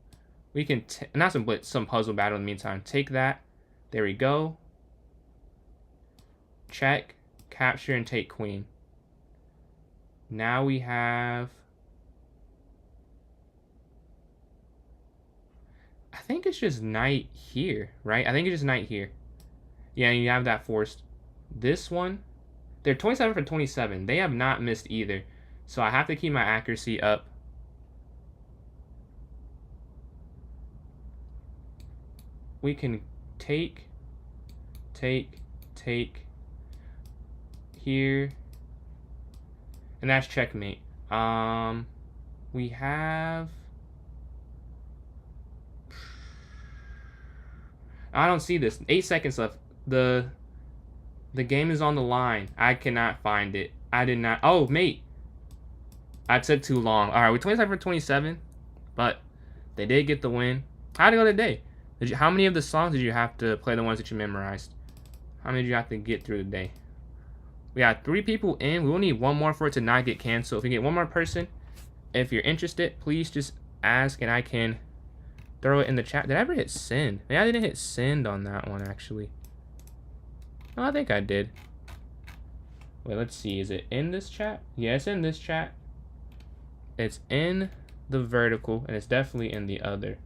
We can not some blitz, some puzzle battle in the meantime. Take that. There we go. Check, capture, and take queen. Now we have. I think it's just knight here, right? I think it's just knight here. Yeah, you have that forced. This one, they're 27 for 27. They have not missed either. So I have to keep my accuracy up. we can take here, and that's checkmate. We have, I don't see this. 8 seconds left. The game is on the line. I cannot find it. I did not. Oh, mate. I took too long. All right, we're 27 for 27, but they did get the win. How'd it go today? How many of the songs did you have to play, the ones that you memorized? How many did you have to get through the day? We got 3 people in. We will need 1 more for it to not get canceled. If we get 1 more person, if you're interested, please just ask and I can throw it in the chat. Did I ever hit send? Maybe I didn't hit send on that one, actually. Oh, I think I did. Wait, let's see. Is it in this chat? Yeah, it's in this chat. It's in the vertical, and it's definitely in the other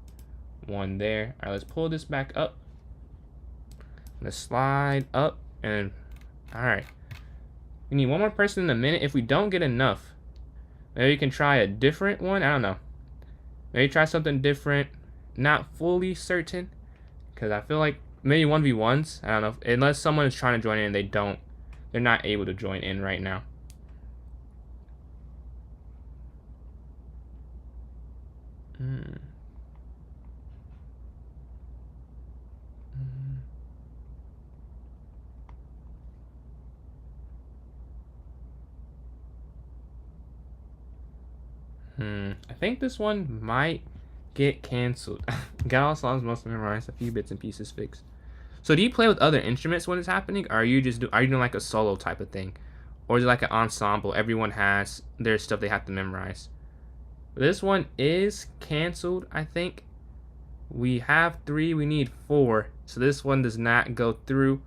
one there. All right, let's pull this back up. Let's slide up, and all right. We need 1 more person in a minute. If we don't get enough, maybe you can try a different one. I don't know. Maybe try something different. Not fully certain, because I feel like maybe 1v1s. I don't know. Unless someone is trying to join in and they're not able to join in right now. I think this one might get canceled. Got all songs mostly memorized, a few bits and pieces fixed. So do you play with other instruments when it's happening, or are you doing like a solo type of thing, or is it like an ensemble? Everyone has their stuff they have to memorize. This one is canceled, I think. We have 3, we need 4, so this one does not go through,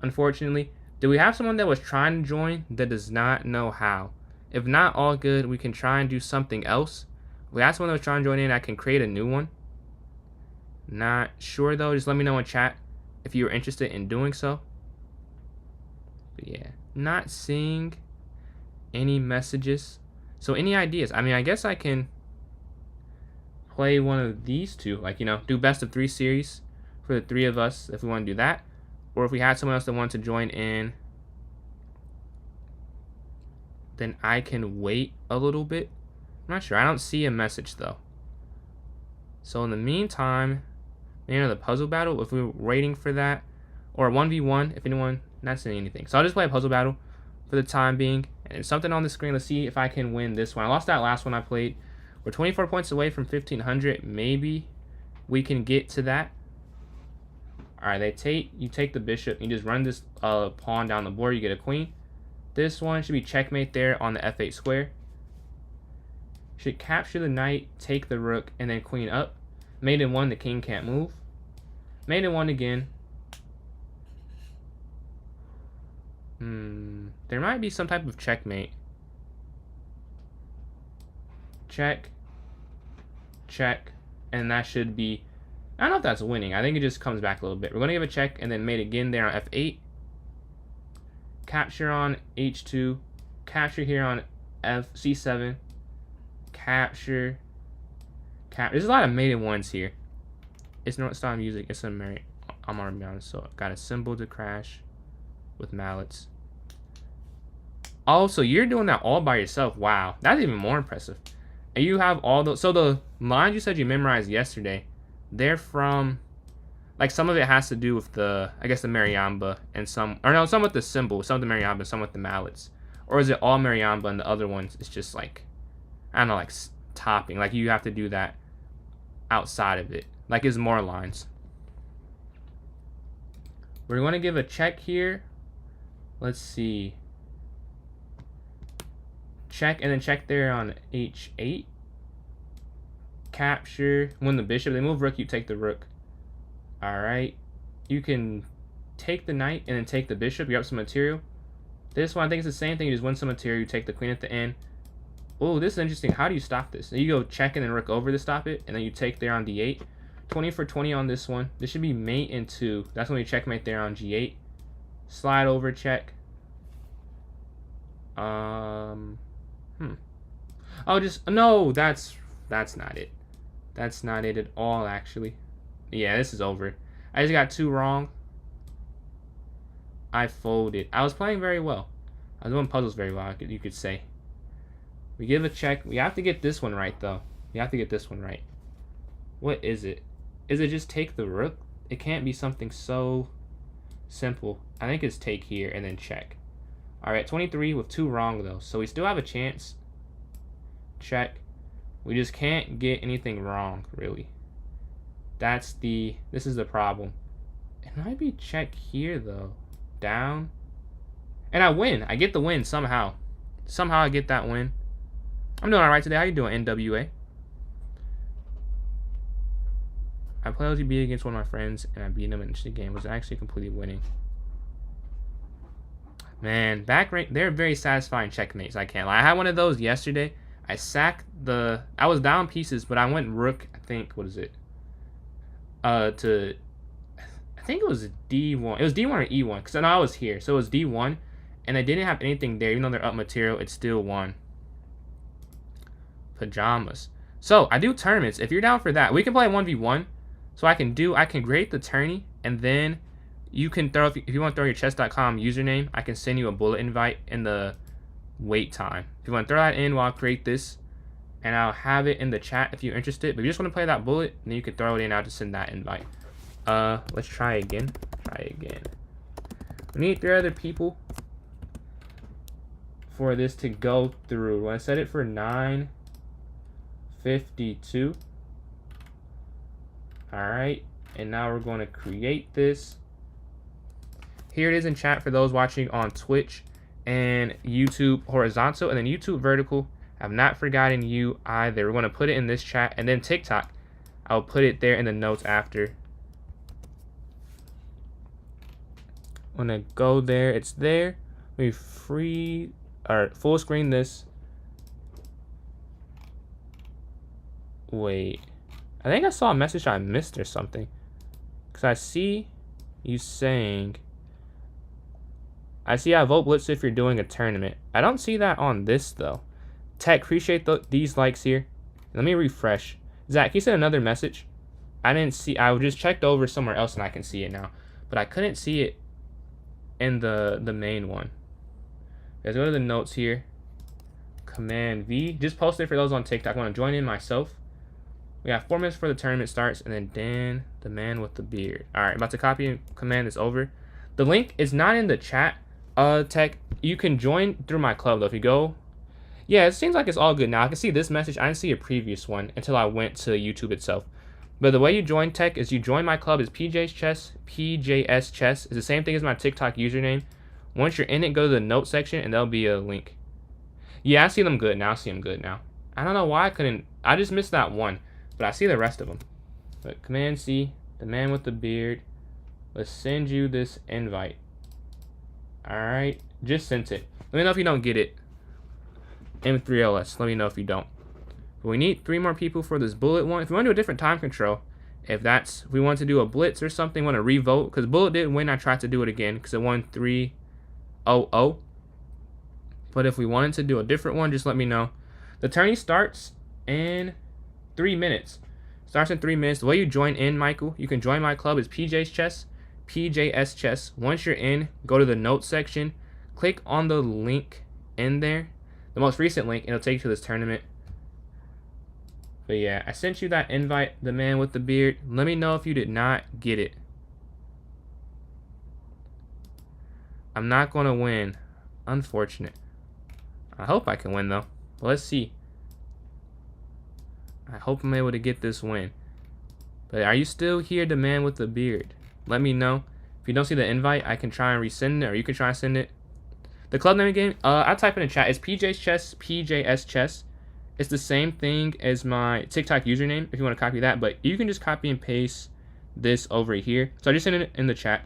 unfortunately. Do we have someone that was trying to join that does not know how? If not, all good. We can try and do something else. We have someone that was trying to join in. I can create a new one. Not sure though. Just let me know in chat if you are interested in doing so. But yeah, not seeing any messages. So any ideas? I mean, I guess I can play one of these 2. Like, you know, do best of 3 series for the 3 of us if we want to do that. Or if we had someone else that wanted to join in, then I can wait a little bit. I'm not sure. I don't see a message though. So in the meantime, maybe another puzzle battle if we were waiting for that, or 1v1 if anyone not seeing anything. So I'll just play a puzzle battle for the time being, and something on the screen. Let's see if I can win this one. I lost that last one I played. We're 24 points away from 1500. Maybe we can get to that. All right, you take the bishop. You just run this pawn down the board. You get a queen. This one should be checkmate there on the f8 square. Should capture the knight, take the rook, and then queen up. Mate in 1, the king can't move. Mate in 1 again. There might be some type of checkmate. Check. Check. And that should be, I don't know if that's winning. I think it just comes back a little bit. We're going to give a check and then mate again there on f8. Capture on h2, capture here on c7, capture. There's a lot of maiden 1s here. It's not style music. It's a Mary. I'm gonna be honest. So got a symbol to crash with mallets. Oh, so you're doing that all by yourself. Wow, that's even more impressive. And you have all those. So the lines you said you memorized yesterday, they're from. Like, some of it has to do with the, I guess, the Mariamba, and some with the symbol, some with the Mariamba, some with the mallets. Or is it all Mariamba and the other ones, it's just like, I don't know, like topping. Like, you have to do that outside of it. Like, it's more lines. We're going to give a check here. Let's see. Check, and then check there on h8. Capture, win the bishop. They move rook, you take the rook. Alright, you can take the knight and then take the bishop. You have some material. This one, I think it's the same thing. You just win some material. You take the queen at the end. Oh, this is interesting. How do you stop this? You go check and then rook over to stop it, and then you take there on d8. 20 for 20 on this one. This should be mate in 2. That's when you checkmate there on g8. Slide over check. Oh, just no. That's not it. That's not it at all, actually. Yeah, this is over. I just got 2 wrong. I folded. I was playing very well. I was doing puzzles very well, you could say. We give a check. We have to get this one right, though. We have to get this one right. What is it? Is it just take the rook? It can't be something so simple. I think it's take here and then check. Alright, 23 with 2 wrong, though. So we still have a chance. Check. We just can't get anything wrong, really. This is the problem. It might be check here, though. Down. And I win. I get the win somehow. Somehow I get that win. I'm doing alright today. How you doing, NWA? I played LGB against one of my friends, and I beat him in the game. Was actually completely winning. Man, back rank, they're very satisfying checkmates. I can't lie. I had one of those yesterday. I sacked the... I was down pieces, but I went rook, I think, what is it? I think it was D1. It was D1 or E1, because I know I was here. So it was D1, and I didn't have anything there. Even though they're up material, it still won. Pajamas. So, I do tournaments. If you're down for that, we can play 1v1. So I can create the tourney, and then you can throw, if you want to throw your chess.com username, I can send you a bullet invite in the wait time. If you want to throw that in while I create this, and I'll have it in the chat if you're interested. But if you just want to play that bullet, then you can throw it in. I'll just send that invite. Let's try again. We need 3 other people for this to go through. When I set it for 9:52. Alright, and now we're going to create this. Here it is in chat for those watching on Twitch and YouTube horizontal, and then YouTube vertical. I've not forgotten you either. We're going to put it in this chat, and then TikTok, I'll put it there in the notes after. I'm going to go there. It's there. We full screen this. Wait. I think I saw a message I missed or something. Because I see you saying... I see I vote Blitz if you're doing a tournament. I don't see that on this, though. Tech, appreciate these likes here. Let me refresh. Zach, you sent another message. I didn't see... I just checked over somewhere else and I can see it now. But I couldn't see it in the main one. Guys, go to the notes here. Command V. Just post it for those on TikTok. I want to join in myself. We got 4 minutes before the tournament starts, and then Dan, the man with the beard. Alright, about to copy and command this over. The link is not in the chat, Tech. You can join through my club, though. If you go... Yeah, it seems like it's all good now. I can see this message. I didn't see a previous one until I went to YouTube itself. But the way you join, Tech, is you join my club is PJ's Chess, PJS Chess. It's the same thing as my TikTok username. Once you're in it, go to the note section, and there'll be a link. Yeah, I see them good now. I don't know why I couldn't... I just missed that one. But I see the rest of them. But Command C, the man with the beard. Let's send you this invite. Alright, just sent it. Let me know if you don't get it. M3LS, let me know if you don't. But we need 3 more people for this bullet one. If we want to do a different time control, if we want to do a blitz or something, want to revote, because bullet didn't win, I tried to do it again, because it won 3-0-0. But if we wanted to do a different one, just let me know. The tourney starts in 3 minutes. Starts in 3 minutes. The way you join in, Michael, you can join my club is PJ's Chess, PJS Chess. Once you're in, go to the notes section, click on the link in there, the most recent link, and it'll take you to this tournament. But yeah, I sent you that invite, the man with the beard. Let me know if you did not get it. I'm not going to win. Unfortunate. I hope I can win, though. But let's see. I hope I'm able to get this win. But are you still here, the man with the beard? Let me know. If you don't see the invite, I can try and resend it, or you can try and send it. The club name game, I'll type in the chat. It's PJ's Chess, PJS Chess. It's the same thing as my TikTok username, if you want to copy that. But you can just copy and paste this over here. So I just sent it in the chat.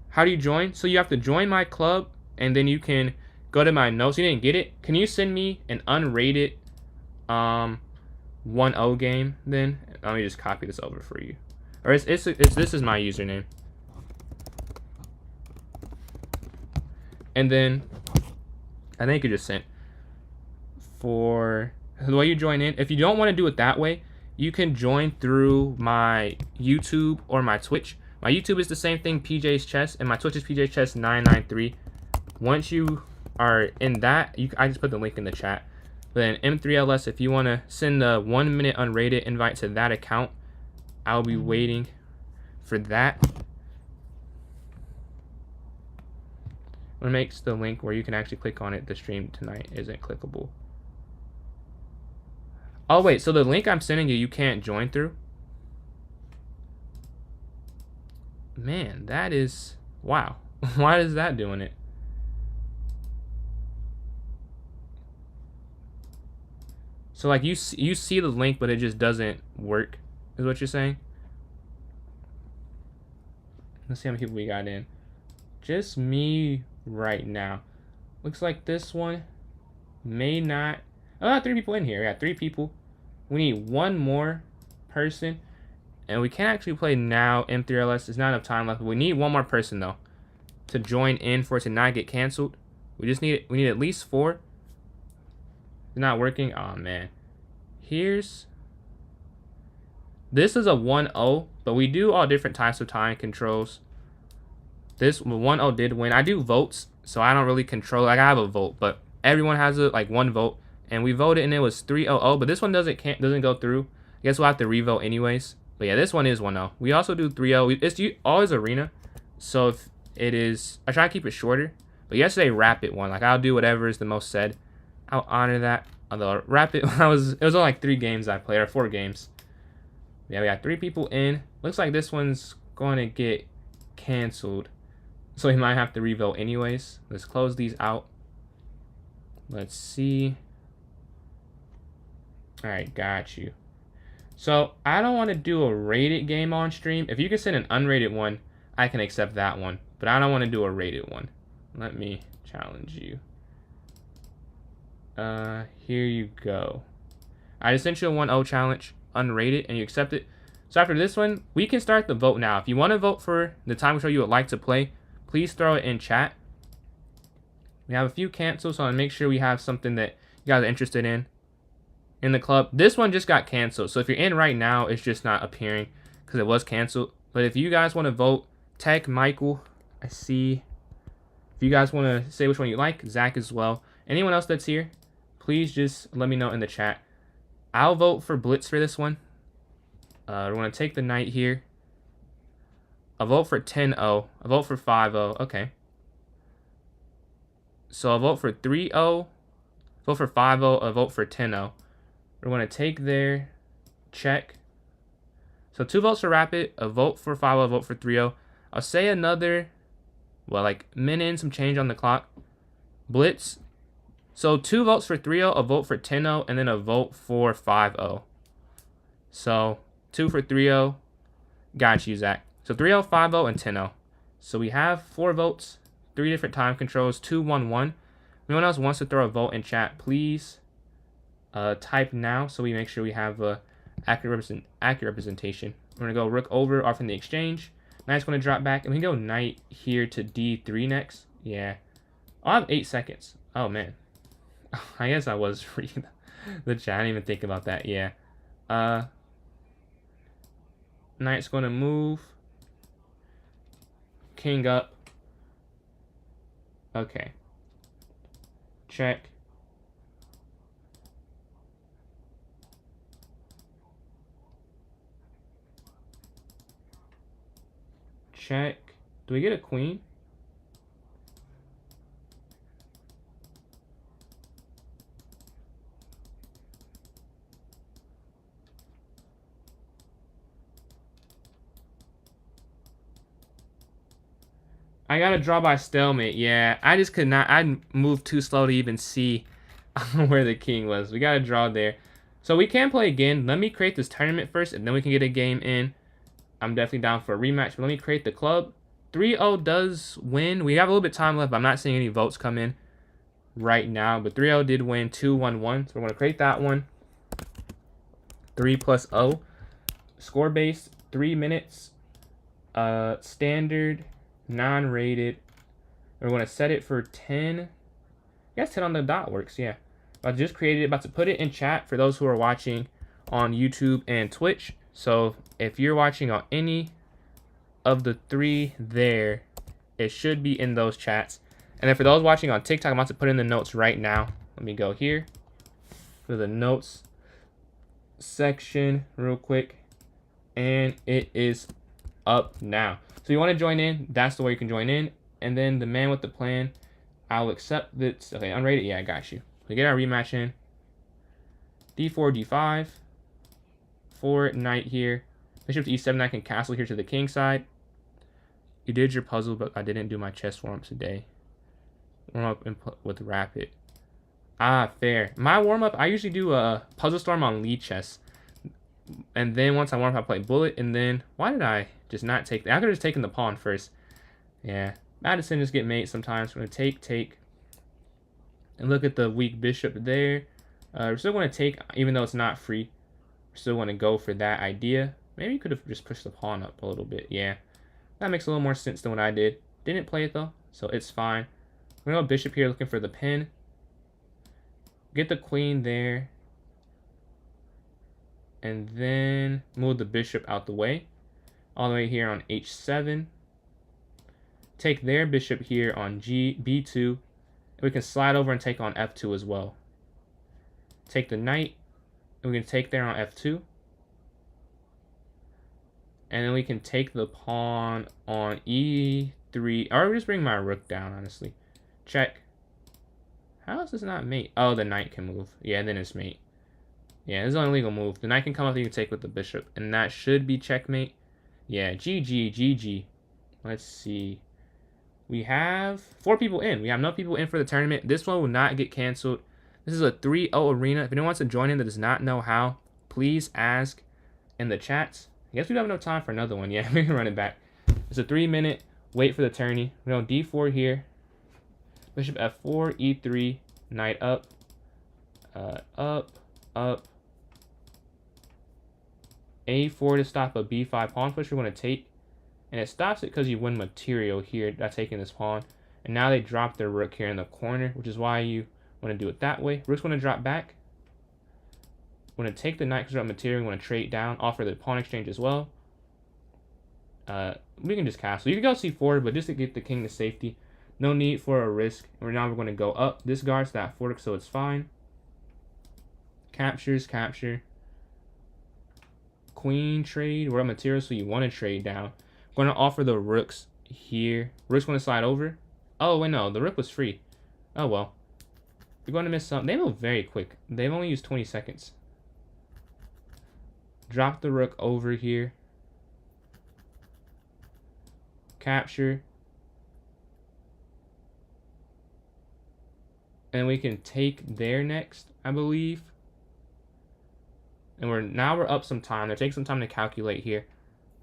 How do you join? So you have to join my club, and then you can go to my notes. You didn't get it? Can you send me an unrated 1-0 game then? Let me just copy this over for you. Or this is my username. And then I think it just sent. For the way you join in, if you don't want to do it that way, you can join through my YouTube or my Twitch. My YouTube is the same thing, PJ's Chess, and my Twitch is PJ's Chess 993. Once you are in that, I just put the link in the chat. Then M3LS, if you want to send a 1 minute unrated invite to that account, I'll be waiting for that. What makes the link where you can actually click on it, the stream tonight isn't clickable. Oh wait, so the link I'm sending you can't join through? Man, that is, wow. Why is that doing it? So like you see the link, but it just doesn't work, is what you're saying? Let's see how many people we got in. Just me right now. Looks like this one may not. Oh, I got 3 people in here. We got 3 people. We need 1 more person, and we can't actually play now. M3LS, there's not enough time left. We need 1 more person though to join in for it to not get canceled. We need at least 4. It's not working. Oh man. This is a 1-0, but we do all different types of time controls. This 1-0 did win. I do votes, so I don't really control. Like I have a vote, but everyone has like 1 vote, and we voted and it was 3-0. But this one doesn't go through. I guess we'll have to revote anyways. But yeah, this one is 1-0. We also do 3-0. It's always arena, so if it is, I try to keep it shorter. But yesterday rapid won. Like I'll do whatever is the most said. I'll honor that. Although rapid, it was only like 3 games I played, or 4 games. Yeah, we got 3 people in. Looks like this one's going to get canceled, so we might have to revote anyways. Let's close these out. Let's see. All right, got you. So I don't want to do a rated game on stream. If you can send an unrated one, I can accept that one, but I don't want to do a rated one. Let me challenge you. Here you go. I just sent you a 1-0 challenge, unrated, and you accept it. So after this one, we can start the vote now. If you want to vote for the time control you would like to play, please throw it in chat. We have a few cancels, so I'll make sure we have something that you guys are interested in the club. This one just got canceled, so if you're in right now, it's just not appearing because it was canceled. But if you guys want to vote, Tech, Michael, I see. If you guys want to say which one you like, Zach as well. Anyone else that's here, please just let me know in the chat. I'll vote for Blitz for this one. We're going to take the knight here. I'll vote for 10-0. I'll vote for 5-0. Okay. So I'll vote for 3-0. Vote for 5-0. I'll vote for 10-0. We're going to take their check. So 2 votes for rapid. A vote for 5-0. A vote for 3-0. I'll say another, well, like minute and some change on the clock. Blitz. So 2 votes for 3-0, a vote for 10-0, and then a vote for 5-0. So 2 for 3-0. Got you, Zach. So 3-0, 5-0, and 10-0. So we have 4 votes, 3 different time controls, 2-1-1. Anyone else wants to throw a vote in chat, please type now so we make sure we have accurate representation. We're going to go rook over off in the exchange. Knight's going to drop back, and we can go knight here to d3 next. Yeah. I'll have 8 seconds. Oh, man. I guess I was reading the chat. I didn't even think about that. Yeah. Knight's going to move. King up. Okay. Check. Check. Do we get a queen? I got to draw by stalemate. Yeah, I just could not. I moved too slow to even see where the king was. We got to draw there. So we can play again. Let me create this tournament first, and then we can get a game in. I'm definitely down for a rematch. But let me create the club. 3-0 does win. We have a little bit of time left, but I'm not seeing any votes come in right now. But 3-0 did win 2-1-1. So we're going to create that one. 3 + 0. Score base, 3 minutes. Standard, non-rated. We're going to set it for 10. I guess 10 on the dot works, yeah. I just created it. About to put it in chat for those who are watching on YouTube and Twitch. So if you're watching on any of the 3 there, it should be in those chats. And then for those watching on TikTok, I'm about to put in the notes right now. Let me go here for the notes section real quick. And it is up now. So you want to join in, that's the way you can join in. And then the man with the plan, I'll accept this. Okay, unrated, yeah, I got you. We get our rematch in. D4, D5. 4 knight here. Bishop to E7, I can castle here to the king side. You did your puzzle, but I didn't do my chess warm-up today. Warm-up with rapid. Ah, fair. My warm-up, I usually do a puzzle storm on lead chess. And then once I warm up, I play bullet. And then, why did I just not take that? I could have just taken the pawn first. Yeah. Madison just get mate sometimes. We're going to take. And look at the weak bishop there. We're still going to take, even though it's not free. We're still going to go for that idea. Maybe you could have just pushed the pawn up a little bit. Yeah. That makes a little more sense than what I did. Didn't play it, though, so it's fine. We're going to go bishop here looking for the pin. Get the queen there. And then move the bishop out the way. All the way here on h7. Take their bishop here on b2. We can slide over and take on f2 as well. Take the knight. And we can take there on f2. And then we can take the pawn on e3. Or just bring my rook down, honestly. Check. How is this not mate? Oh, the knight can move. Yeah, then it's mate. Yeah, this is the only legal move. The knight can come up, you can take with the bishop. And that should be checkmate. Yeah, GG, GG. Let's see. We have 4 people in. We have no people in for the tournament. This one will not get canceled. This is a 3-0 arena. If anyone wants to join in that does not know how, please ask in the chats. I guess we don't have enough time for another one. Yeah, we can run it back. It's a 3-minute wait for the tourney. We're on d4 here. Bishop f4, e3, knight up. Up. A4 to stop a b5 pawn push. We're going to take. And it stops it because you win material here by taking this pawn. And now they drop their rook here in the corner, which is why you want to do it that way. Rook's going to drop back. We're going to take the knight because we're up material. We want to trade down, offer the pawn exchange as well. We can just castle. You can go c4, but just to get the king to safety. No need for a risk. And now we're going to go up. This guards that fork, so it's fine. Capture. Queen trade. We're up material, so you want to trade down. I'm going to offer the rooks here. Rook's going to slide over. Oh, wait, no. The rook was free. Oh, well. We're going to miss something. They move very quick. They've only used 20 seconds. Drop the rook over here. Capture. And we can take there next, I believe. And now we're up some time. It takes some time to calculate here.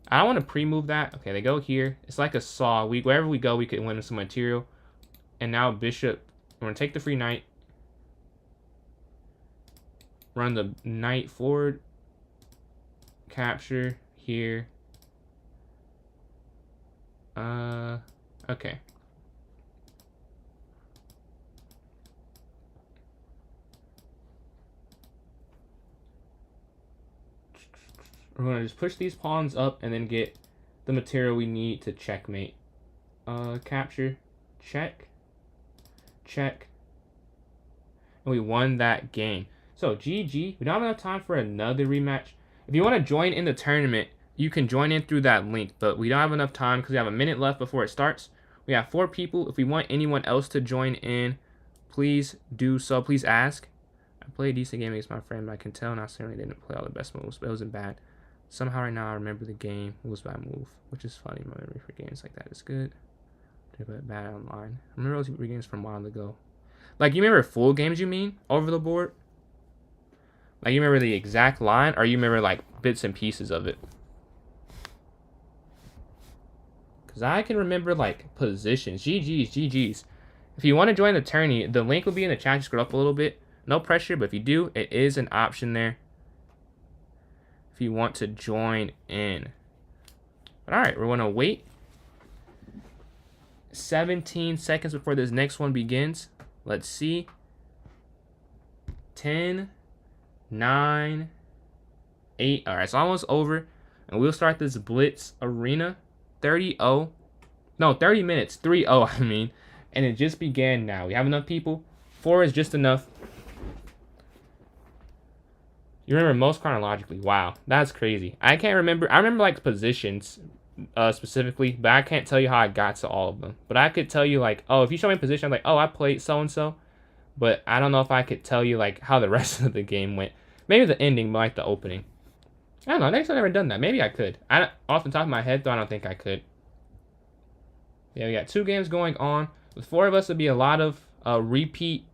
I don't want to pre-move that. Okay, they go here. It's like a saw. Wherever we go, we can win some material. And now bishop. We're going to take the free knight. Run the knight forward. Capture here. Okay. We're going to just push these pawns up and then get the material we need to checkmate. Capture. Check. And we won that game. So, GG. We don't have enough time for another rematch. If you want to join in the tournament, you can join in through that link. But we don't have enough time because we have a minute left before it starts. We have 4 people. If we want anyone else to join in, please do so. Please ask. I played a decent game against my friend, but I can tell, and I certainly didn't play all the best moves, but it wasn't bad. Somehow right now I remember the game moves by move, which is funny. My memory for games like that is good. But bad online. I remember those games from a while ago. Like, you remember full games, you mean? Over the board? Like, you remember the exact line, or you remember, like, bits and pieces of it? Because I can remember, like, positions. GG's. If you want to join the tourney, the link will be in the chat. Just scroll up a little bit. No pressure, but if you do, it is an option there. If you want to join in. But alright, we're going to wait 17 seconds before this next one begins. Let's see. 10, 9, 8. Alright, it's almost over. And we'll start this Blitz arena. 30-0. No, 30 minutes. 3-0, I mean. And it just began now. We have enough people. 4 is just enough. You remember most chronologically. Wow, that's crazy. I can't remember. I remember like positions specifically, but I can't tell you how I got to all of them. But I could tell you like, oh, if you show me a position, I'm like, oh, I played so-and-so. But I don't know if I could tell you like how the rest of the game went. Maybe the ending, but like the opening. I don't know. Next I've never done that. Maybe I could. Off the top of my head, though, I don't think I could. Yeah, we got 2 games going on. With 4 of us, it'd be a lot of repeat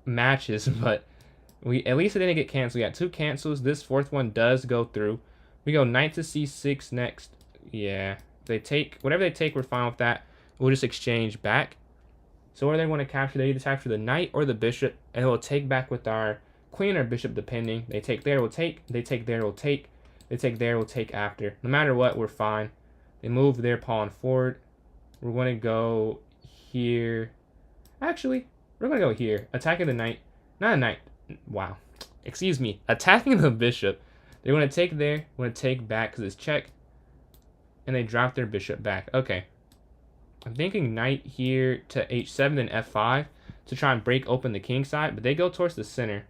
matches, but at least it didn't get canceled. We got 2 cancels. This 4th one does go through. We go knight to c6 next. Yeah, they take whatever they take. We're fine with that. We'll just exchange back. So what do they want to capture? They either capture the knight or the bishop, and we'll take back with our queen or bishop, depending. They take there, we'll take. They take there, we'll take. They take there, we'll take after. No matter what, we're fine. They move their pawn forward. We're going to go here. Actually, we're going to go here. Attacking the knight. Not a knight. Wow. Excuse me. Attacking the bishop. They want to take there. Want to take back because it's check. And they drop their bishop back. Okay. I'm thinking knight here to h7 and f5 to try and break open the king side. But they go towards the center.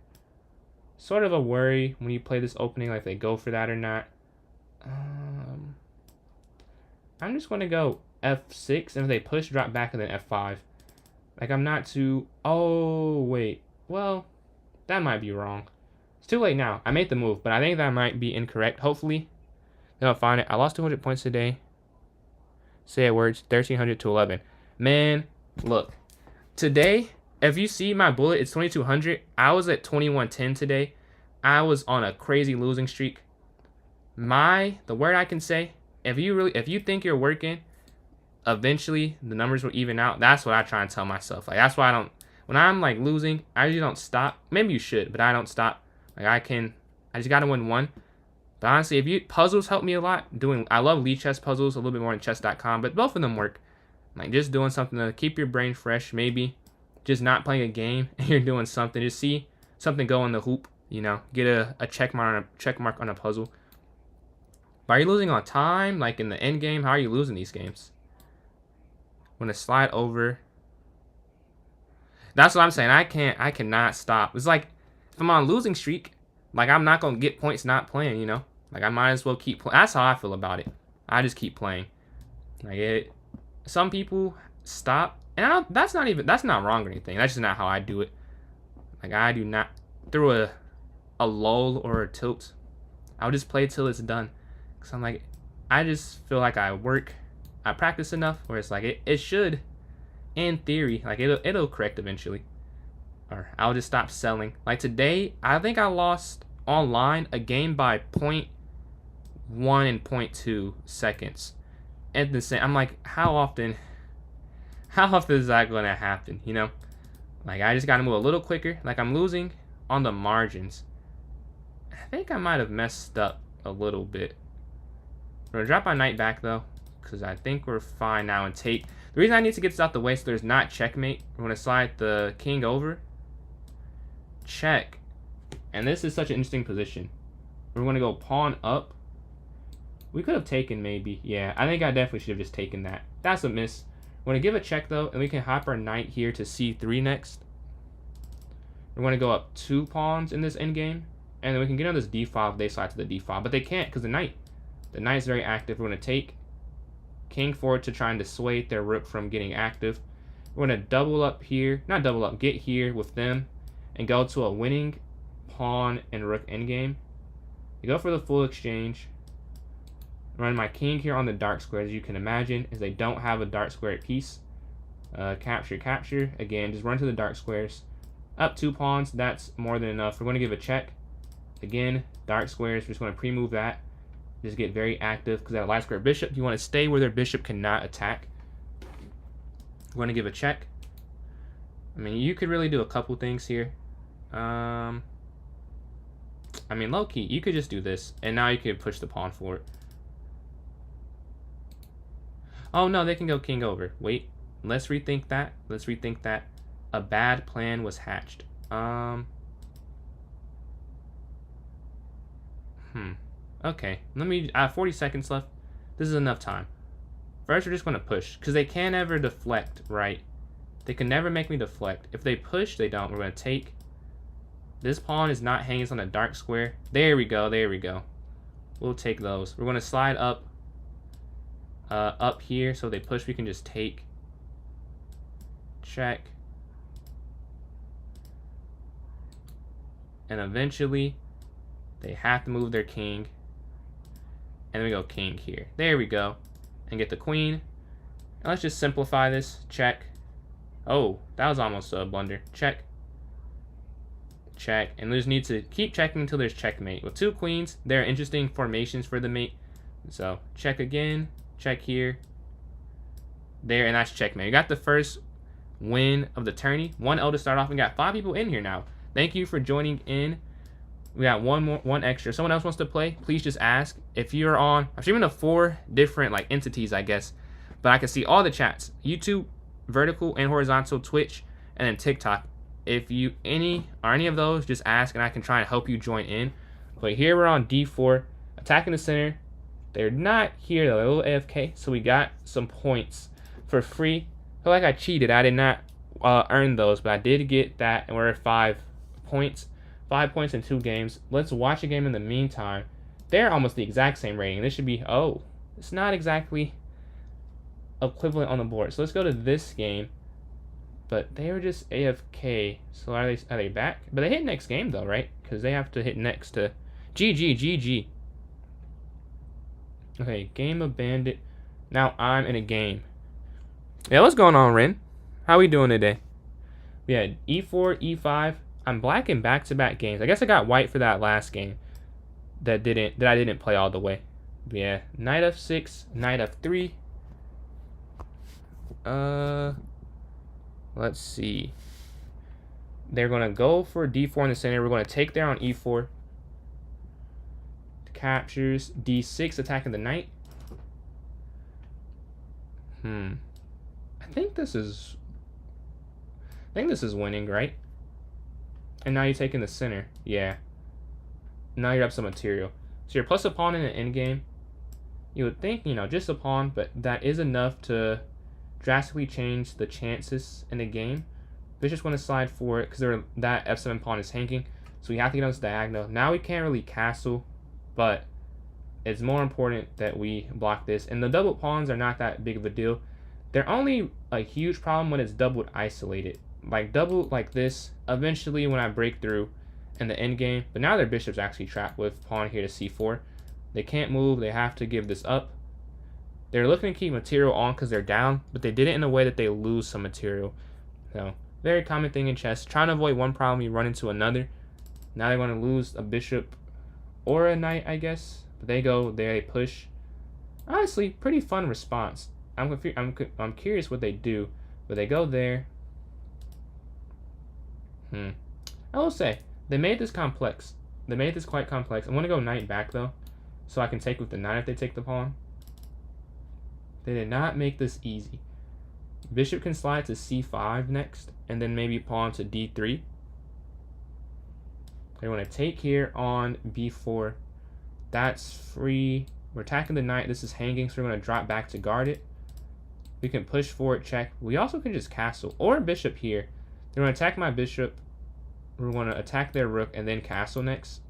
Sort of a worry when you play this opening, like they go for that or not. I'm just going to go f6, and if they push, drop back, and then f5. Like, I'm not too... Oh, wait. Well, that might be wrong. It's too late now. I made the move, but I think that might be incorrect. Hopefully, they'll find it. I lost 200 points today. Say it words, 1,300 to 11. Man, look. Today... If you see my bullet, it's 2,200. I was at 2,110 today. I was on a crazy losing streak. The word I can say, if you think you're working, eventually the numbers will even out. That's what I try and tell myself. Like that's why when I'm like losing, I usually don't stop. Maybe you should, but I don't stop. Like I just gotta win one. But honestly, puzzles help me a lot. I love lead chess puzzles a little bit more than chess.com, but both of them work. Like just doing something to keep your brain fresh, maybe. Just not playing a game and you're doing something. Just see something go in the hoop, get a check mark on a puzzle. But are you losing on time? Like in the end game, how are you losing these games? I'm gonna slide over. That's what I'm saying. I cannot stop. It's like if I'm on a losing streak, like I'm not gonna get points not playing, Like I might as well keep playing. That's how I feel about it. I just keep playing. Like some people stop. And that's not wrong or anything. That's just not how I do it. Like I do not through a lull or a tilt. I'll just play till it's done. Cause I'm like, I just feel like I practice enough where it's like it should, in theory, like it'll correct eventually. Or I'll just stop selling. Like today, I think I lost online a game by 0.1 and 0.2 seconds. And the same, I'm like, how often is that going to happen, Like, I just got to move a little quicker. Like, I'm losing on the margins. I think I might have messed up a little bit. We're going to drop my knight back, though, because I think we're fine now and take. The reason I need to get this out the way so there's not checkmate, we're going to slide the king over. Check. And this is such an interesting position. We're going to go pawn up. We could have taken, maybe. Yeah, I think I definitely should have just taken that. That's a miss. We're going to give a check, though, and we can hop our knight here to c3 next. We're going to go up 2 pawns in this endgame, and then we can get on this d5 if they slide to the d5. But they can't because the knight is very active. We're going to take king forward to try and dissuade their rook from getting active. We're going to double up here. Not double up, get here with them and go to a winning pawn and rook endgame. You go for the full exchange. Run my king here on the dark square, as you can imagine, as they don't have a dark square piece. Capture. Again, just run to the dark squares. Up 2 pawns, that's more than enough. We're going to give a check. Again, dark squares, we're just going to pre-move that. Just get very active, because that light square bishop, you want to stay where their bishop cannot attack. We're going to give a check. I mean, you could really do a couple things here. I mean, low-key, you could just do this, and now you could push the pawn forward. Oh, no, they can go king over. Wait, let's rethink that. A bad plan was hatched. Okay, I have 40 seconds left. This is enough time. First, we're just going to push, because they can't ever deflect, right? They can never make me deflect. If they push, they don't. We're going to take. This pawn is not hanging on a dark square. There we go, there we go. We'll take those. We're going to slide up here, so they push, we can just take. Check. And eventually, they have to move their king. And then we go king here. There we go. And get the queen. And let's just simplify this. Check. Oh, that was almost a blunder. Check. Check. And we just need to keep checking until there's checkmate. With 2 queens, there are interesting formations for the mate. So, check again. Check here. There, and that's checkmate. We got the first win of the tourney. 1-0 to start off. We got 5 people in here now. Thank you for joining in. We got one extra. Someone else wants to play, please just ask. If you're on, I'm streaming to 4 different like entities, I guess, but I can see all the chats: YouTube, vertical and horizontal, Twitch, and then TikTok. If you any of those, just ask and I can try and help you join in. But here we're on D4, attacking the center. They're not here, they're a little AFK, so we got some points for free. I feel like I cheated. I did not earn those, but I did get that, and we're at 5 points. 5 points in 2 games. Let's watch a game in the meantime. They're almost the exact same rating. This should be, oh, it's not exactly equivalent on the board. So let's go to this game. But they were just AFK. So are they back? But they hit next game though, right? Because they have to hit next to GG. Okay, game abandoned. Now I'm in a game. Yeah, what's going on, Ren? How we doing today? We had E4, E5. I'm black in back-to-back games. I guess I got white for that last game that I didn't play all the way. But yeah, knight f6, knight f3. Let's see. They're gonna go for d4 in the center. We're gonna take there on e4. Captures d6, attacking the knight. I think this is winning, right? And now you're taking the center. Yeah. Now you're up some material. So you're plus a pawn in the endgame. You would think, just a pawn, but that is enough to drastically change the chances in the game. Bishop's going to slide forward because that f7 pawn is hanging. So we have to get on this diagonal. Now we can't really castle, but it's more important that we block this. And the double pawns are not that big of a deal. They're only a huge problem when it's doubled isolated. Like double like this, eventually when I break through in the end game. But now their bishop's actually trapped with pawn here to c4. They can't move, they have to give this up. They're looking to keep material on because they're down, but they did it in a way that they lose some material. So, very common thing in chess. Trying to avoid one problem, you run into another. Now they're going to lose a bishop or a knight, I guess. But they go there, they push. Honestly, pretty fun response. I'm curious what they do, but they go there. I will say, they made this complex. They made this quite complex. I'm going to go knight back, though, so I can take with the knight if they take the pawn. They did not make this easy. Bishop can slide to c5 next, and then maybe pawn to d3. They want to take here on b4. That's free. We're attacking the knight. This is hanging, so we're going to drop back to guard it. We can push forward, check. We also can just castle, or bishop here. They're going to attack my bishop. We're going to attack their rook and then castle next.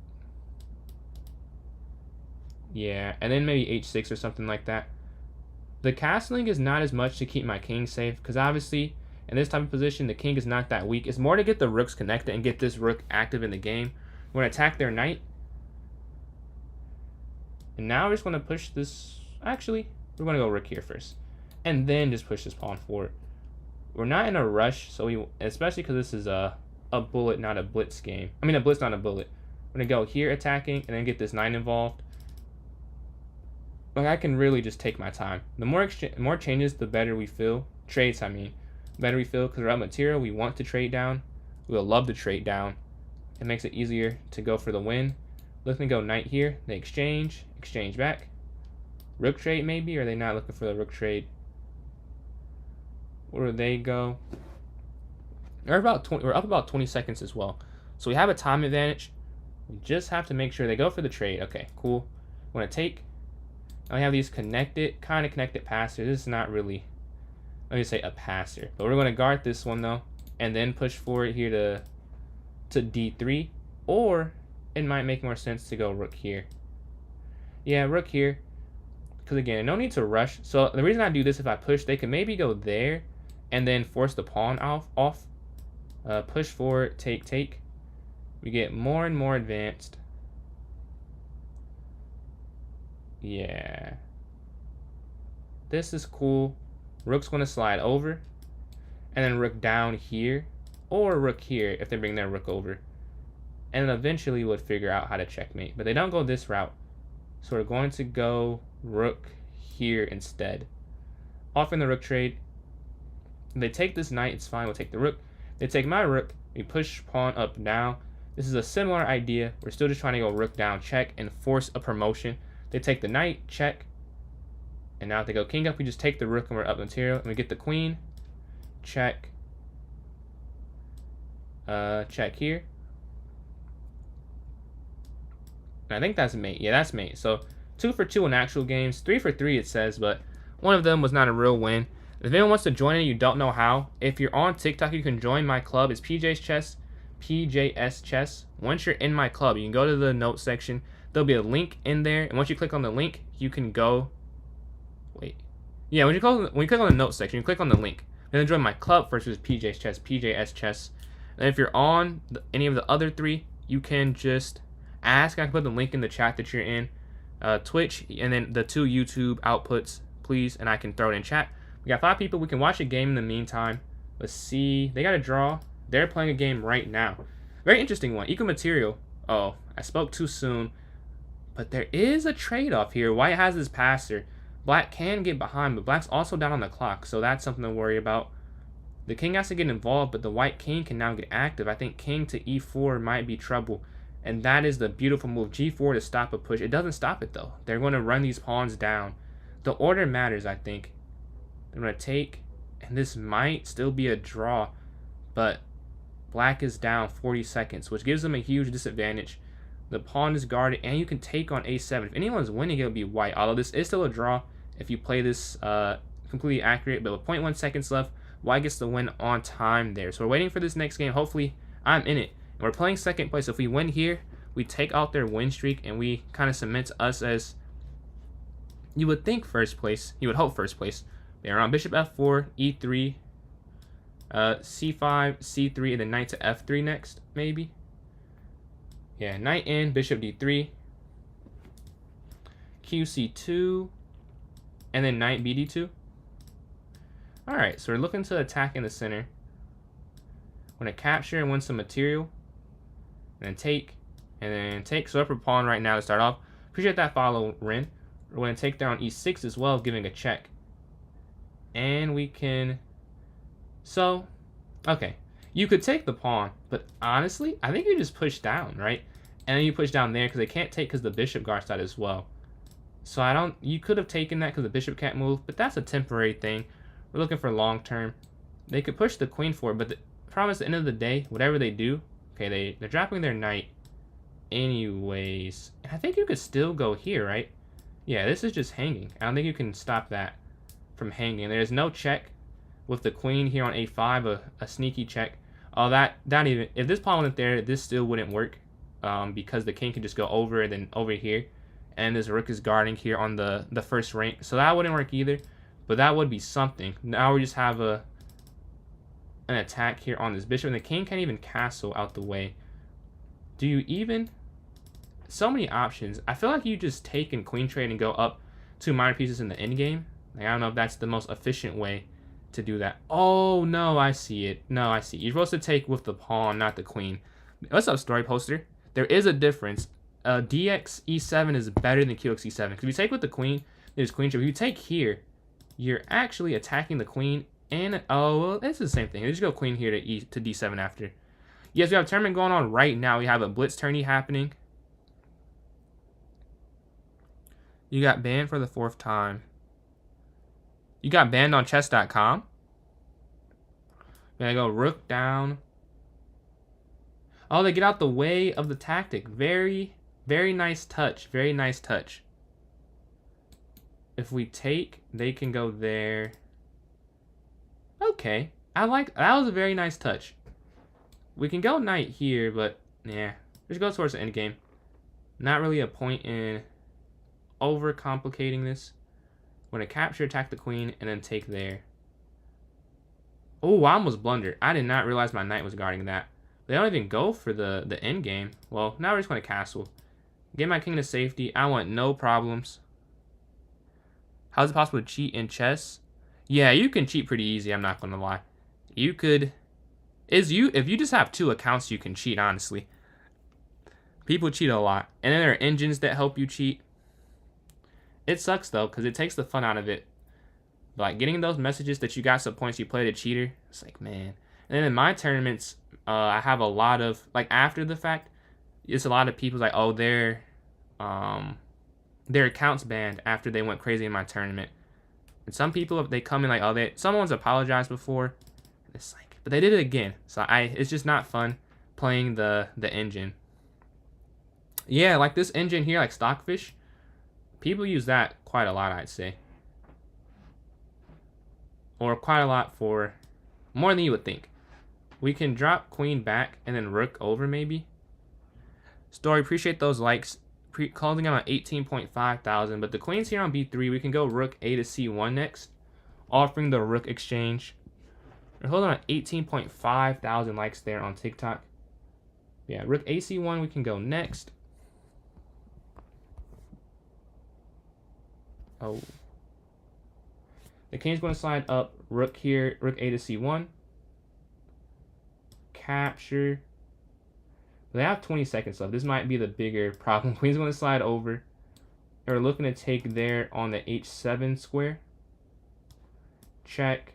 Yeah, and then maybe h6 or something like that. The castling is not as much to keep my king safe, because obviously in this type of position the king is not that weak. It's more to get the rooks connected and get this rook active in the game. We're going to attack their knight. And now we're just going to push this. Actually, we're going to go rook here first. And then just push this pawn forward. We're not in a rush, so especially because this is a bullet, not a blitz game. I mean, a blitz, not a bullet. We're going to go here attacking and then get this knight involved. Like, I can really just take my time. The more changes, the better we feel. Trades, I mean. Better we feel, because we're out material. We want to trade down. We'll love to trade down. It makes it easier to go for the win. Looking to go knight here. They exchange back. Rook trade maybe, or are they not looking for the rook trade? Where do they go? We're up about 20 seconds as well. So we have a time advantage. We just have to make sure they go for the trade. Okay, cool. Want to take. I have these connected, kind of connected passers. This is not really, let me say a passer. But we're going to guard this one though, and then push forward here to D3. Or it might make more sense to go rook here. Yeah, rook here. Because again, no need to rush. So the reason I do this, if I push, they can maybe go there and then force the pawn off. Push forward, take. We get more and more advanced. Yeah. This is cool. Rook's going to slide over. And then rook down here. Or rook here if they bring their rook over. And then eventually would figure out how to checkmate. But they don't go this route. So we're going to go rook here instead. Offering the rook trade. They take this knight, it's fine, we'll take the rook. They take my rook, we push pawn up now. This is a similar idea. We're still just trying to go rook down, check, and force a promotion. They take the knight, check. And now if they go king up, we just take the rook and we're up material. And we get the queen, check. Check here. And I think that's mate. Yeah, that's mate. So 2 for 2 in actual games, 3 for 3 it says, but one of them was not a real win. If anyone wants to join it, you don't know how. If you're on TikTok, you can join my club. It's PJ's Chess, PJS Chess. Once you're in my club, you can go to the notes section. There'll be a link in there, and once you click on the link, you can go. Wait, yeah. When you click on the notes section, you click on the link, and then join my club first, which is PJ's Chess, PJS Chess. And if you're on any of the other 3, you can just ask. I can put the link in the chat that you're in. Twitch, and then the 2 YouTube outputs, please, and I can throw it in chat. We got 5 people. We can watch a game in the meantime. Let's see. They got a draw. They're playing a game right now. Very interesting one. Equal material. Oh, I spoke too soon. But there is a trade-off here. White has this passer. Black can get behind, but Black's also down on the clock, so that's something to worry about. The king has to get involved, but the white king can now get active. I think king to e4 might be trouble. And that is the beautiful move. G4 to stop a push. It doesn't stop it, though. They're going to run these pawns down. The order matters, I think. They're going to take, and this might still be a draw, but Black is down 40 seconds, which gives them a huge disadvantage. The pawn is guarded, and you can take on a7. If anyone's winning, it'll be white, although this is still a draw if you play this completely accurate. But with 0.1 seconds left, white gets the win on time there. So we're waiting for this next game. Hopefully, I'm in it. And we're playing second place. If we win here, we take out their win streak, and we kind of cement us as, you would think, first place. You would hope first place. They're on bishop f4, e3, c5, c3, and then knight to f3 next, maybe. Yeah, knight in, bishop d3, qc2, and then knight bd2. All right, so we're looking to attack in the center. We're going to capture and win some material, and then take, So upper pawn right now to start off. Appreciate that follow, Ren. We're going to take down e6 as well, giving a check. And we can, so, okay. You could take the pawn, but honestly, I think you just push down, right? And then you push down there because they can't take because the bishop guards that as well. So you could have taken that because the bishop can't move, but that's a temporary thing. We're looking for long term. They could push the queen forward, but the problem is at the end of the day, whatever they do, okay, they're dropping their knight anyways. And I think you could still go here, right? Yeah, this is just hanging. I don't think you can stop that from hanging. There's no check with the queen here on a5, a sneaky check. Oh, that even, if this pawn wasn't there, this still wouldn't work because the king can just go over and then over here, and this rook is guarding here on the first rank, so that wouldn't work either, but that would be something. Now we just have an attack here on this bishop, and the king can't even castle out the way. Do you even, so many options. I feel like you just take and queen trade and go up 2 minor pieces in the endgame. Like, I don't know if that's the most efficient way to do that. Oh, no, I see it. No, I see. You're supposed to take with the pawn, not the queen. What's up, story poster? There is a difference. DX E7 is better than QX E7. Because if you take with the queen, there's queen trade. If you take here, you're actually attacking the queen. And, oh, well, it's the same thing. You just go queen here to D7 after. Yes, we have a tournament going on right now. We have a blitz tourney happening. You got banned for the 4th time. You got banned on chess.com. Gonna go rook down. Oh, they get out the way of the tactic. Very, very nice touch. Very nice touch. If we take, they can go there. Okay. I like, that was a very nice touch. We can go knight here, but yeah. Just go towards the end game. Not really a point in over complicating this. We're gonna capture, attack the queen, and then take there. Oh, I almost blundered. I did not realize my knight was guarding that. They don't even go for the end game. Well, now we're just gonna castle. Get my king to safety. I want no problems. How is it possible to cheat in chess? Yeah, you can cheat pretty easy, I'm not gonna lie. You could if you just have 2 accounts, you can cheat, honestly. People cheat a lot. And then there are engines that help you cheat. It sucks though, because it takes the fun out of it. Like getting those messages that you got some points, you played a cheater. It's like, man. And then in my tournaments, I have a lot of, like, after the fact, it's a lot of people like, oh, their account's banned after they went crazy in my tournament. And some people, they come in like, oh, someone's apologized before. It's like, but they did it again. So it's just not fun playing the engine. Yeah, like this engine here, like Stockfish, people use that quite a lot, I'd say. Or quite a lot for more than you would think. We can drop queen back and then rook over maybe. Story, appreciate those likes. Closing out on 18.5 thousand, but the queen's here on b3. We can go rook a to c1 next, offering the rook exchange. We're holding on 18.5 thousand likes there on TikTok. Yeah, rook ac1 we can go next. Oh. The king's going to slide up, rook here, rook a to c1. Capture. They have 20 seconds left. This might be the bigger problem. Queen's going to slide over. They're looking to take there on the h7 square. Check.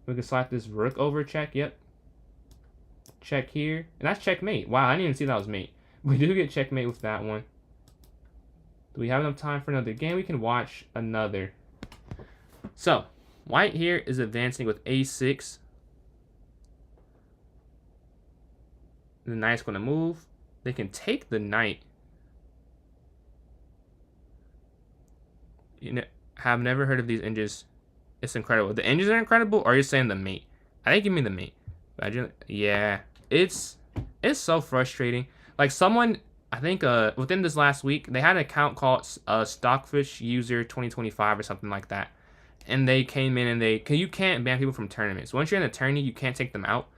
We can slap this rook over, check, yep. Check here. And that's checkmate. Wow, I didn't even see that was mate. We do get checkmate with that one. Do we have enough time for another game? We can watch another. So, white here is advancing with a6. The knight's going to move. They can take the knight. You know, have never heard of these engines. It's incredible. The engines are incredible, or are you saying the mate? I think you mean the mate. Yeah, it's so frustrating. Like someone, I think within this last week, they had an account called Stockfish User 2025 or something like that. And they came in and you can't ban people from tournaments. Once you're in a tourney, you can't take them out.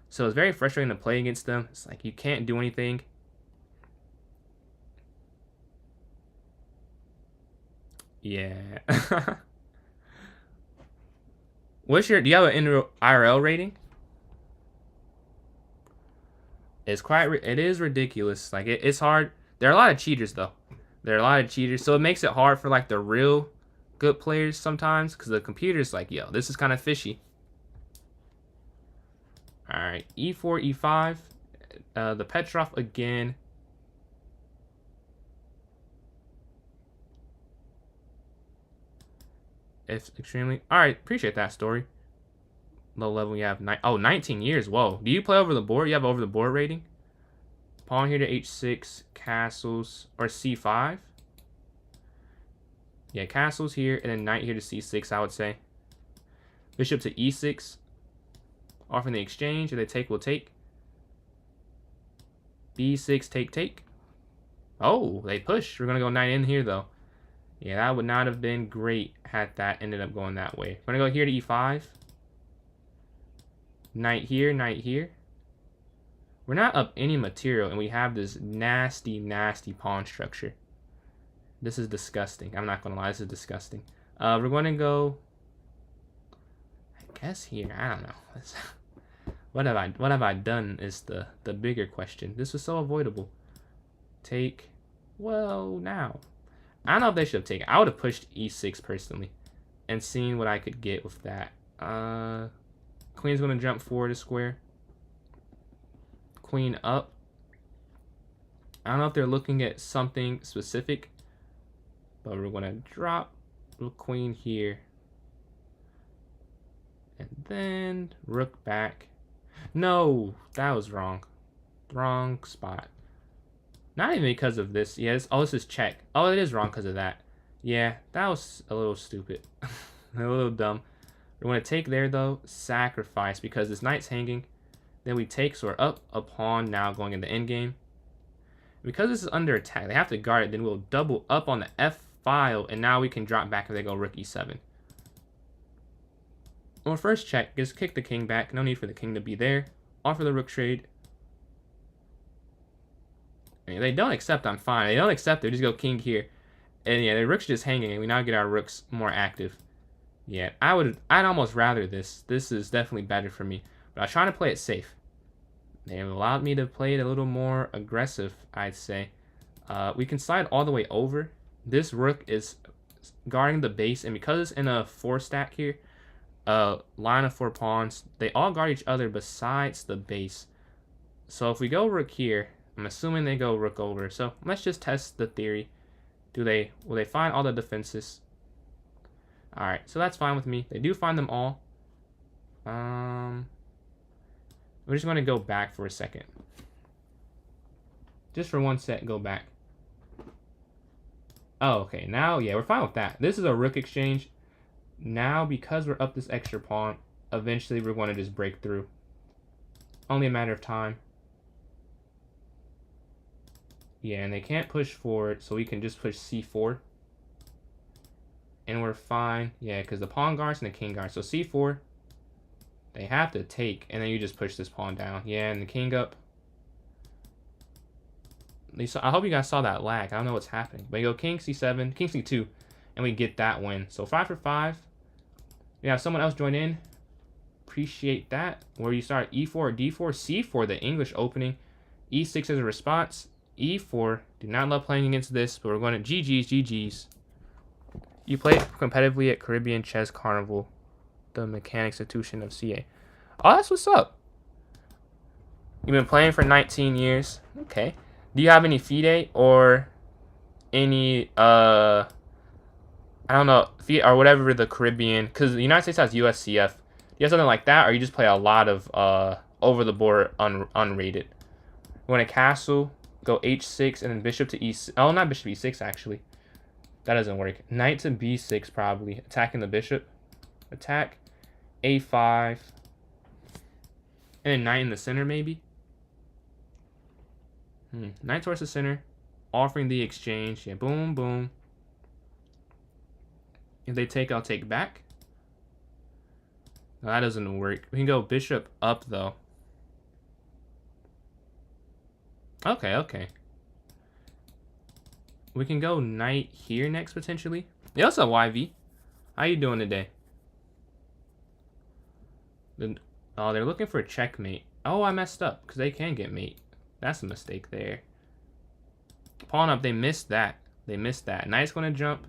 So it's very frustrating to play against them. It's like you can't do anything. Yeah. Do you have an IRL rating? It is ridiculous. Like it's hard. There are a lot of cheaters though. There are a lot of cheaters. So it makes it hard for like the real good players sometimes, because the computer's like, yo, this is kind of fishy. All right, e4, e5, the Petrov again. It's extremely, all right, appreciate that story. Low level, you have 19 years, whoa. Do you play over the board? You have over the board rating? Pawn here to h6, castles, or c5. Yeah, castles here, and then knight here to c6, I would say. Bishop to e6. Offering the exchange. If they take, we'll take. b6, take. Oh, they push. We're going to go knight in here, though. Yeah, that would not have been great had that ended up going that way. We're going to go here to e5. Knight here, knight here. We're not up any material, and we have this nasty, nasty pawn structure. This is disgusting. I'm not going to lie. This is disgusting. We're going to go, I guess here. I don't know. What have I done is the bigger question. This was so avoidable. Take. Well, now. I don't know if they should have taken. I would have pushed e6 personally and seen what I could get with that. Queen's going to jump forward a square. Queen up. I don't know if they're looking at something specific, but we're going to drop the queen here. And then rook back. No, that was wrong. Wrong spot. Not even because of this. Yes. Oh, this is check. Oh, it is wrong because of that. Yeah, that was a little stupid. A little dumb. We want to take there, though. Sacrifice, because this knight's hanging. Then we take, so we're up a pawn now going in the endgame. Because this is under attack, they have to guard it. Then we'll double up on the F file, and now we can drop back if they go rook e7. Well, first check, just kick the king back. No need for the king to be there. Offer the rook trade. And they don't accept, I'm fine. They don't accept it, just go king here. And yeah, the rook's just hanging, and we now get our rooks more active. Yeah, I'd almost rather this. This is definitely better for me. But I was trying to play it safe. They allowed me to play it a little more aggressive, I'd say. We can slide all the way over. This rook is guarding the base, and because it's in a 4 stack here, line of 4 pawns, they all guard each other besides the base. So if we go rook here, I'm assuming they go rook over. So let's just test the theory. Will they find all the defenses? Alright, so that's fine with me. They do find them all. We're just going to go back for a second. Just for 1 set, go back. Oh, okay. Now, yeah, we're fine with that. This is a rook exchange. Now, because we're up this extra pawn, eventually we're going to just break through. Only a matter of time. Yeah, and they can't push forward, so we can just push c4. And we're fine. Yeah, because the pawn guards and the king guards. So c4, they have to take, and then you just push this pawn down. Yeah, and the king up. I hope you guys saw that lag. I don't know what's happening. But you go king c7, king c2, and we get that win. So 5 for 5. We have someone else join in. Appreciate that. Where you start e4 or d4, c4, the English opening. e6 as a response. e4. Do not love playing against this, but we're going to GG's. You play competitively at Caribbean Chess Carnival, the mechanics institution of CA. Oh, that's what's up. You've been playing for 19 years. Okay. Do you have any FIDE or any, I don't know, FIDE or whatever the Caribbean, because the United States has USCF. Do you have something like that, or you just play a lot of over-the-board unrated? You want a castle, go h6, and then bishop to e6. Oh, not bishop e6, actually. That doesn't work. Knight to b6, probably. Attacking the bishop. Attack. a5. And then knight in the center, maybe? Knight towards the center. Offering the exchange. Yeah, boom, boom. If they take, I'll take back. No, that doesn't work. We can go bishop up, though. Okay, okay. We can go knight here next, potentially. They also have YV. How you doing today? Oh, they're looking for a checkmate. Oh, I messed up, because they can get mate. That's a mistake there. Pawn up, they missed that. They missed that. Knight's going to jump.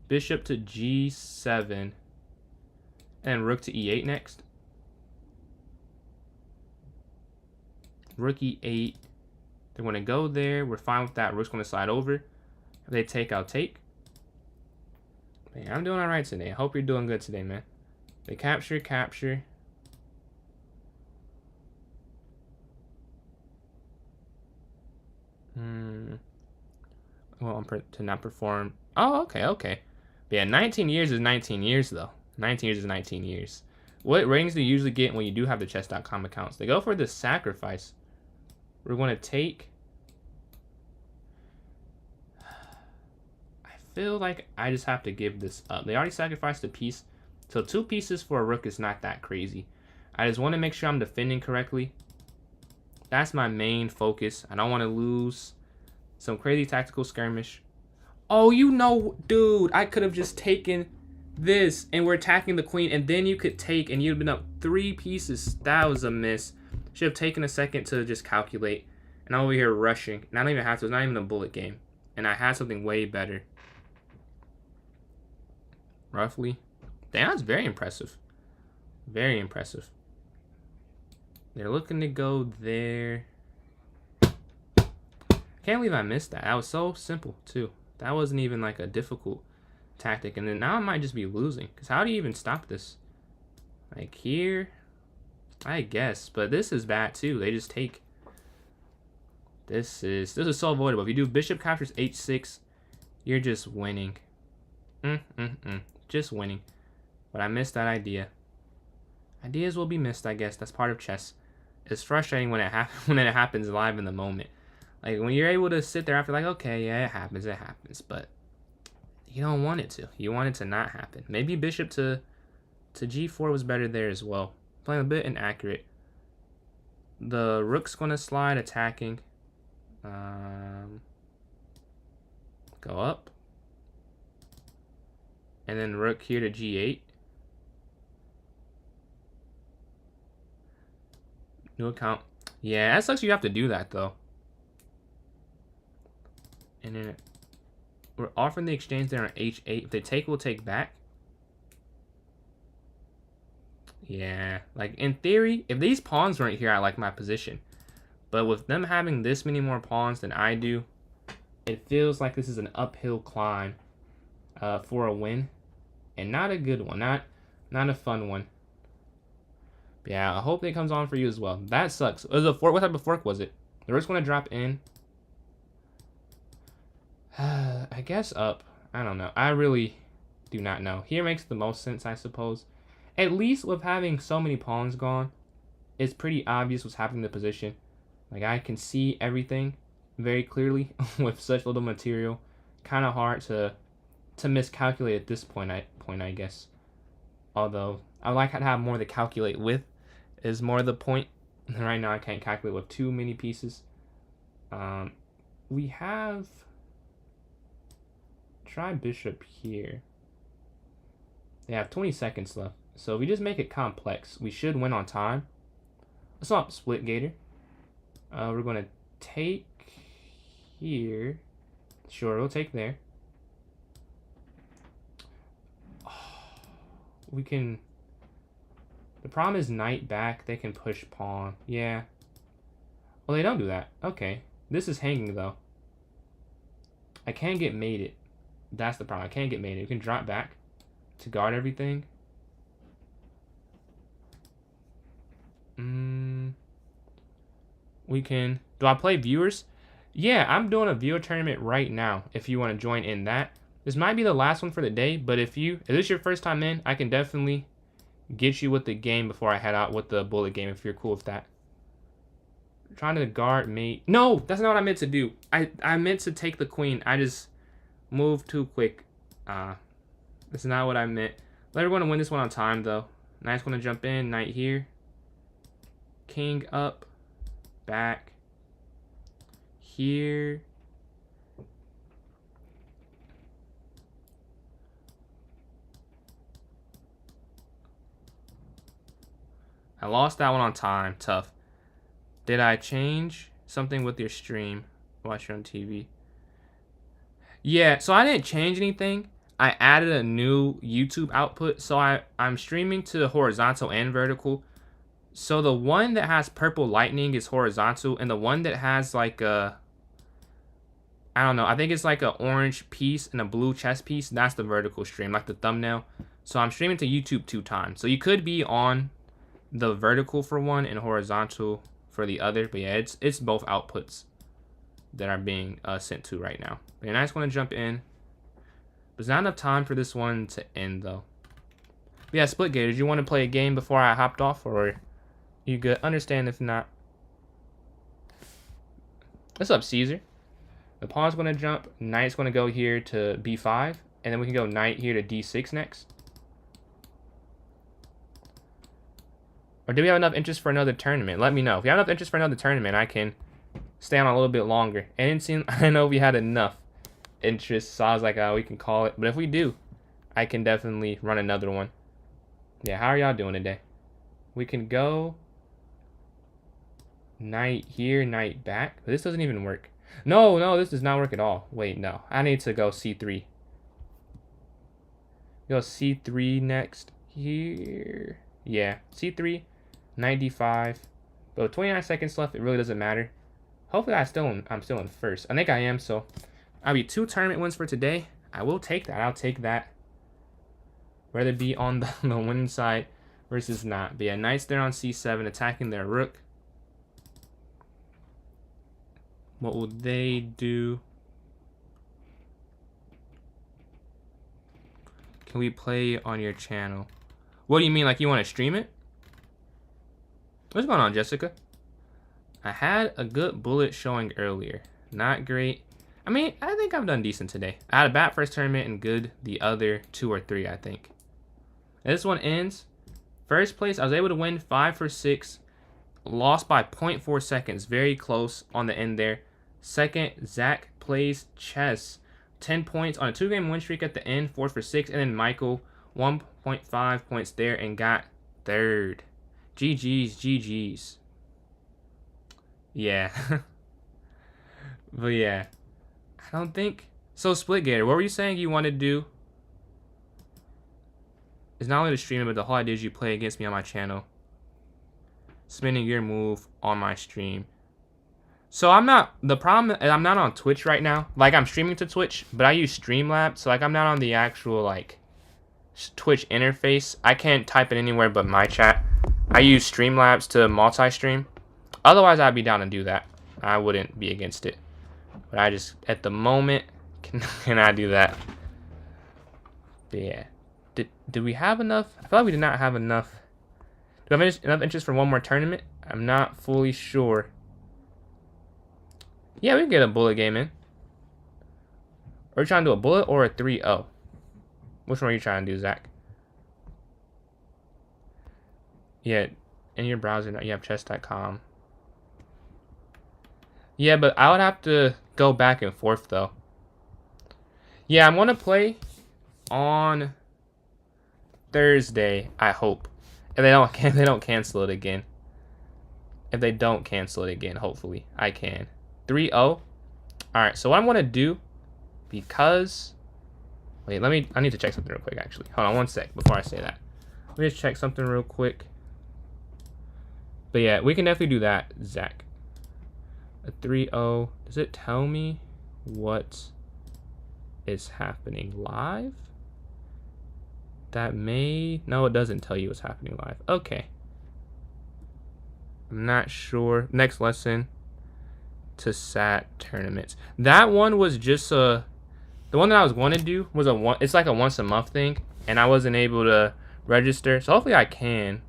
Bishop to g7. And rook to e8 next. Rook e8. They're going to go there. We're fine with that. Rook's going to slide over. If they take, I'll take. Man, I'm doing all right today. I hope you're doing good today, man. They capture, capture. Well, to not perform. Oh, okay, okay. But yeah, 19 years is 19 years, though. 19 years is 19 years. What ratings do you usually get when you do have the chess.com accounts? They go for the sacrifice. We're going to take. I feel like I just have to give this up. They already sacrificed a piece. So 2 pieces for a rook is not that crazy. I just want to make sure I'm defending correctly. That's my main focus. I don't want to lose some crazy tactical skirmish. Oh, you know, dude, I could have just taken this and we're attacking the queen and then you could take and you'd been up 3 pieces. That was a miss. Should have taken a second to just calculate. And I'm over here rushing. And I don't even have to. It's not even a bullet game. And I had something way better. Roughly. Damn, that's very impressive. Very impressive. They're looking to go there. Can't believe I missed that. That was so simple, too. That wasn't even like a difficult tactic. And then now I might just be losing. Because how do you even stop this? Like here? I guess. But this is bad, too. They just take. This is so avoidable. If you do bishop captures h6, you're just winning. Just winning. But I missed that idea. Ideas will be missed, I guess. That's part of chess. It's frustrating when it when it happens live in the moment. Like when you're able to sit there after, like, okay, yeah, it happens, but you don't want it to. You want it to not happen. Maybe bishop to g4 was better there as well. Playing a bit inaccurate. The rook's gonna slide attacking. Go up. And then rook here to g8. New account. Yeah, that sucks you have to do that, though. And then we're offering the exchange there on h8. If they take, we'll take back. Yeah, like in theory, if these pawns weren't here, I like my position. But with them having this many more pawns than I do, it feels like this is an uphill climb for a win. And not a good one, not a fun one. But yeah, I hope it comes on for you as well. That sucks. It was a fork. What type of fork was it? The rook's going to drop in. I guess up. I don't know. I really do not know. Here makes the most sense, I suppose. At least with having so many pawns gone, it's pretty obvious what's happening in the position. Like, I can see everything very clearly with such little material. Kind of hard to miscalculate at this point, I guess. Although, I like how to have more to calculate with, is more the point. Right now, I can't calculate with too many pieces. We have... Try bishop here. They have 20 seconds left. So if we just make it complex, we should win on time. Let's not split gator. We're going to take here. Sure, we'll take there. We can... The problem is knight back. They can push pawn. Yeah. Well, they don't do that. Okay. This is hanging, though. I can't get mated. That's the problem. I can't get mated. You can drop back to guard everything. We can... Do I play viewers? Yeah, I'm doing a viewer tournament right now if you want to join in that. This might be the last one for the day, but if this is your first time in, I can definitely get you with the game before I head out with the bullet game if you're cool with that. Trying to guard mate. No, that's not what I meant to do. I meant to take the queen. I just moved too quick. That's not what I meant. They're going to win this one on time, though. Knight's going to jump in. Knight here. King up. Back. Here. I lost that one on time. Tough. Did I change something with your stream? Watch you on TV. Yeah, so I didn't change anything. I added a new YouTube output. So I'm streaming to horizontal and vertical. So the one that has purple lightning is horizontal. And the one that has like a... I don't know. I think it's like an orange piece and a blue chess piece. That's the vertical stream, like the thumbnail. So I'm streaming to YouTube 2 times. So you could be on the vertical for one and horizontal for the other. But yeah, it's both outputs that are being sent to right now. But yeah, I just want to jump in. There's not enough time for this one to end, though. But yeah, split gate. Did you want to play a game before I hopped off, or you good? Understand if not. What's up, Caesar? The pawn's going to jump. Knight's going to go here to b5. And then we can go knight here to d6 next. Or do we have enough interest for another tournament? Let me know. If you have enough interest for another tournament, I can stay on a little bit longer. And it seemed, I know we had enough interest, so I was like, we can call it. But if we do, I can definitely run another one. Yeah, how are y'all doing today? We can go knight here, knight back. But this doesn't even work. No, this does not work at all. Wait, no. I need to go c3. Go c3 next. Here. Yeah, c3, knight d5. But with 29 seconds left, it really doesn't matter. Hopefully I'm still in first. I think I am, so I'll be 2 tournament wins for today. I will take that. I'll take that. Whether it be on the winning side versus not. But yeah, knight's there on c7, attacking their rook. What will they do? can we play on your channel? What do you mean, like you want to stream it? What's going on, Jessica? I had a good bullet showing earlier. Not great. I mean, I think I've done decent today. I had a bad first tournament and good the other 2 or 3, I think. This one ends. First place, I was able to win 5 for 6. Lost by 0.4 seconds. Very close on the end there. Second, Zach plays chess. 10 points on a 2-game win streak at the end. 4 for 6. And then Michael, 1.5 points there and got third. GG's, GG's. Yeah. But yeah. I don't think... So, Splitgator, what were you saying you want to do? It's not only the streaming, but the whole idea is you play against me on my channel. Spinning your move on my stream. So I'm not... The problem is I'm not on Twitch right now. Like, I'm streaming to Twitch, but I use Streamlabs. So, like, I'm not on the actual, like, Twitch interface. I can't type it anywhere but my chat. I use Streamlabs to multi-stream. Otherwise, I'd be down to do that. I wouldn't be against it. But I just, at the moment, cannot do that. But yeah. Did we have enough? I feel like we did not have enough. Do I have enough interest for one more tournament? I'm not fully sure. Yeah, we can get a bullet game in. Are you trying to do a bullet or a 3-0? Which one are you trying to do, Zach? Yeah, in your browser, you have chess.com. Yeah, but I would have to go back and forth, though. Yeah, I'm going to play on Thursday, I hope. If they don't cancel it again. If they don't cancel it again, hopefully, I can. 3-0. Alright, so what I'm going to do, because... Wait, I need to check something real quick, actually. Hold on one sec before I say that. Let me just check something real quick. But yeah, we can definitely do that, Zach. A 3-0. Does it tell me what is happening live? That may... No, it doesn't tell you what's happening live. Okay. I'm not sure. Next lesson to SAT tournaments. That one was just a... The one that I was going to do was it's like a once a month thing. And I wasn't able to register. So hopefully I can.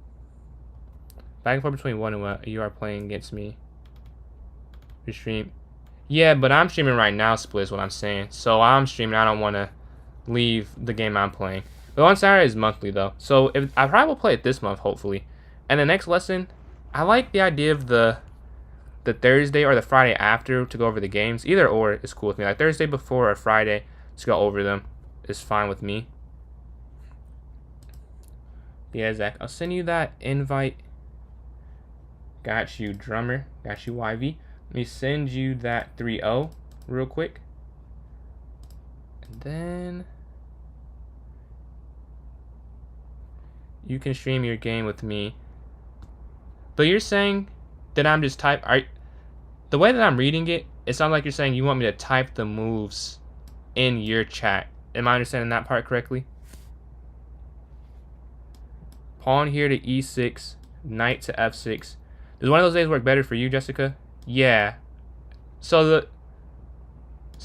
Back and forth between one and what you are playing against me. You stream. Yeah, but I'm streaming right now, Split, is what I'm saying. So I'm streaming. I don't want to leave the game I'm playing. But on Saturday is monthly, though. So I probably will play it this month, hopefully. And the next lesson, I like the idea of the Thursday or the Friday after to go over the games. Either or is cool with me. Like Thursday before or Friday to go over them is fine with me. Yeah, Zach, I'll send you that invite. Got you, drummer. Got you, YV. Let me send you that 3-0 real quick. And then you can stream your game with me. But you're saying that I'm just the way that I'm reading it, it sounds like you're saying you want me to type the moves in your chat. Am I understanding that part correctly? Pawn here to e6, knight to f6. Does one of those days work better for you, Jessica? Yeah. So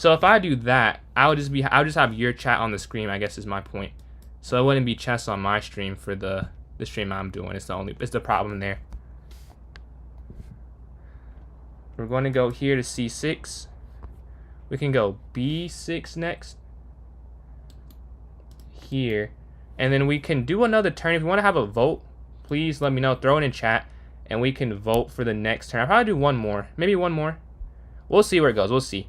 if I do that, I'll just have your chat on the screen, I guess is my point. So it wouldn't be chess on my stream for the stream I'm doing. It's the problem there. We're going to go here to c6. We can go b6 next. Here. And then we can do another turn. If you want to have a vote, please let me know. Throw it in chat. And we can vote for the next turn. I'll probably do one more. Maybe one more. We'll see where it goes. We'll see.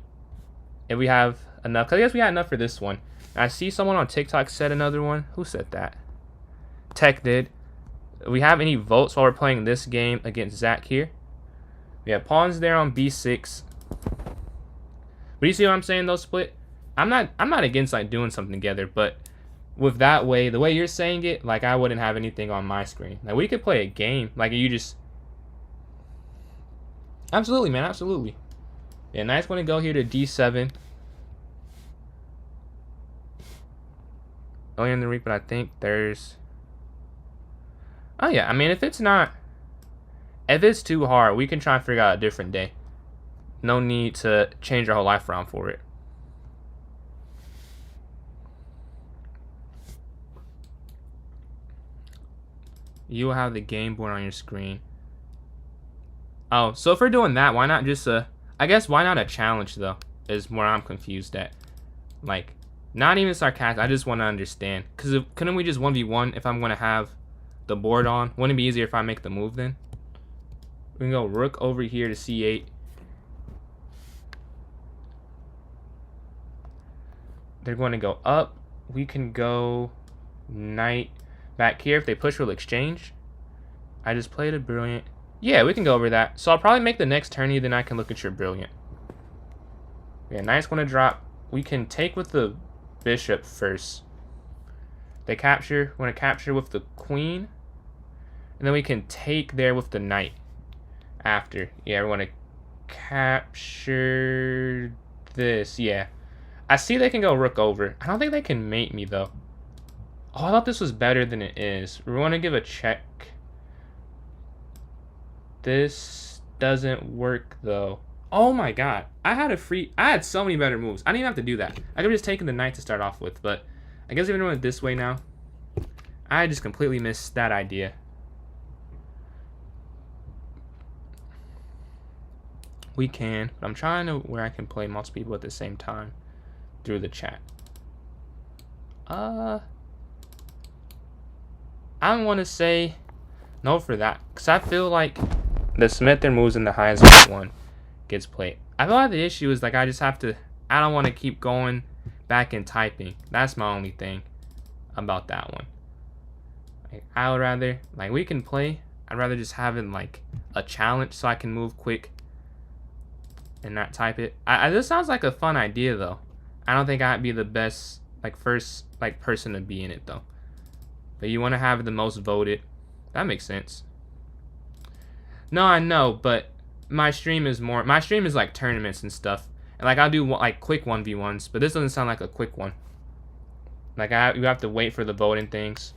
If we have enough. Because I guess we got enough for this one. I see someone on TikTok said another one. Who said that? Tech did. We have any votes while we're playing this game against Zach here? We have pawns there on b6. But you see what I'm saying though, Split? I'm not against like doing something together, but with that way, the way you're saying it, like I wouldn't have anything on my screen. Like we could play a game. Like you just... Absolutely, man. Absolutely. Yeah, nice one to go here to d7. Earlier in the week, but I think there's... Oh, yeah. I mean, if it's too hard, we can try and figure out a different day. No need to change our whole life around for it. You will have the game board on your screen. Oh, so if we're doing that, why not just I guess why not a challenge though? Is where I'm confused at. Like, not even sarcastic. I just want to understand. Cause couldn't we just 1v1 if I'm gonna have the board on? Wouldn't it be easier if I make the move then? We can go rook over here to c8. They're going to go up. We can go knight back here. If they push, we'll exchange. I just played a brilliant. Yeah, we can go over that. So I'll probably make the next tourney, then I can look at your brilliant. Yeah, knight's going to drop. We can take with the bishop first. They capture. We're going to capture with the queen. And then we can take there with the knight after. Yeah, we want to capture this. Yeah. I see they can go rook over. I don't think they can mate me, though. Oh, I thought this was better than it is. We want to give a check. This doesn't work, though. Oh, my God. I had so many better moves. I didn't even have to do that. I could have just taken the knight to start off with, but I guess if I'm doing it this way now, I just completely missed that idea. We can, but I'm trying to where I can play multiple people at the same time through the chat. I want to say no for that, because I feel like the Smith and moves in the highest one gets played. I feel like the issue is like I don't want to keep going back and typing. That's my only thing about that one. Like, I would rather, like, we can play. I'd rather just have it like a challenge so I can move quick and not type it. This sounds like a fun idea though. I don't think I'd be the best first person to be in it though. But you want to have the most voted. That makes sense. No, I know, but my stream is like tournaments and stuff. And like I'll do like quick 1v1s, but this doesn't sound like a quick one. Like you have to wait for the voting things.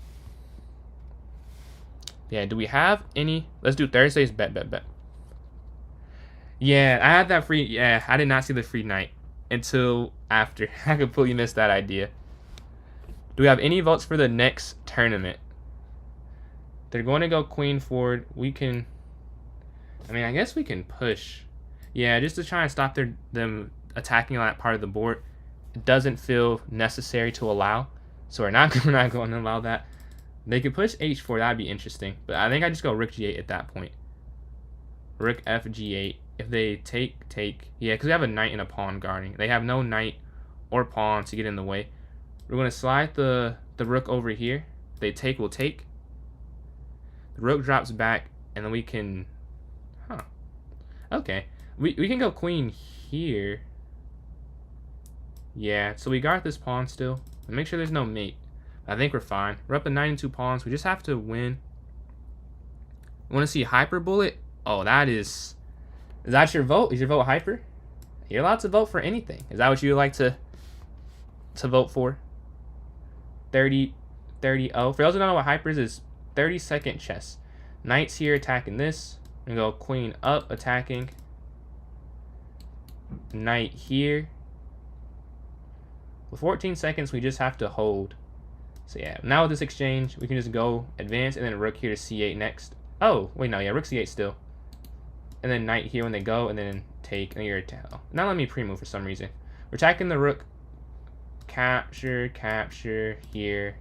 Yeah, do we have any? Let's do Thursdays. Bet. Yeah, I had that free. Yeah, I did not see the free night until after. I completely missed that idea. Do we have any votes for the next tournament? They're going to go queen forward. We can. I mean, I guess we can push. Yeah, just to try and stop them attacking on that part of the board. It doesn't feel necessary to allow, so we're not going to allow that. They could push h4. That'd be interesting, but I think I just go rook g8 at that point. Rook f g8. If they take. Yeah, because we have a knight and a pawn guarding. They have no knight or pawn to get in the way. We're going to slide the rook over here. If they take, we'll take. The rook drops back, and then we can... Huh. Okay. We can go queen here. Yeah, so we guard this pawn still. And make sure there's no mate. I think we're fine. We're up at 9 and 2 pawns. We just have to win. Want to see hyper bullet? Oh, that is... Is that your vote? Is your vote hyper? You're allowed to vote for anything. Is that what you like to vote for? 30-0. For those who don't know what hyper is 30-second chess. Knight's here attacking this. And go queen up attacking. Knight here. With 14 seconds, we just have to hold. So yeah, now with this exchange, we can just go advance and then rook here to c8 next. Oh, wait, no, yeah, rook c8 still. And then knight here when they go, and then take, and you're not let me pre-move for some reason. We're attacking the rook. Capture, here.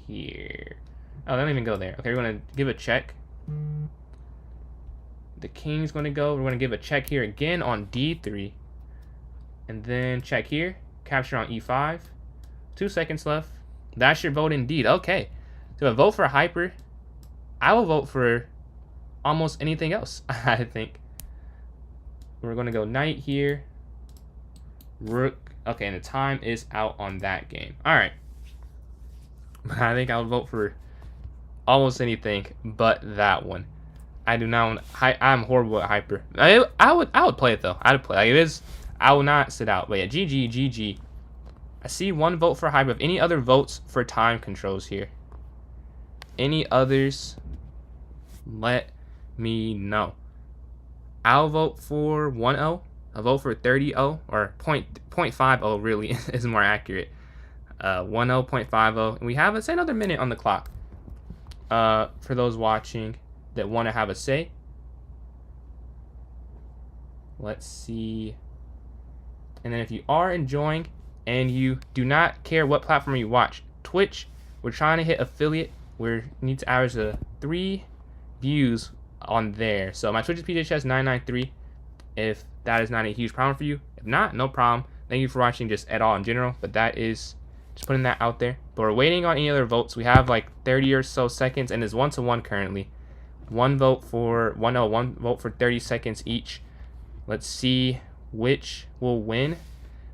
Oh, they don't even go there. Okay, we're going to give a check. The king's going to go. We're going to give a check here again on d3. And then check here. Capture on e5. 2 seconds left. That's your vote indeed. Okay. So a vote for hyper. I will vote for almost anything else, I think. We're going to go knight here. Rook. Okay, and the time is out on that game. All right. I think I'll vote for almost anything but that one. I do not want. I'm horrible at hyper. I would play it though. I'd play. Like, it is. I will not sit out. But yeah, GG. I see one vote for hyper. If any other votes for time controls here. Any others? Let me know. I'll vote for 1-0. I'll vote for 30-0 or 0.50 really is more accurate. 1-0, 0.50, and we have, let's say, another minute on the clock. for those watching that want to have a say. Let's see. And then if you are enjoying and you do not care what platform you watch, Twitch, we're trying to hit affiliate. We need to average 3 views on there. So my Twitch is PJChess993 if that is not a huge problem for you. If not, no problem. Thank you for watching just at all in general, but that is just putting that out there. But we're waiting on any other votes. We have like 30 or so seconds, and it's 1-to-1 currently. One vote for 30 seconds each. Let's see which will win.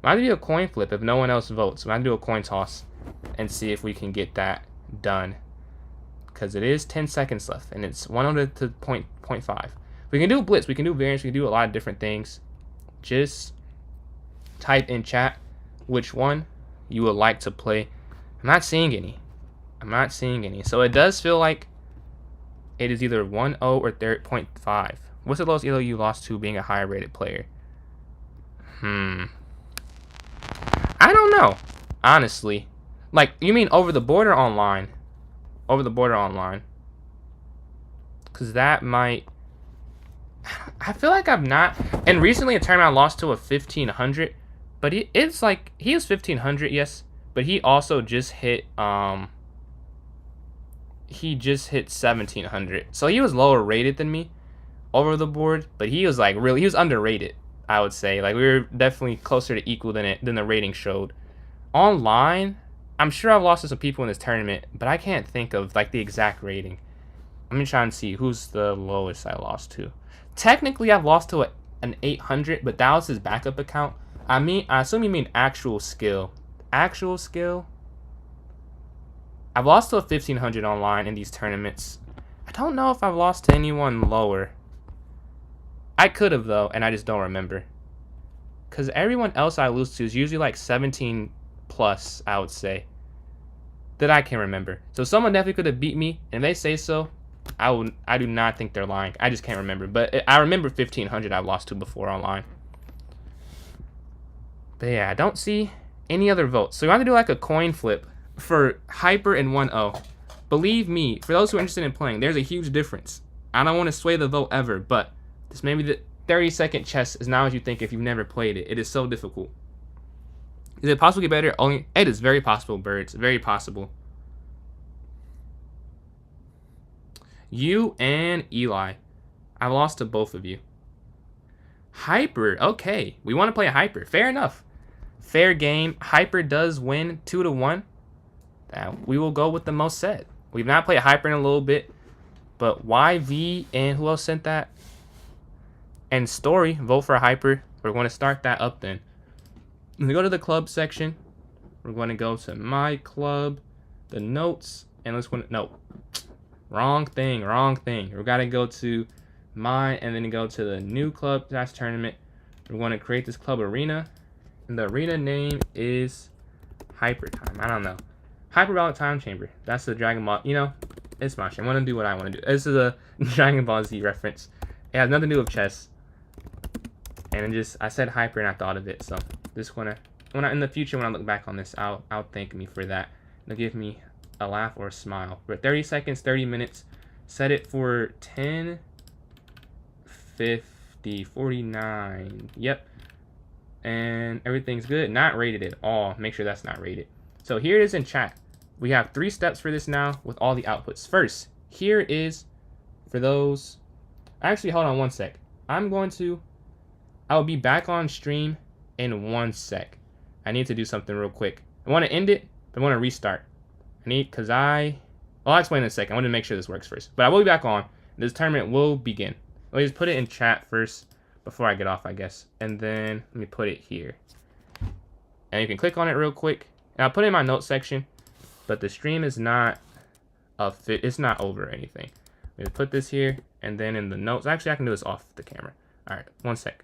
I'm gonna do a coin flip if no one else votes. I'm gonna do a coin toss and see if we can get that done. Because it is 10 seconds left, and it's 100 to 0.5. We can do blitz, we can do variance, we can do a lot of different things. Just type in chat which one you would like to play. I'm not seeing any. So it does feel like it is either 1-0 or 0.5. What's the lowest elo you lost to being a higher rated player? I don't know, honestly. Like, you mean over the border online? Over the border online. Because that might... I feel like I've not... And recently a tournament I lost to a 1500. But it's like... He was 1500, yes. But he also just hit... He just hit 1700. So he was lower rated than me over the board. But he was like really... He was underrated, I would say. Like, we were definitely closer to equal than the rating showed. Online... I'm sure I've lost to some people in this tournament, but I can't think of like the exact rating. Let me try and see who's the lowest I lost to. Technically, I've lost to an 800, but that was his backup account. I assume you mean actual skill. Actual skill? I've lost to a 1500 online in these tournaments. I don't know if I've lost to anyone lower. I could have, though, and I just don't remember. Because everyone else I lose to is usually like 17 plus, I would say, that I can remember. So someone definitely could have beat me, and if they say so, I do not think they're lying. I just can't remember. But I remember 1500 I've lost to before online. But yeah, I don't see any other votes. So you want to do like a coin flip for Hyper and 1-0. Believe me, for those who are interested in playing, there's a huge difference. I don't want to sway the vote ever, but this maybe the 30-second chess is not as you think if you've never played it. It is so difficult. Is it possible to get better? Only it is very possible, birds. Very possible. You and Eli. I've lost to both of you. Hyper. Okay. We want to play a Hyper. Fair enough. Fair game. Hyper does win 2-1. We will go with the most said. We've not played Hyper in a little bit. But YV and who else sent that? And Story. Vote for a Hyper. We're going to start that up then. When we go to the club section, we're going to go to my club, the notes, and let's go to, no, wrong thing. We got to go to mine and then go to the new club tournament. We're going to create this club arena, and the arena name is Hyper Time. I don't know. Hyper Ballot Time Chamber. That's the Dragon Ball. You know, it's my shit. I want to do what I want to do. This is a Dragon Ball Z reference. It has nothing to do with chess. And I said Hyper and I thought of it, so just in the future when I look back on this, I'll thank me for that. It'll give me a laugh or a smile. For 30 seconds, 30 minutes, set it for 10, 50, 49. Yep. And everything's good. Not rated at all. Make sure that's not rated. So here it is in chat. We have 3 steps for this now with all the outputs. First, here is for those. Actually, hold on one sec. I'll be back on stream in 1 sec. I need to do something real quick. I want to end it, but I want to restart. I'll explain in a second. I want to make sure this works first. But I will be back on. This tournament will begin. Let me just put it in chat first before I get off, I guess. And then let me put it here. And you can click on it real quick. And I'll put it in my notes section. But the stream is not it's not over or anything. Let me put this here. And then in the notes. Actually, I can do this off the camera. All right, 1 sec.